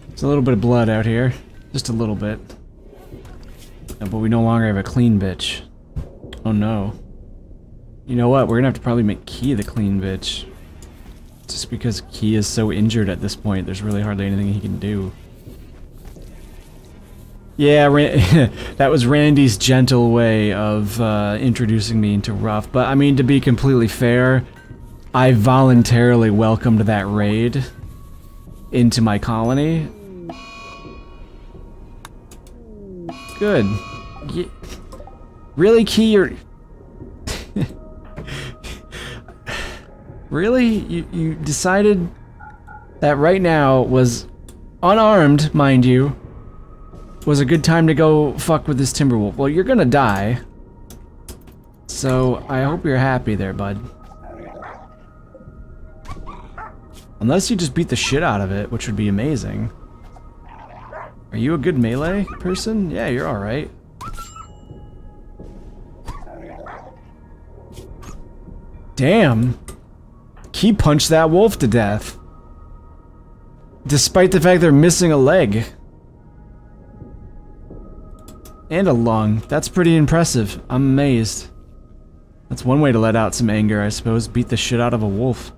There's a little bit of blood out here. Just a little bit. But we no longer have a clean bitch. Oh no. You know what? We're gonna have to probably make Key the clean bitch. Just because Key is so injured at this point, there's really hardly anything he can do. Yeah, that was Randy's gentle way of introducing me into Rough. But I mean, to be completely fair, I voluntarily welcomed that raid into my colony. Good. Really, Key, you're... Really? You decided that right now was unarmed, mind you, was a good time to go fuck with this Timberwolf. Well, you're gonna die. So, I hope you're happy there, bud. Unless you just beat the shit out of it, which would be amazing. Are you a good melee person? Yeah, you're alright. Damn! Key punched that wolf to death. Despite the fact they're missing a leg. And a lung. That's pretty impressive. I'm amazed. That's one way to let out some anger, I suppose. Beat the shit out of a wolf.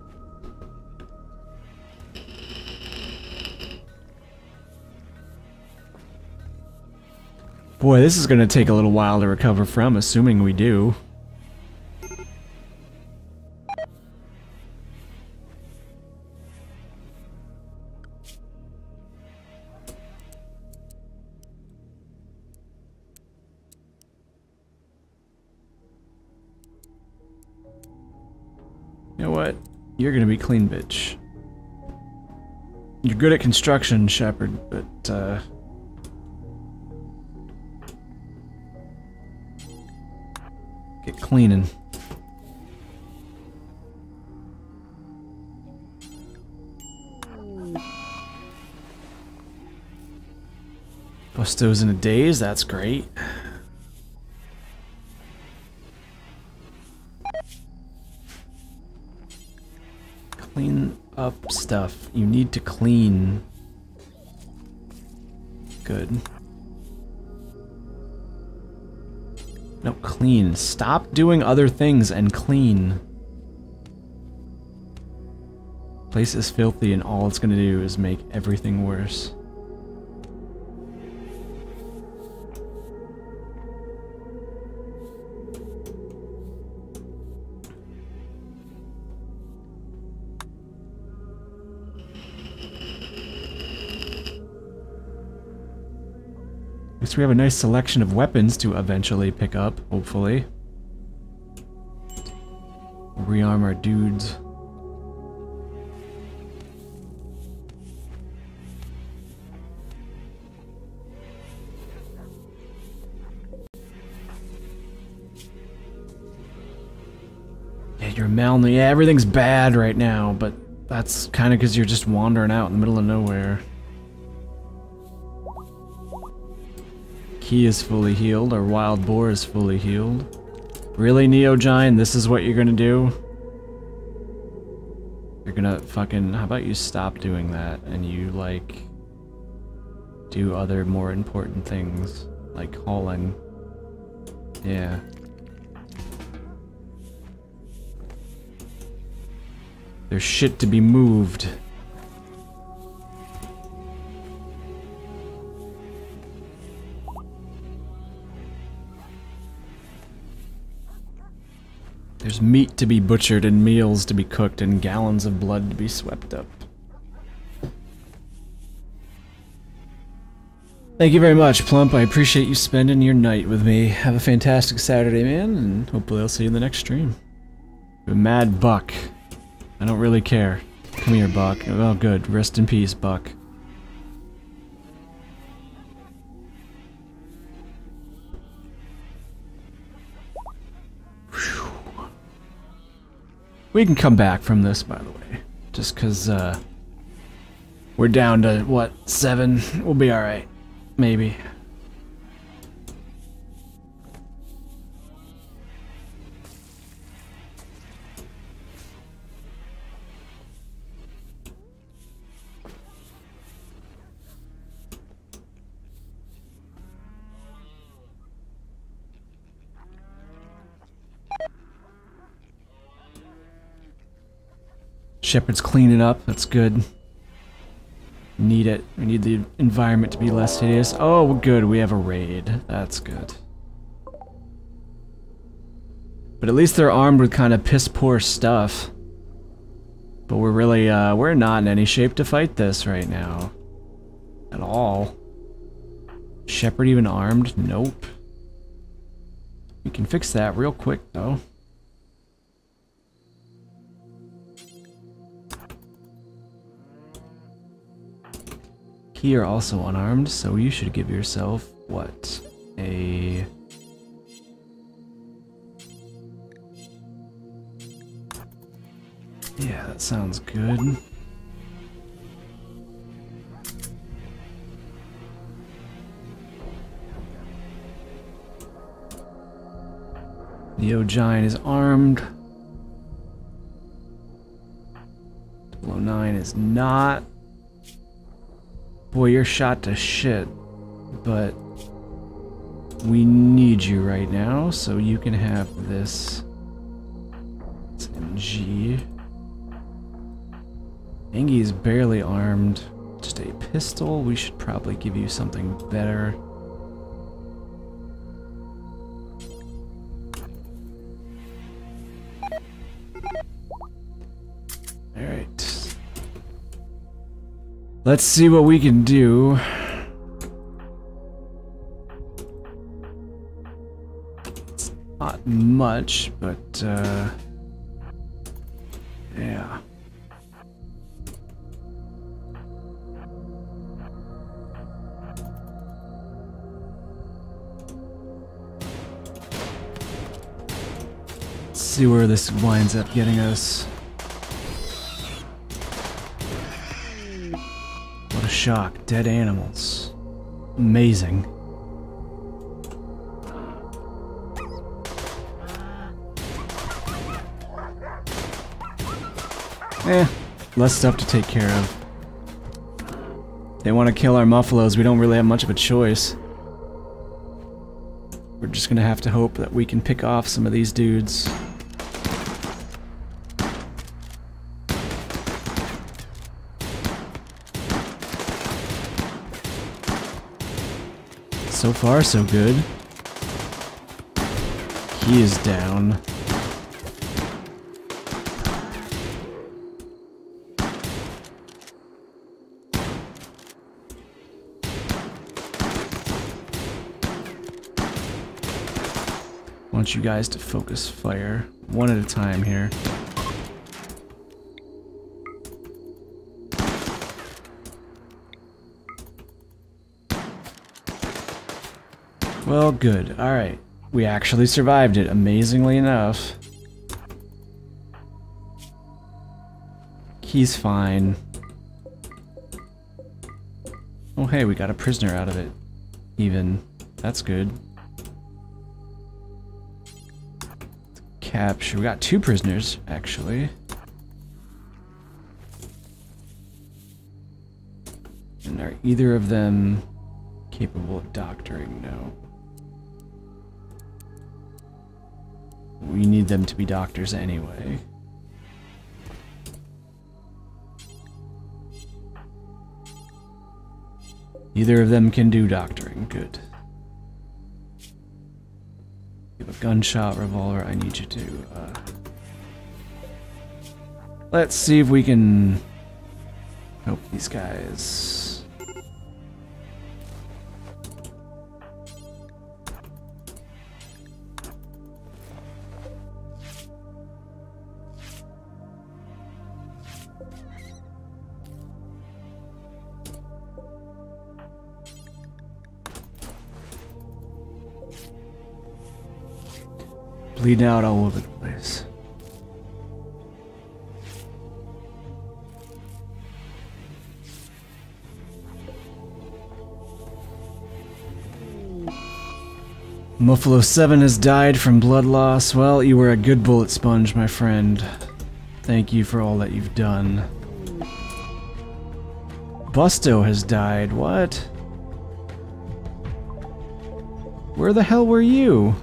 Boy, this is gonna take a little while to recover from, assuming we do. You know what? You're gonna be clean, bitch. You're good at construction, Shepard, but, get cleaning. Bust those in a daze, that's great. Clean up stuff. You need to clean. Good. No, clean. Stop doing other things and clean. Place is filthy and all it's gonna do is make everything worse. Guess we have a nice selection of weapons to eventually pick up, hopefully. Rearm our dudes. Yeah, you're malnourished. Yeah, everything's bad right now, but that's kind of because you're just wandering out in the middle of nowhere. Key is fully healed, our wild boar is fully healed. Really, Neogyne, this is what you're gonna do? You're gonna fucking... How about you stop doing that and you, like... do other more important things, like hauling. Yeah. There's shit to be moved. There's meat to be butchered and meals to be cooked and gallons of blood to be swept up. Thank you very much, Plump. I appreciate you spending your night with me. Have a fantastic Saturday, man, and hopefully I'll see you in the next stream. You're a mad buck. I don't really care. Come here, Buck. Oh, good. Rest in peace, Buck. We can come back from this, by the way. Just because, we're down to, what, 7? We'll be alright. Maybe. Shepherd's cleaning up. That's good. Need it. We need the environment to be less hideous. Oh, good. We have a raid. That's good. But at least they're armed with kind of piss-poor stuff. But we're really, we're not in any shape to fight this right now. At all. Shepherd even armed? Nope. We can fix that real quick, though. You're also unarmed, so you should give yourself, what, a... Yeah, that sounds good. Neo Giant is armed. 009 is not. Boy, you're shot to shit, but we need you right now, so you can have this. It's MG. Angie is barely armed. Just a pistol. We should probably give you something better. Alright. Let's see what we can do. It's not much, but yeah. Let's see where this winds up getting us. What a shock. Dead animals. Amazing. Less stuff to take care of. They want to kill our muffalos, we don't really have much of a choice. We're just gonna have to hope that we can pick off some of these dudes. So far, so good. He is down. I want you guys to focus fire one at a time here. Well, good. Alright. We actually survived it, amazingly enough. He's fine. Oh hey, we got a prisoner out of it. Even. That's good. Capture. We got 2 prisoners, actually. And are either of them capable of doctoring? No. We need them to be doctors anyway. Neither of them can do doctoring. Good. You have a gunshot revolver. I need you to, let's see if we can help these guys. Bleeding out all over the place. Muffalo 7 has died from blood loss. Well, you were a good bullet sponge, my friend. Thank you for all that you've done. Busto has died. What? Where the hell were you?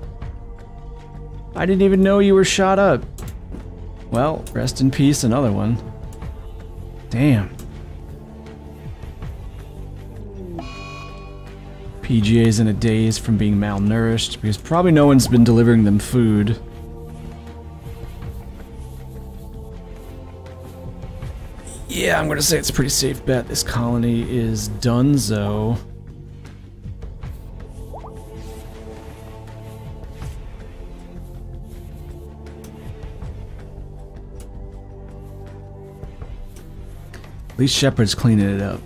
I didn't even know you were shot up. Well, rest in peace, another one. Damn. PGA's in a daze from being malnourished because probably no one's been delivering them food. Yeah, I'm gonna say it's a pretty safe bet. This colony is donezo. At least Shepard's cleaning it up.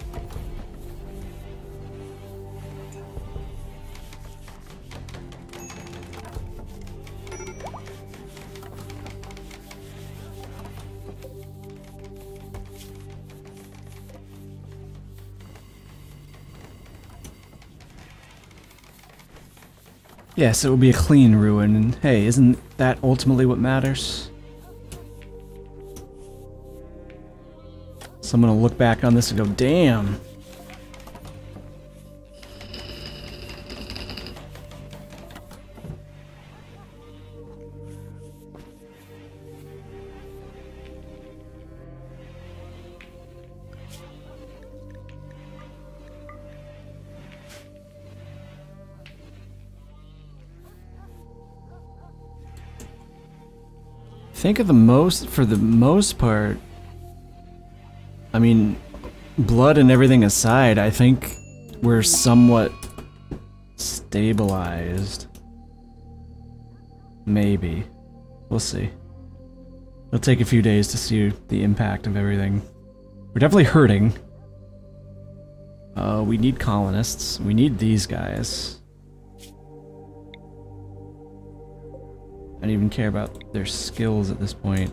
Yes, it will be a clean ruin, and hey, isn't that ultimately what matters? Someone will look back on this and go, damn. Think of for the most part, I mean, blood and everything aside, I think we're somewhat stabilized. Maybe. We'll see. It'll take a few days to see the impact of everything. We're definitely hurting. We need colonists. We need these guys. I don't even care about their skills at this point.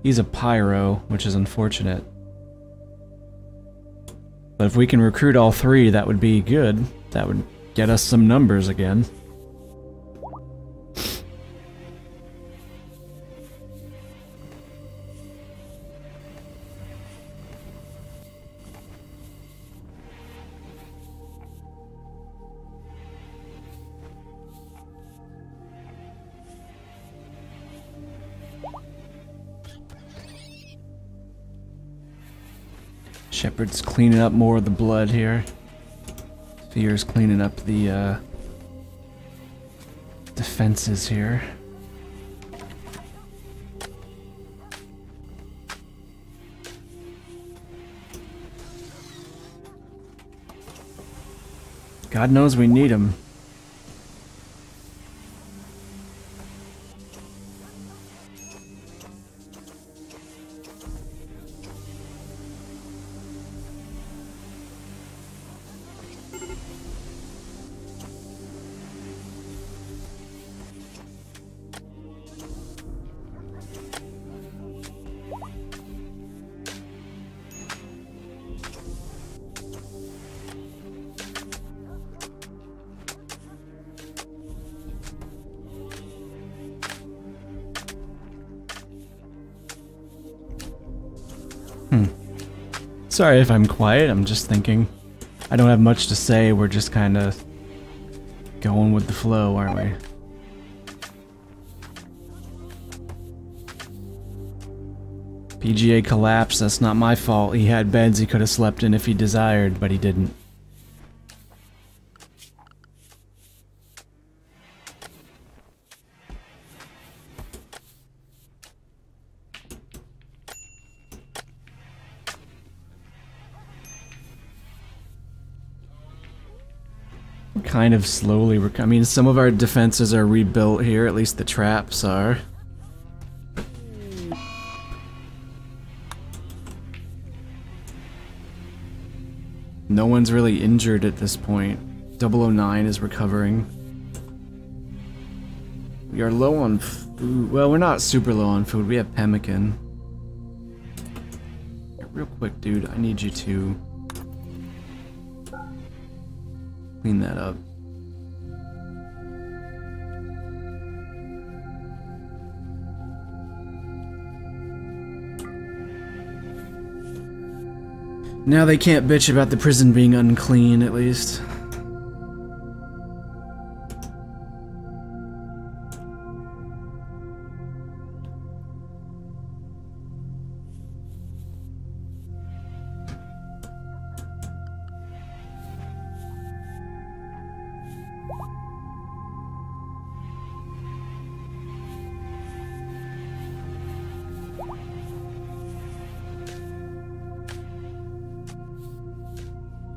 He's a pyro, which is unfortunate. But if we can recruit all three, that would be good. That would get us some numbers again. Shepard's cleaning up more of the blood here. Fear's cleaning up the defenses here. God knows we need him. Sorry if I'm quiet, I'm just thinking. I don't have much to say, we're just kind of going with the flow, aren't we? PGA collapsed, that's not my fault. He had beds he could have slept in if he desired, but he didn't. Kind of slowly, I mean, some of our defenses are rebuilt here, at least the traps are. No one's really injured at this point. 009 is recovering. We are low on food. Well, we're not super low on food. We have pemmican. Real quick, dude, I need you to clean that up. Now they can't bitch about the prison being unclean, at least.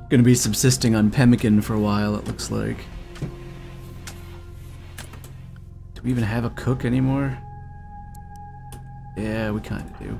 Gonna be subsisting on pemmican for a while, it looks like. Do we even have a cook anymore? Yeah, we kinda do.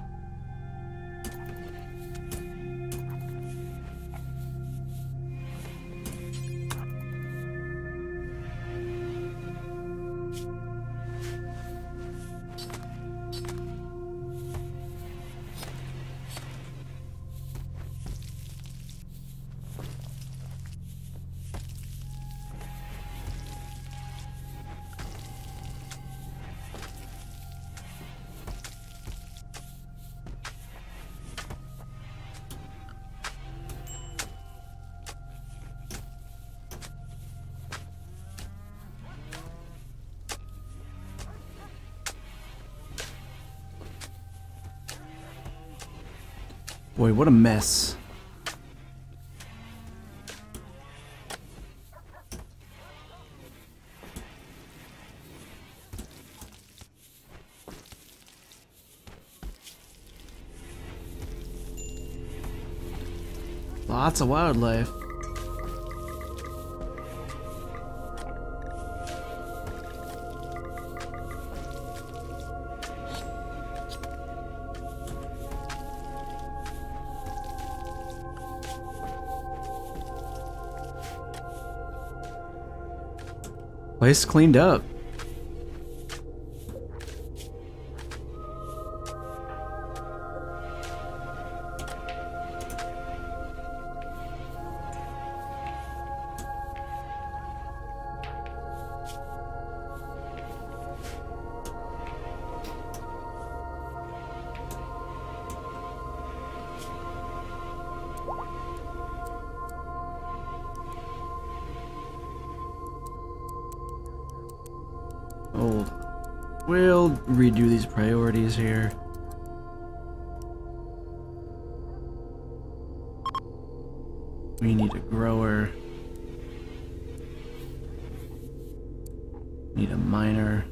Boy, what a mess. Lots of wildlife. Place cleaned up. Hold on. We'll redo these priorities here. We need a grower. Need a miner.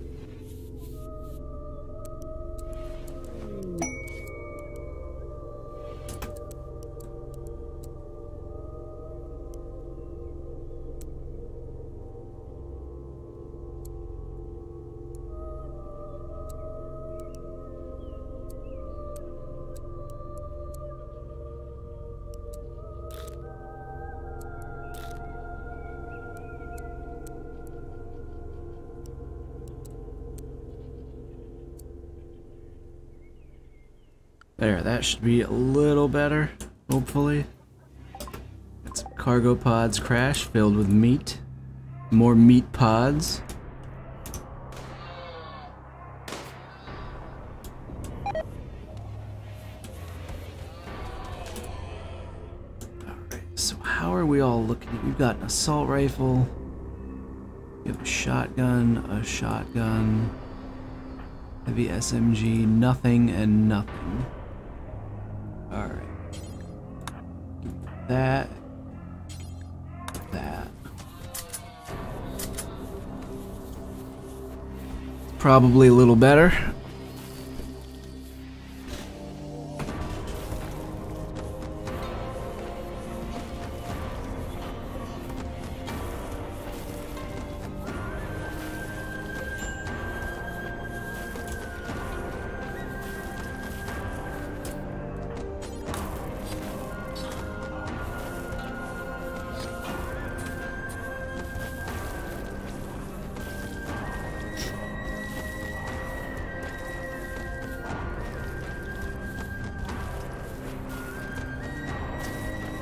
There, that should be a little better, hopefully. Got some cargo pods crash filled with meat. More meat pods. Alright, so how are we all looking? We've got an assault rifle. We have a shotgun, heavy SMG, nothing and nothing. Alright. That. Probably a little better.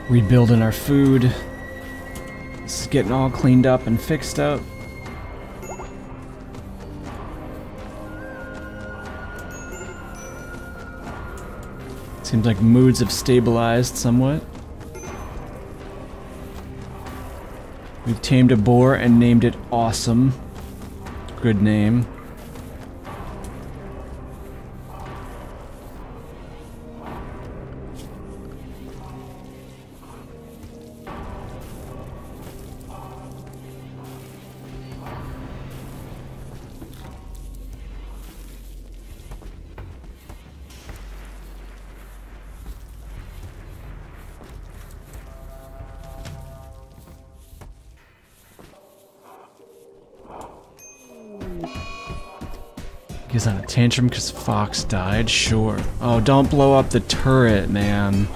Rebuilding our food. This is getting all cleaned up and fixed up. Seems like moods have stabilized somewhat. We've tamed a boar and named it Awesome. Good name. He's on a tantrum because Fox died? Sure. Oh, don't blow up the turret, man.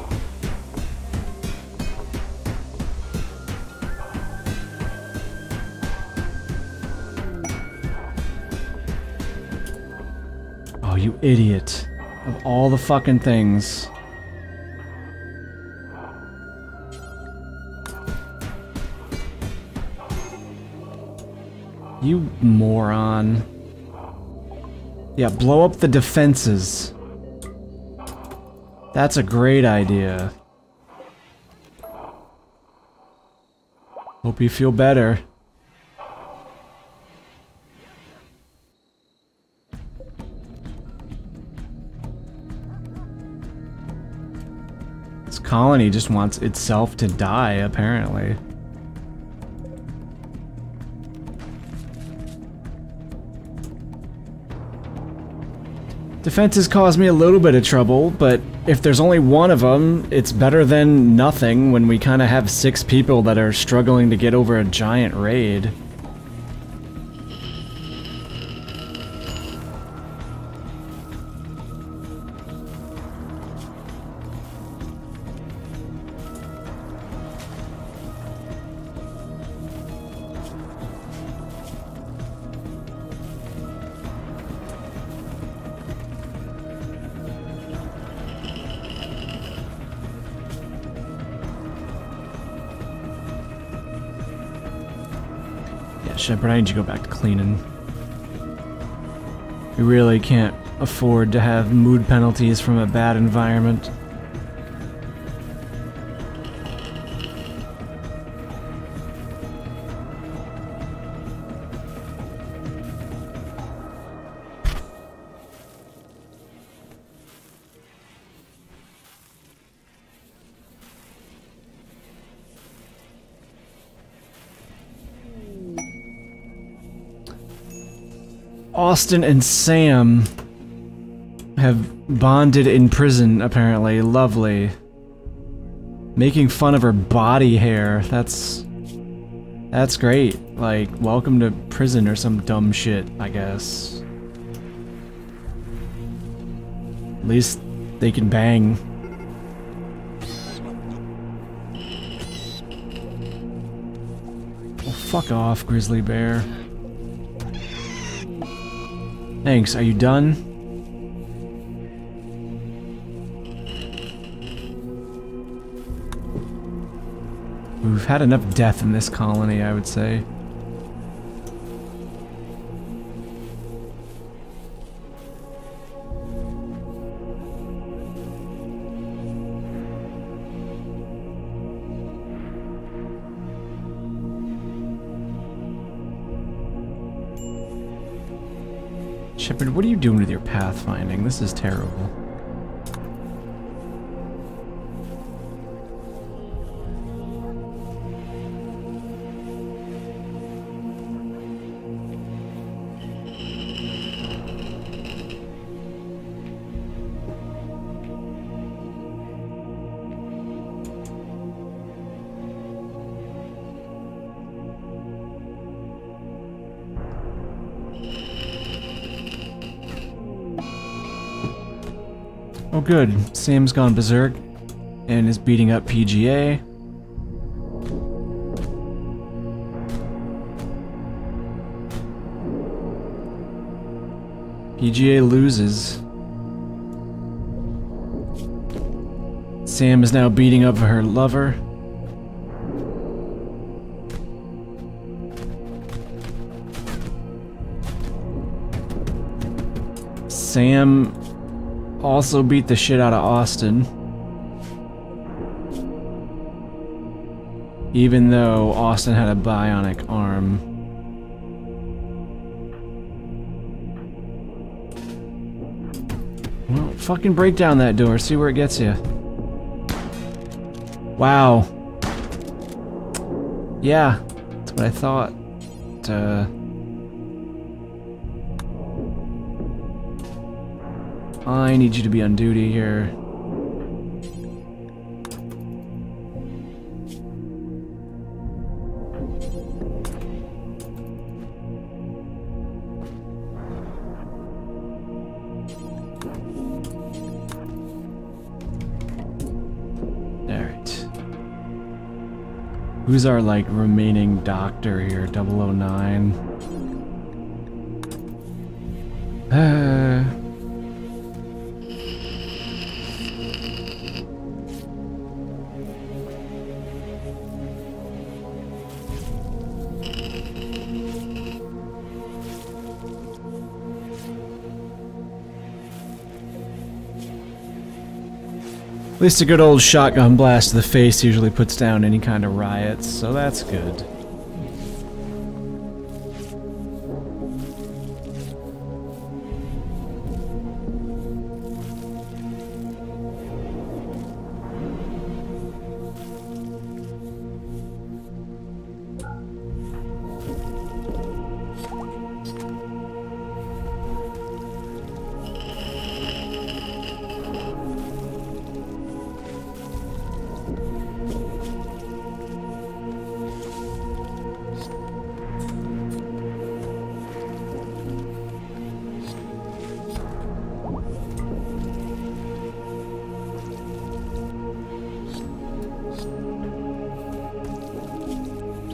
Oh, you idiot. Of all the fucking things. You moron. Yeah, blow up the defenses. That's a great idea. Hope you feel better. This colony just wants itself to die, apparently. Defenses cause me a little bit of trouble, but if there's only one of them, it's better than nothing when we kind of have 6 people that are struggling to get over a giant raid. Shepard, I need you to go back to cleaning. We really can't afford to have mood penalties from a bad environment. Austin and Sam have bonded in prison, apparently. Lovely. Making fun of her body hair. That's great. Like, welcome to prison or some dumb shit, I guess. At least they can bang. Oh, fuck off, Grizzly Bear. Thanks, are you done? We've had enough death in this colony, I would say. Shepard, what are you doing with your pathfinding? This is terrible. Oh good, Sam's gone berserk and is beating up PGA. PGA loses. Sam is now beating up her lover. Sam also beat the shit out of Austin. Even though Austin had a bionic arm. Well, fucking break down that door, see where it gets you. Wow. Yeah, that's what I thought. I need you to be on duty here. Who's our, like, remaining doctor here? 009. At least a good old shotgun blast to the face usually puts down any kind of riots, so that's good.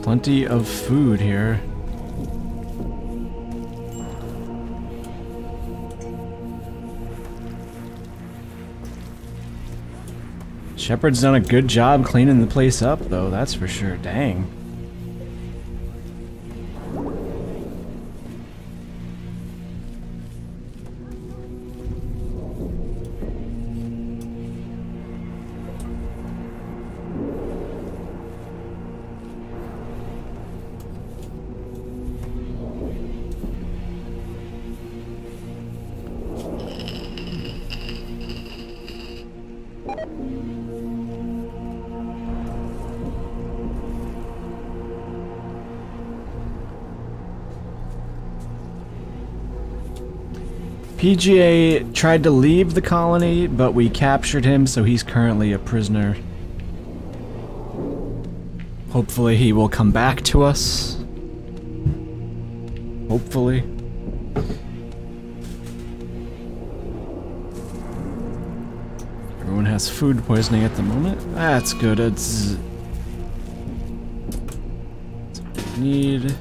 Plenty of food here. Shepard's done a good job cleaning the place up, though, that's for sure. Dang. PGA tried to leave the colony, but we captured him, so he's currently a prisoner. Hopefully he will come back to us. Hopefully. Everyone has food poisoning at the moment. That's good. That's what we need.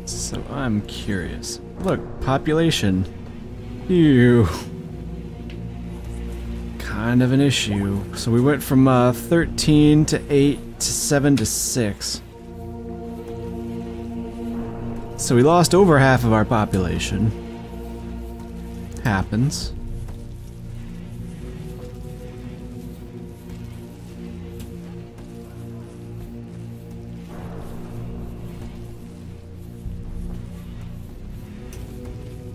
So I'm curious. Look, population. Ew. Kind of an issue. So we went from 13 to 8 to 7 to 6. So we lost over half of our population. Happens.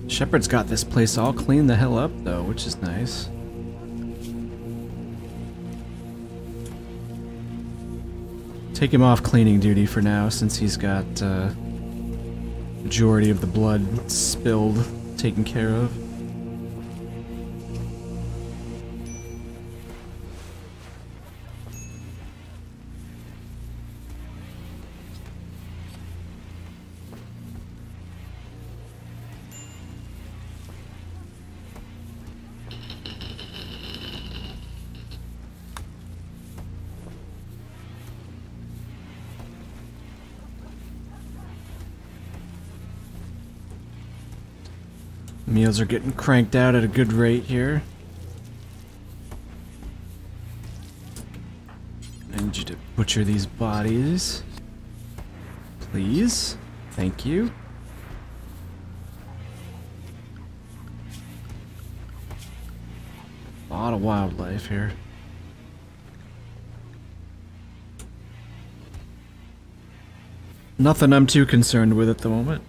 Shepard's got this place all cleaned the hell up, though, which is nice. Take him off cleaning duty for now, since he's got majority of the blood spilled taken care of. Meals are getting cranked out at a good rate here. I need you to butcher these bodies. Please. Thank you. A lot of wildlife here. Nothing I'm too concerned with at the moment.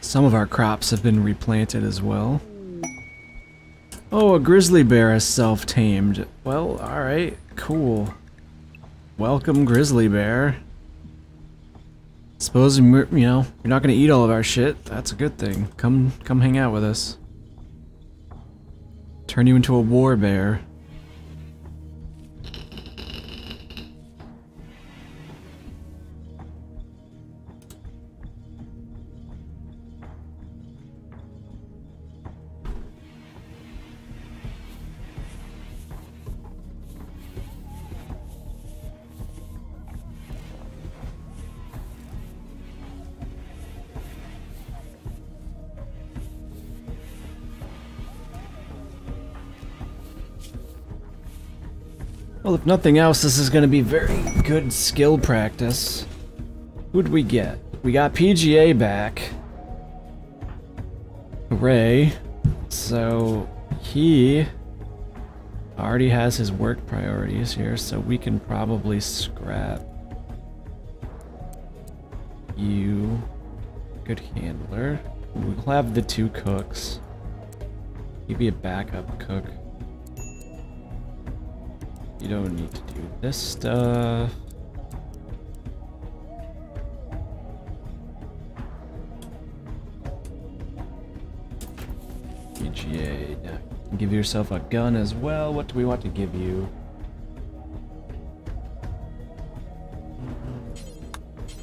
Some of our crops have been replanted as well. Oh, a grizzly bear is self-tamed. Well, alright, cool. Welcome, grizzly bear. Suppose, you know, you're not gonna eat all of our shit. That's a good thing. Come hang out with us. Turn you into a war bear. Well, if nothing else, this is going to be very good skill practice. Who'd we get? We got PGA back. Hooray. So, he already has his work priorities here, so we can probably scrap you. Good handler. We'll have the 2 cooks. He'd be a backup cook. You don't need to do this stuff. PGA. Now, give yourself a gun as well. What do we want to give you?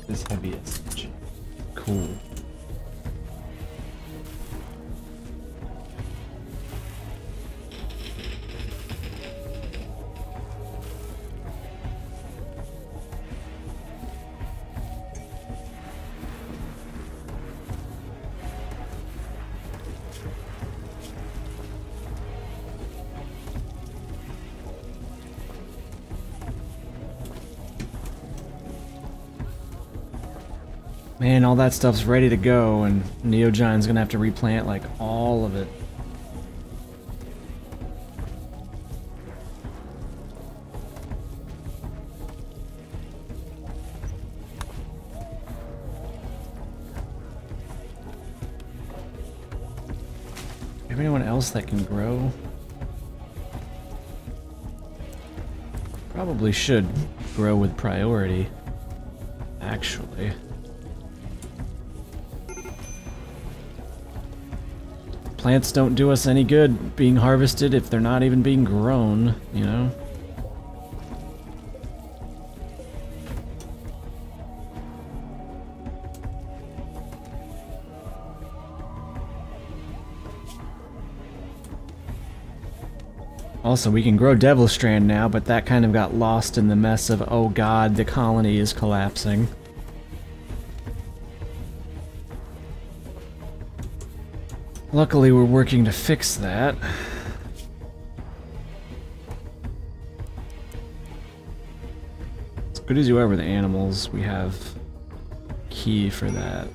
This heavy SMG. Cool. Man, all that stuff's ready to go, and Neogine's gonna have to replant, like, all of it. Have anyone else that can grow? Probably should grow with priority, actually. Plants don't do us any good being harvested if they're not even being grown, you know? Also, we can grow Devil Strand now, but that kind of got lost in the mess of, oh god, the colony is collapsing. Luckily, we're working to fix that. As good as you are with animals, we have key for that.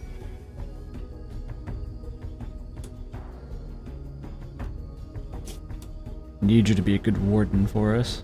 Need you to be a good warden for us.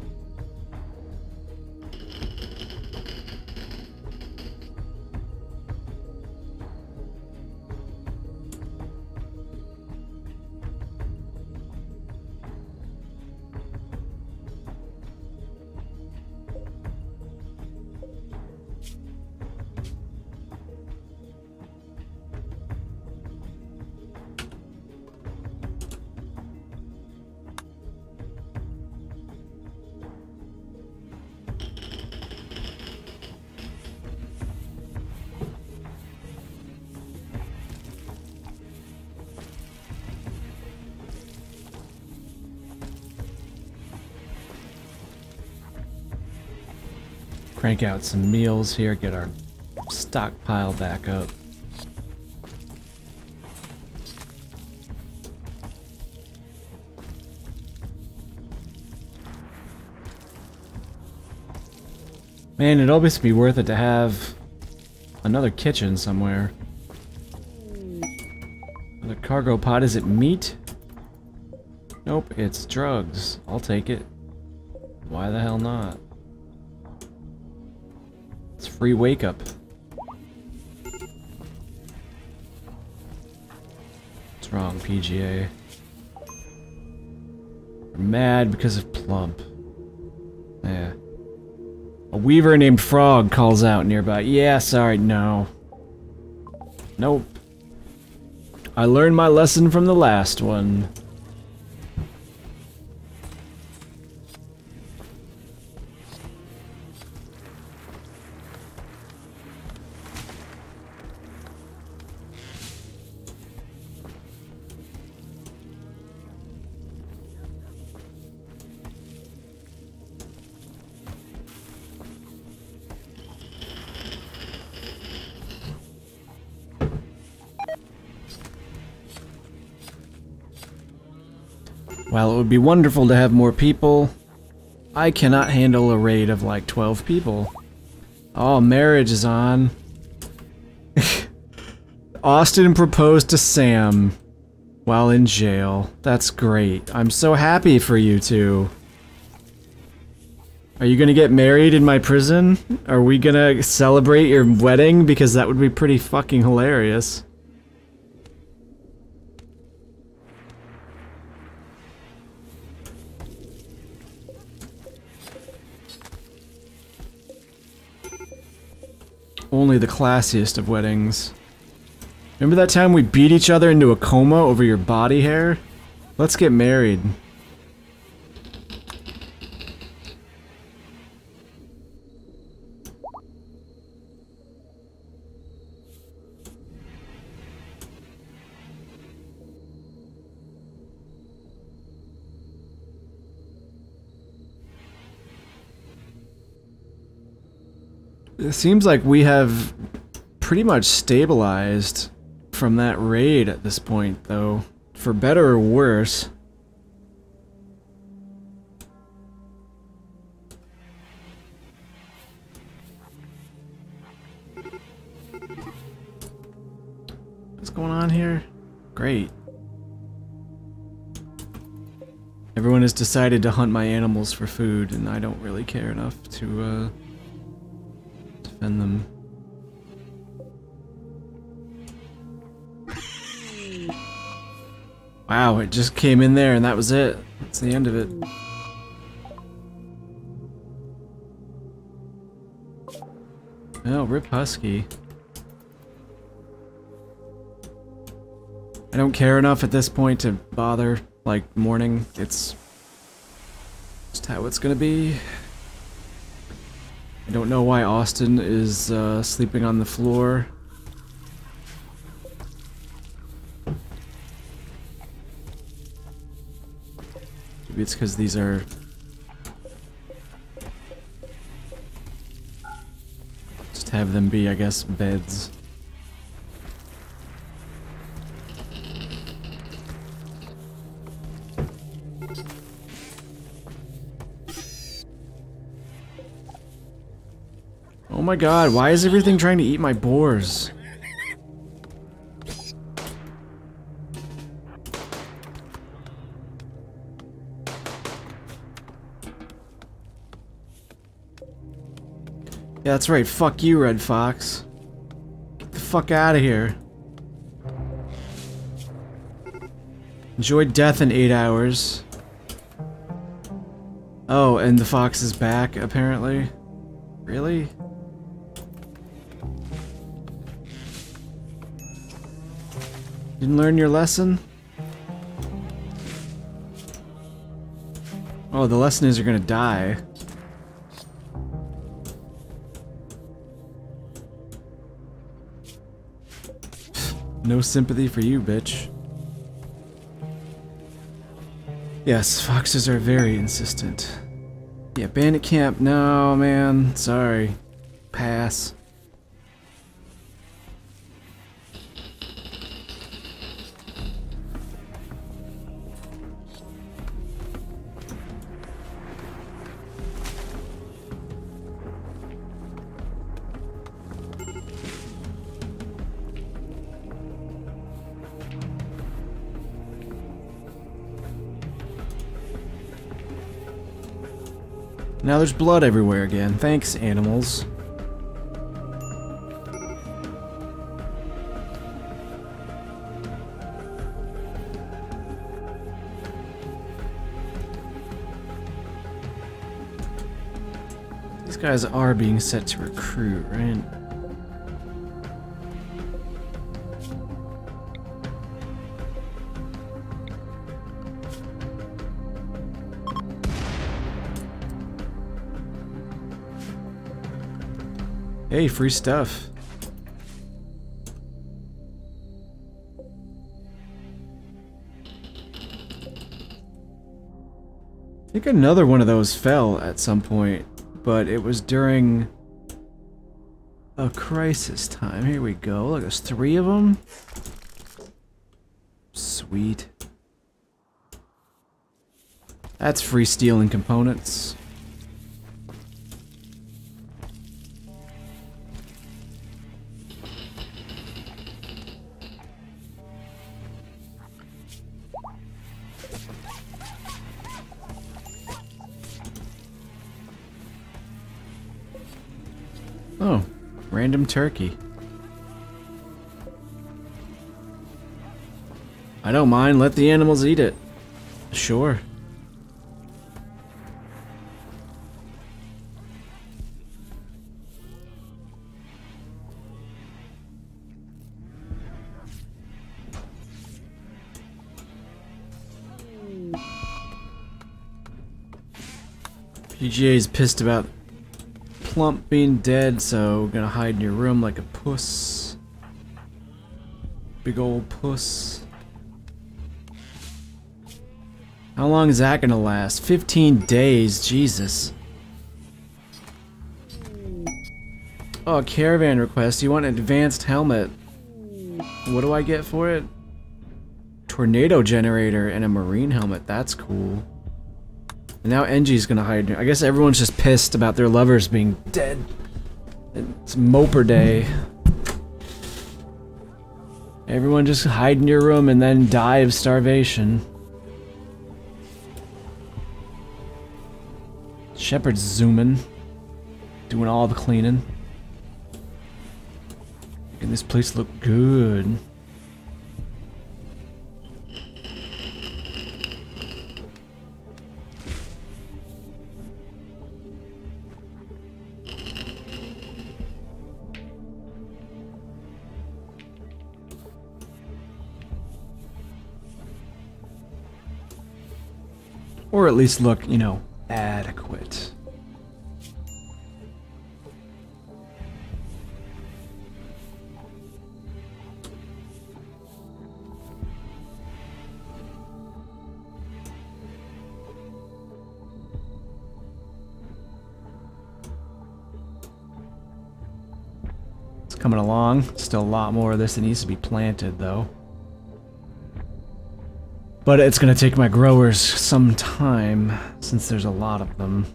Crank out some meals here, get our stockpile back up. Man, it'd always be worth it to have another kitchen somewhere. The cargo pod, is it meat? Nope, it's drugs. I'll take it. Why the hell not? It's free wake up. wrong, PGA? We're mad because of Plump. Yeah. A weaver named Frog calls out nearby. Yeah, sorry, no. Nope. I learned my lesson from the last one. While it would be wonderful to have more people, I cannot handle a raid of like 12 people. Oh, marriage is on. Austin proposed to Sam while in jail. That's great. I'm so happy for you two. Are you gonna get married in my prison? Are we gonna celebrate your wedding? Because that would be pretty fucking hilarious. Only the classiest of weddings. Remember that time we beat each other into a coma over your body hair? Let's get married. It seems like we have pretty much stabilized from that raid at this point, though. For better or worse. What's going on here? Great. Everyone has decided to hunt my animals for food, and I don't really care enough to, defend them. Wow, it just came in there and that was it. That's the end of it. Oh, rip Husky. I don't care enough at this point to bother, like, mourning. It's just how it's gonna be. I don't know why Austin is sleeping on the floor. Maybe it's because these are... just have them be, I guess, beds. Oh my god, why is everything trying to eat my boars? Yeah, that's right, fuck you, Red Fox. Get the fuck out of here. Enjoy death in 8 hours. Oh, and the fox is back, apparently. Really? Didn't learn your lesson? Oh, the lesson is you're gonna die. No sympathy for you, bitch. Yes, foxes are very insistent. Yeah, bandit camp, no, man. Sorry. Pass. Now there's blood everywhere again. Thanks, animals. These guys are being set to recruit, right? Hey, free stuff. I think another one of those fell at some point, but it was during a crisis time. Here we go. Look, there's 3 of them. Sweet. That's free steel and components. Oh, random turkey. I don't mind, let the animals eat it. Sure. PGA's pissed about Plump being dead, so gonna hide in your room like a puss. Big old puss. How long is that gonna last? 15 days, Jesus. Oh, caravan request. You want an advanced helmet. What do I get for it? Tornado generator and a marine helmet. That's cool. And now NG's gonna hide. I guess everyone's just pissed about their lovers being dead. It's Moper Day. Everyone just hide in your room and then die of starvation. Shepard's zooming. Doing all the cleaning. Making this place look good. Or at least look, you know, adequate. It's coming along. Still a lot more of this that needs to be planted, though. But it's gonna take my growers some time, since there's a lot of them.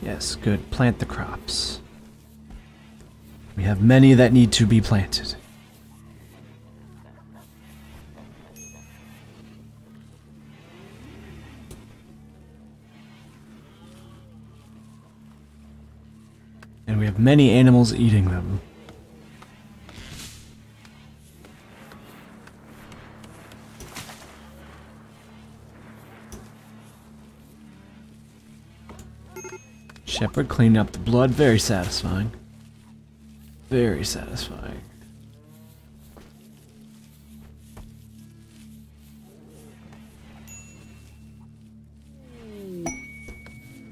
Yes, good. Plant the crops. We have many that need to be planted. And we have many animals eating them. Shepard cleaning up the blood, very satisfying. Very satisfying.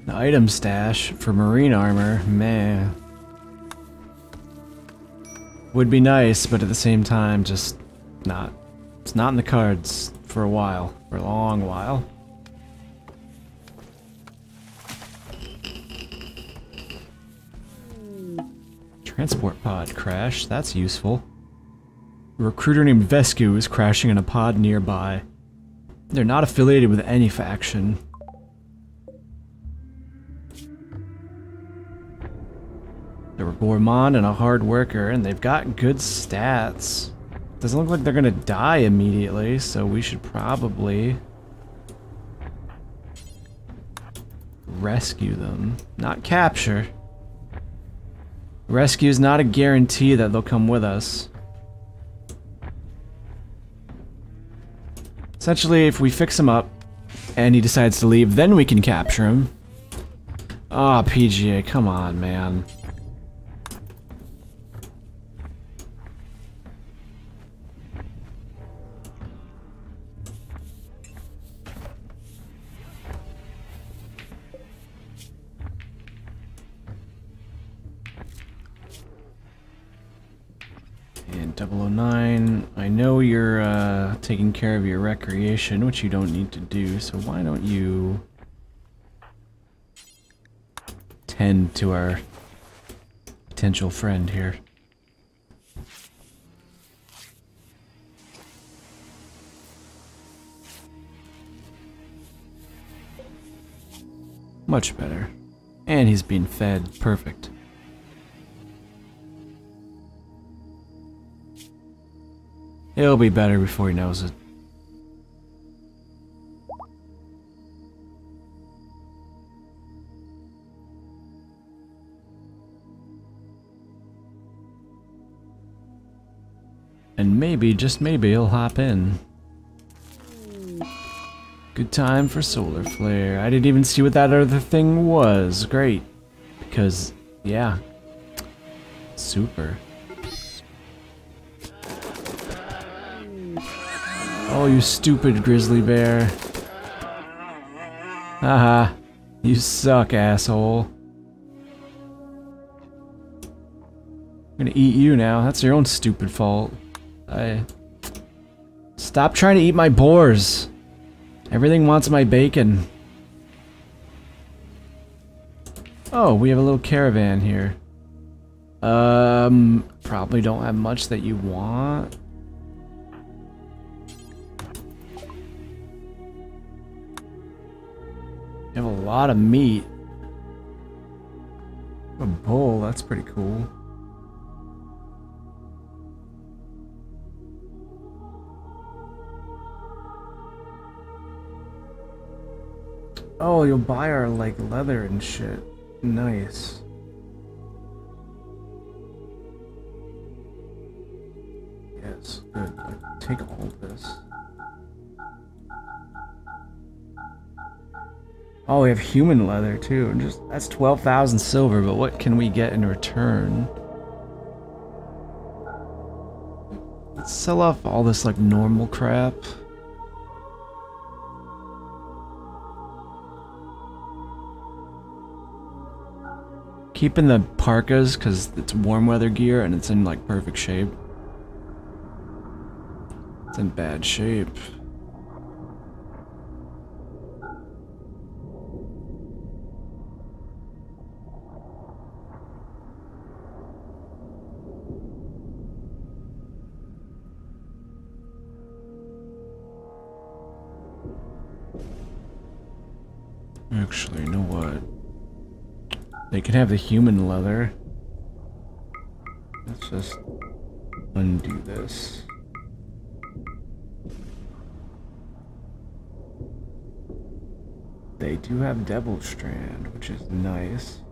The item stash for marine armor, man. Would be nice, but at the same time, just not. It's not in the cards for a while, for a long while. Transport pod crash, that's useful. A recruiter named Vescu is crashing in a pod nearby. They're not affiliated with any faction. They're a gourmand and a hard worker, and they've got good stats. Doesn't look like they're gonna die immediately, so we should probably rescue them. Not capture. Rescue is not a guarantee that they'll come with us. Essentially, if we fix him up and he decides to leave, then we can capture him. Ah, oh, PGA, come on, man. And 009, I know you're taking care of your recreation, which you don't need to do, so why don't you tend to our potential friend here. Much better. And he's being fed. Perfect. He'll be better before he knows it. And maybe, just maybe, he'll hop in. Good time for solar flare. I didn't even see what that other thing was. Great. Because, yeah. Super. Oh, you stupid grizzly bear. Haha. You suck, asshole. I'm gonna eat you now. That's your own stupid fault. Stop trying to eat my boars. Everything wants my bacon. Oh, we have a little caravan here. Probably don't have much that you want. You have a lot of meat. A bull, that's pretty cool. Oh, you'll buy our, like, leather and shit. Nice. Yes, good. Like, take all of this. Oh, we have human leather, too. And just that's 12,000 silver, but what can we get in return? Let's sell off all this, like, normal crap. Keeping the parkas because it's warm weather gear and it's in like perfect shape. It's in bad shape. Actually, you know what? They can have the human leather. Let's just undo this. They do have devil strand, which is nice.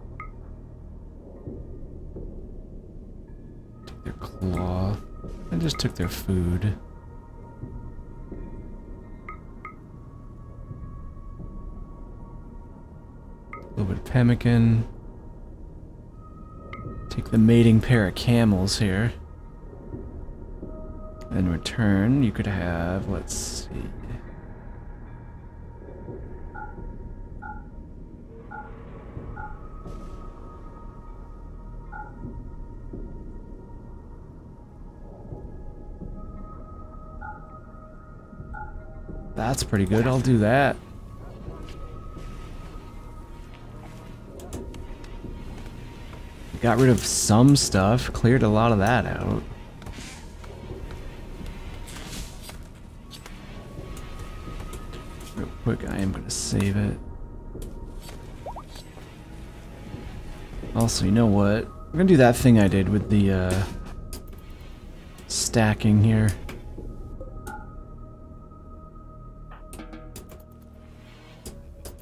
Took their cloth. I just took their food. A little bit of pemmican. Take the mating pair of camels here. In return, you could have, let's see. That's pretty good, I'll do that. Got rid of some stuff, cleared a lot of that out. Real quick, I am gonna save it. Also, you know what? I'm gonna do that thing I did with the stacking here.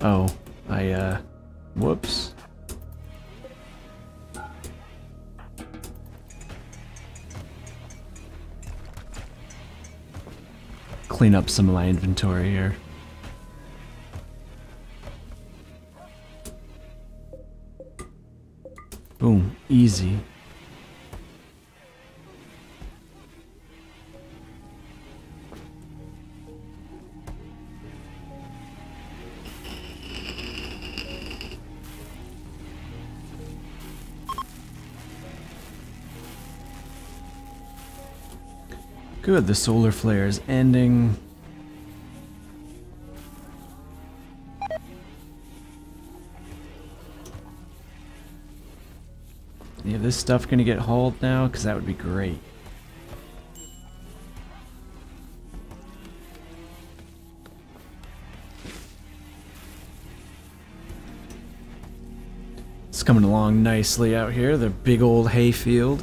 Oh, whoops. Clean up some of my inventory here. Boom, easy. Good, the solar flare is ending. Any of this stuff gonna get hauled now? Because that would be great. It's coming along nicely out here, the big old hay field.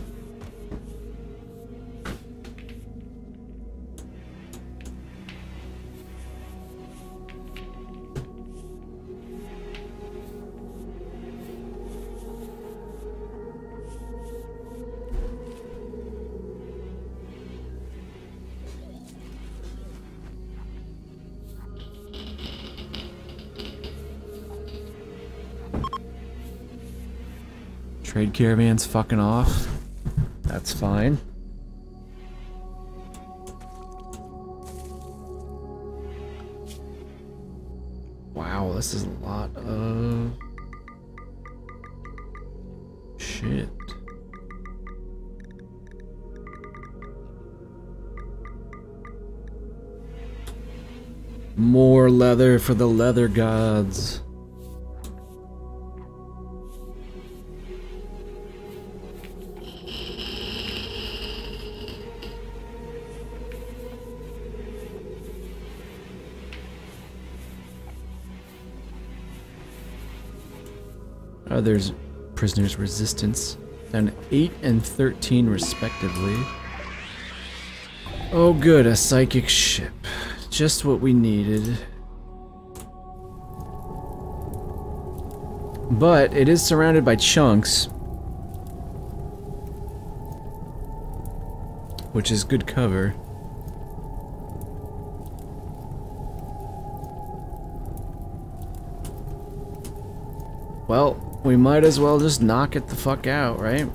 Trade caravan's fucking off. That's fine. Wow, this is a lot of shit. More leather for the leather gods. There's prisoners' resistance. Down 8 and 13 respectively. Oh good, a psychic ship. Just what we needed. But it is surrounded by chunks. Which is good cover. Well, we might as well just knock it the fuck out, right?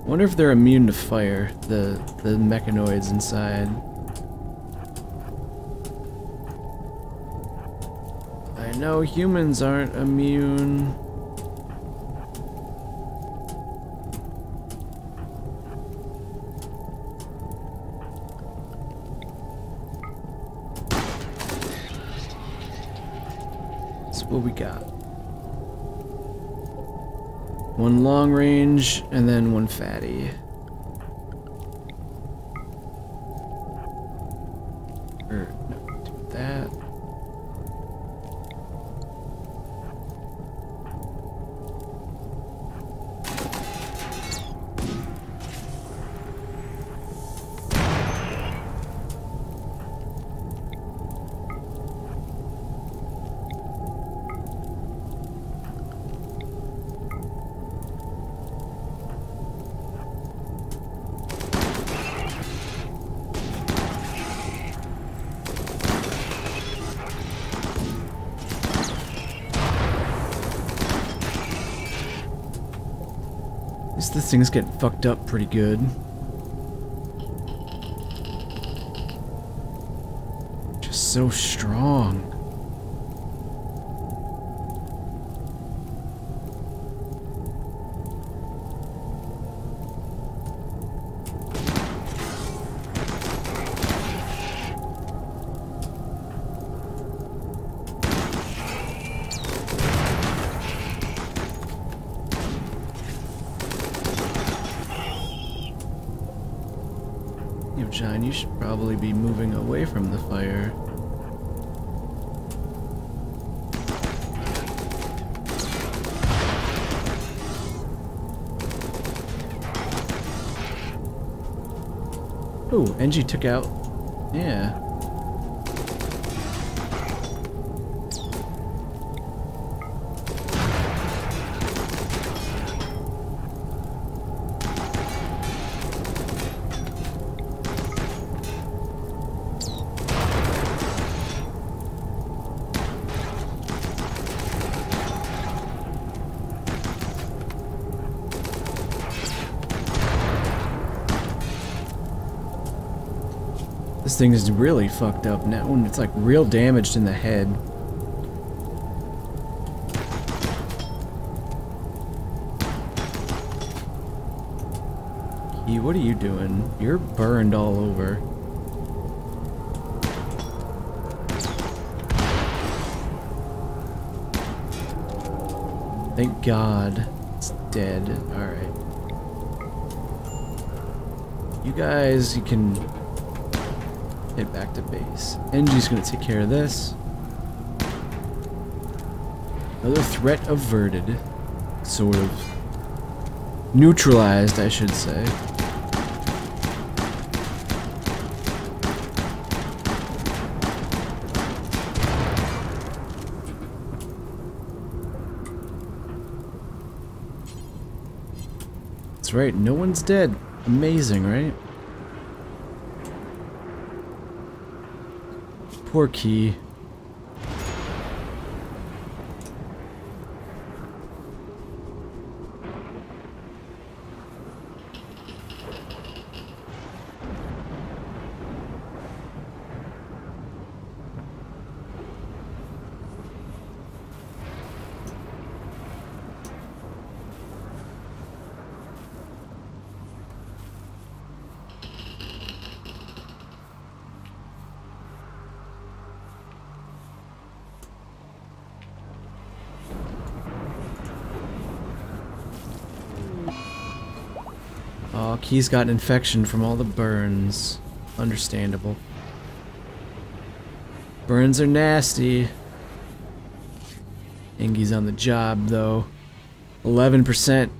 Wonder if they're immune to fire, the mechanoids inside. I know humans aren't immune. What we got? One long range and then one fatty. Or no, do that. This thing's getting fucked up pretty good. Just so strong. Sunshine, you should probably be moving away from the fire. Ooh, Engie took out... Yeah. This thing is really fucked up now, and it's like real damaged in the head. Key, what are you doing? You're burned all over. Thank God it's dead. Alright. You guys, you can head back to base. Engie's gonna take care of this. Another threat averted. Sort of. Neutralized, I should say. That's right, no one's dead. Amazing, right? Poor Key. Oh, Key's got an infection from all the burns. Understandable. Burns are nasty. Ingie's on the job, though. 11%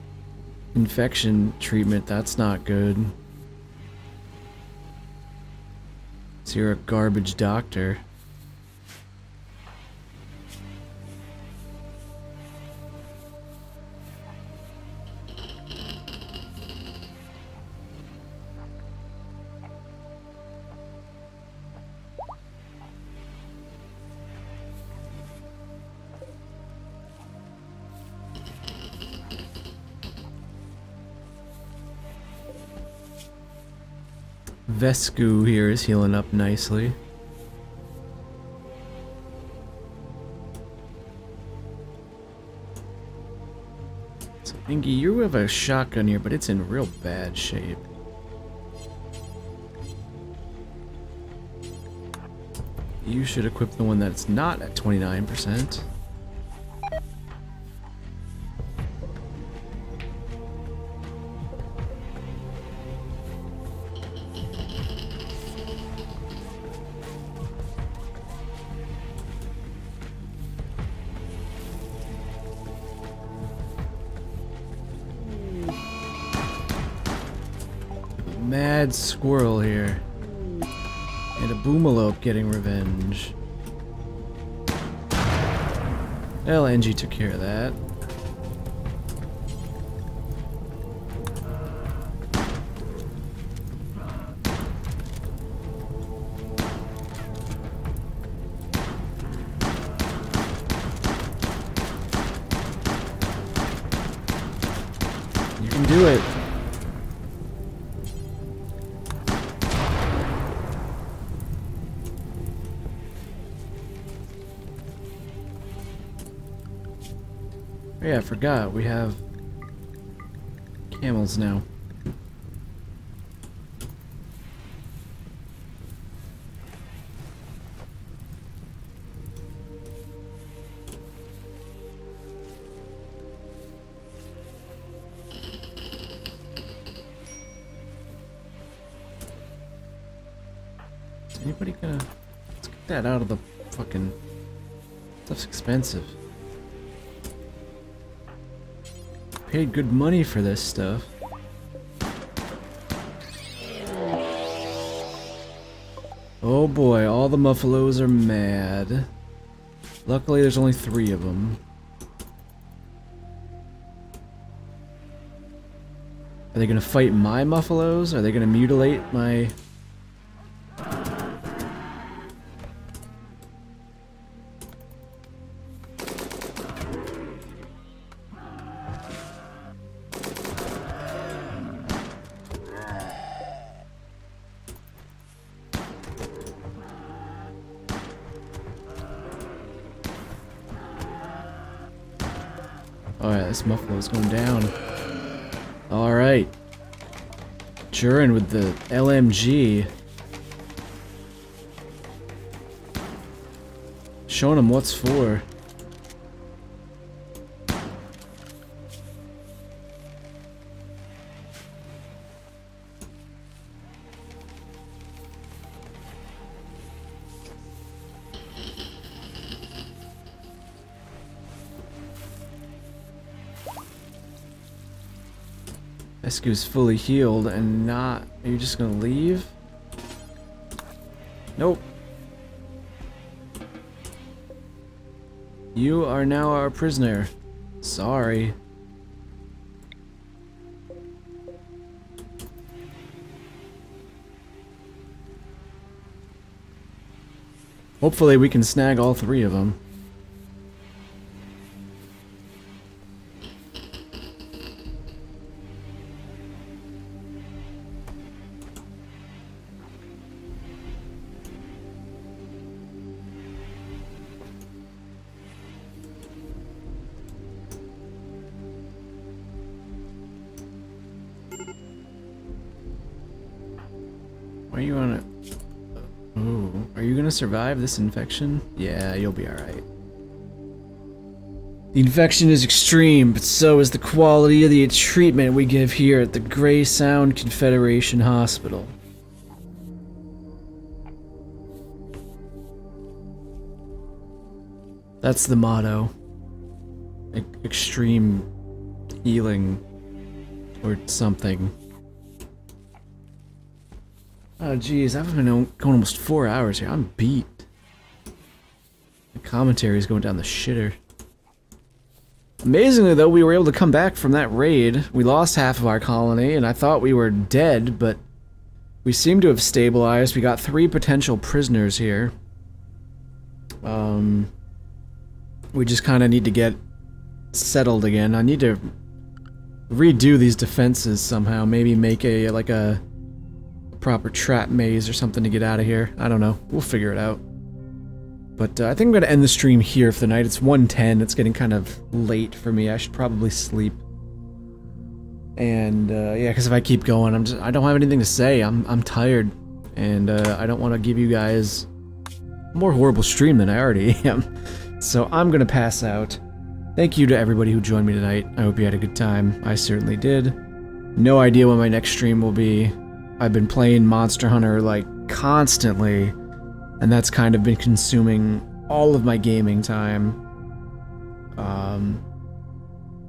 infection treatment, that's not good. So you're a garbage doctor. Vesku here is healing up nicely. So, Ingy, you have a shotgun here, but it's in real bad shape. You should equip the one that's not at 29%. Mad squirrel here. And a boomalope getting revenge. Well, Engie took care of that. You can do it. Oh yeah, I forgot. We have camels now. Anybody gonna... Let's get that out of the fucking... Stuff's expensive. Paid good money for this stuff. Oh boy, all the muffalos are mad. Luckily there's only 3 of them. Are they gonna fight my muffalos? Are they gonna mutilate my... Alright, this muffalo's going down. Alright. Jurin with the LMG. Showing him what's for. Escu's fully healed and not... Are you just gonna leave? Nope. You are now our prisoner. Sorry. Hopefully we can snag all 3 of them. Why are you on it? Oh, are you gonna survive this infection? Yeah, you'll be alright. The infection is extreme, but so is the quality of the treatment we give here at the Grey Sound Confederation Hospital. That's the motto. Extreme healing or something. Oh geez, I've been going almost 4 hours here. I'm beat. The commentary is going down the shitter. Amazingly though, we were able to come back from that raid. We lost half of our colony, and I thought we were dead, but we seem to have stabilized. We got 3 potential prisoners here. We just kind of need to get settled again. I need to redo these defenses somehow. Maybe make a, like a proper trap maze or something to get out of here. I don't know. We'll figure it out. But I think I'm going to end the stream here for the night. It's 1:10. It's getting kind of late for me. I should probably sleep. And yeah, because if I keep going, I don't have anything to say. I'm tired, and I don't want to give you guys a more horrible stream than I already am. So I'm going to pass out. Thank you to everybody who joined me tonight. I hope you had a good time. I certainly did. No idea when my next stream will be. I've been playing Monster Hunter, like, constantly, and that's kind of been consuming all of my gaming time.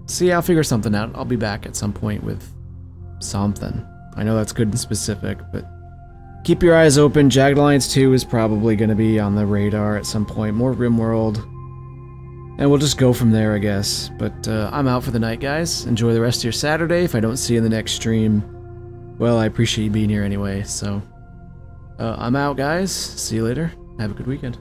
So yeah, I'll figure something out. I'll be back at some point with something. I know that's good and specific, but keep your eyes open. Jagged Alliance 2 is probably going to be on the radar at some point. More Rimworld. And we'll just go from there, I guess. But I'm out for the night, guys. Enjoy the rest of your Saturday. If I don't see you in the next stream, well, I appreciate you being here anyway, so... I'm out, guys. See you later. Have a good weekend.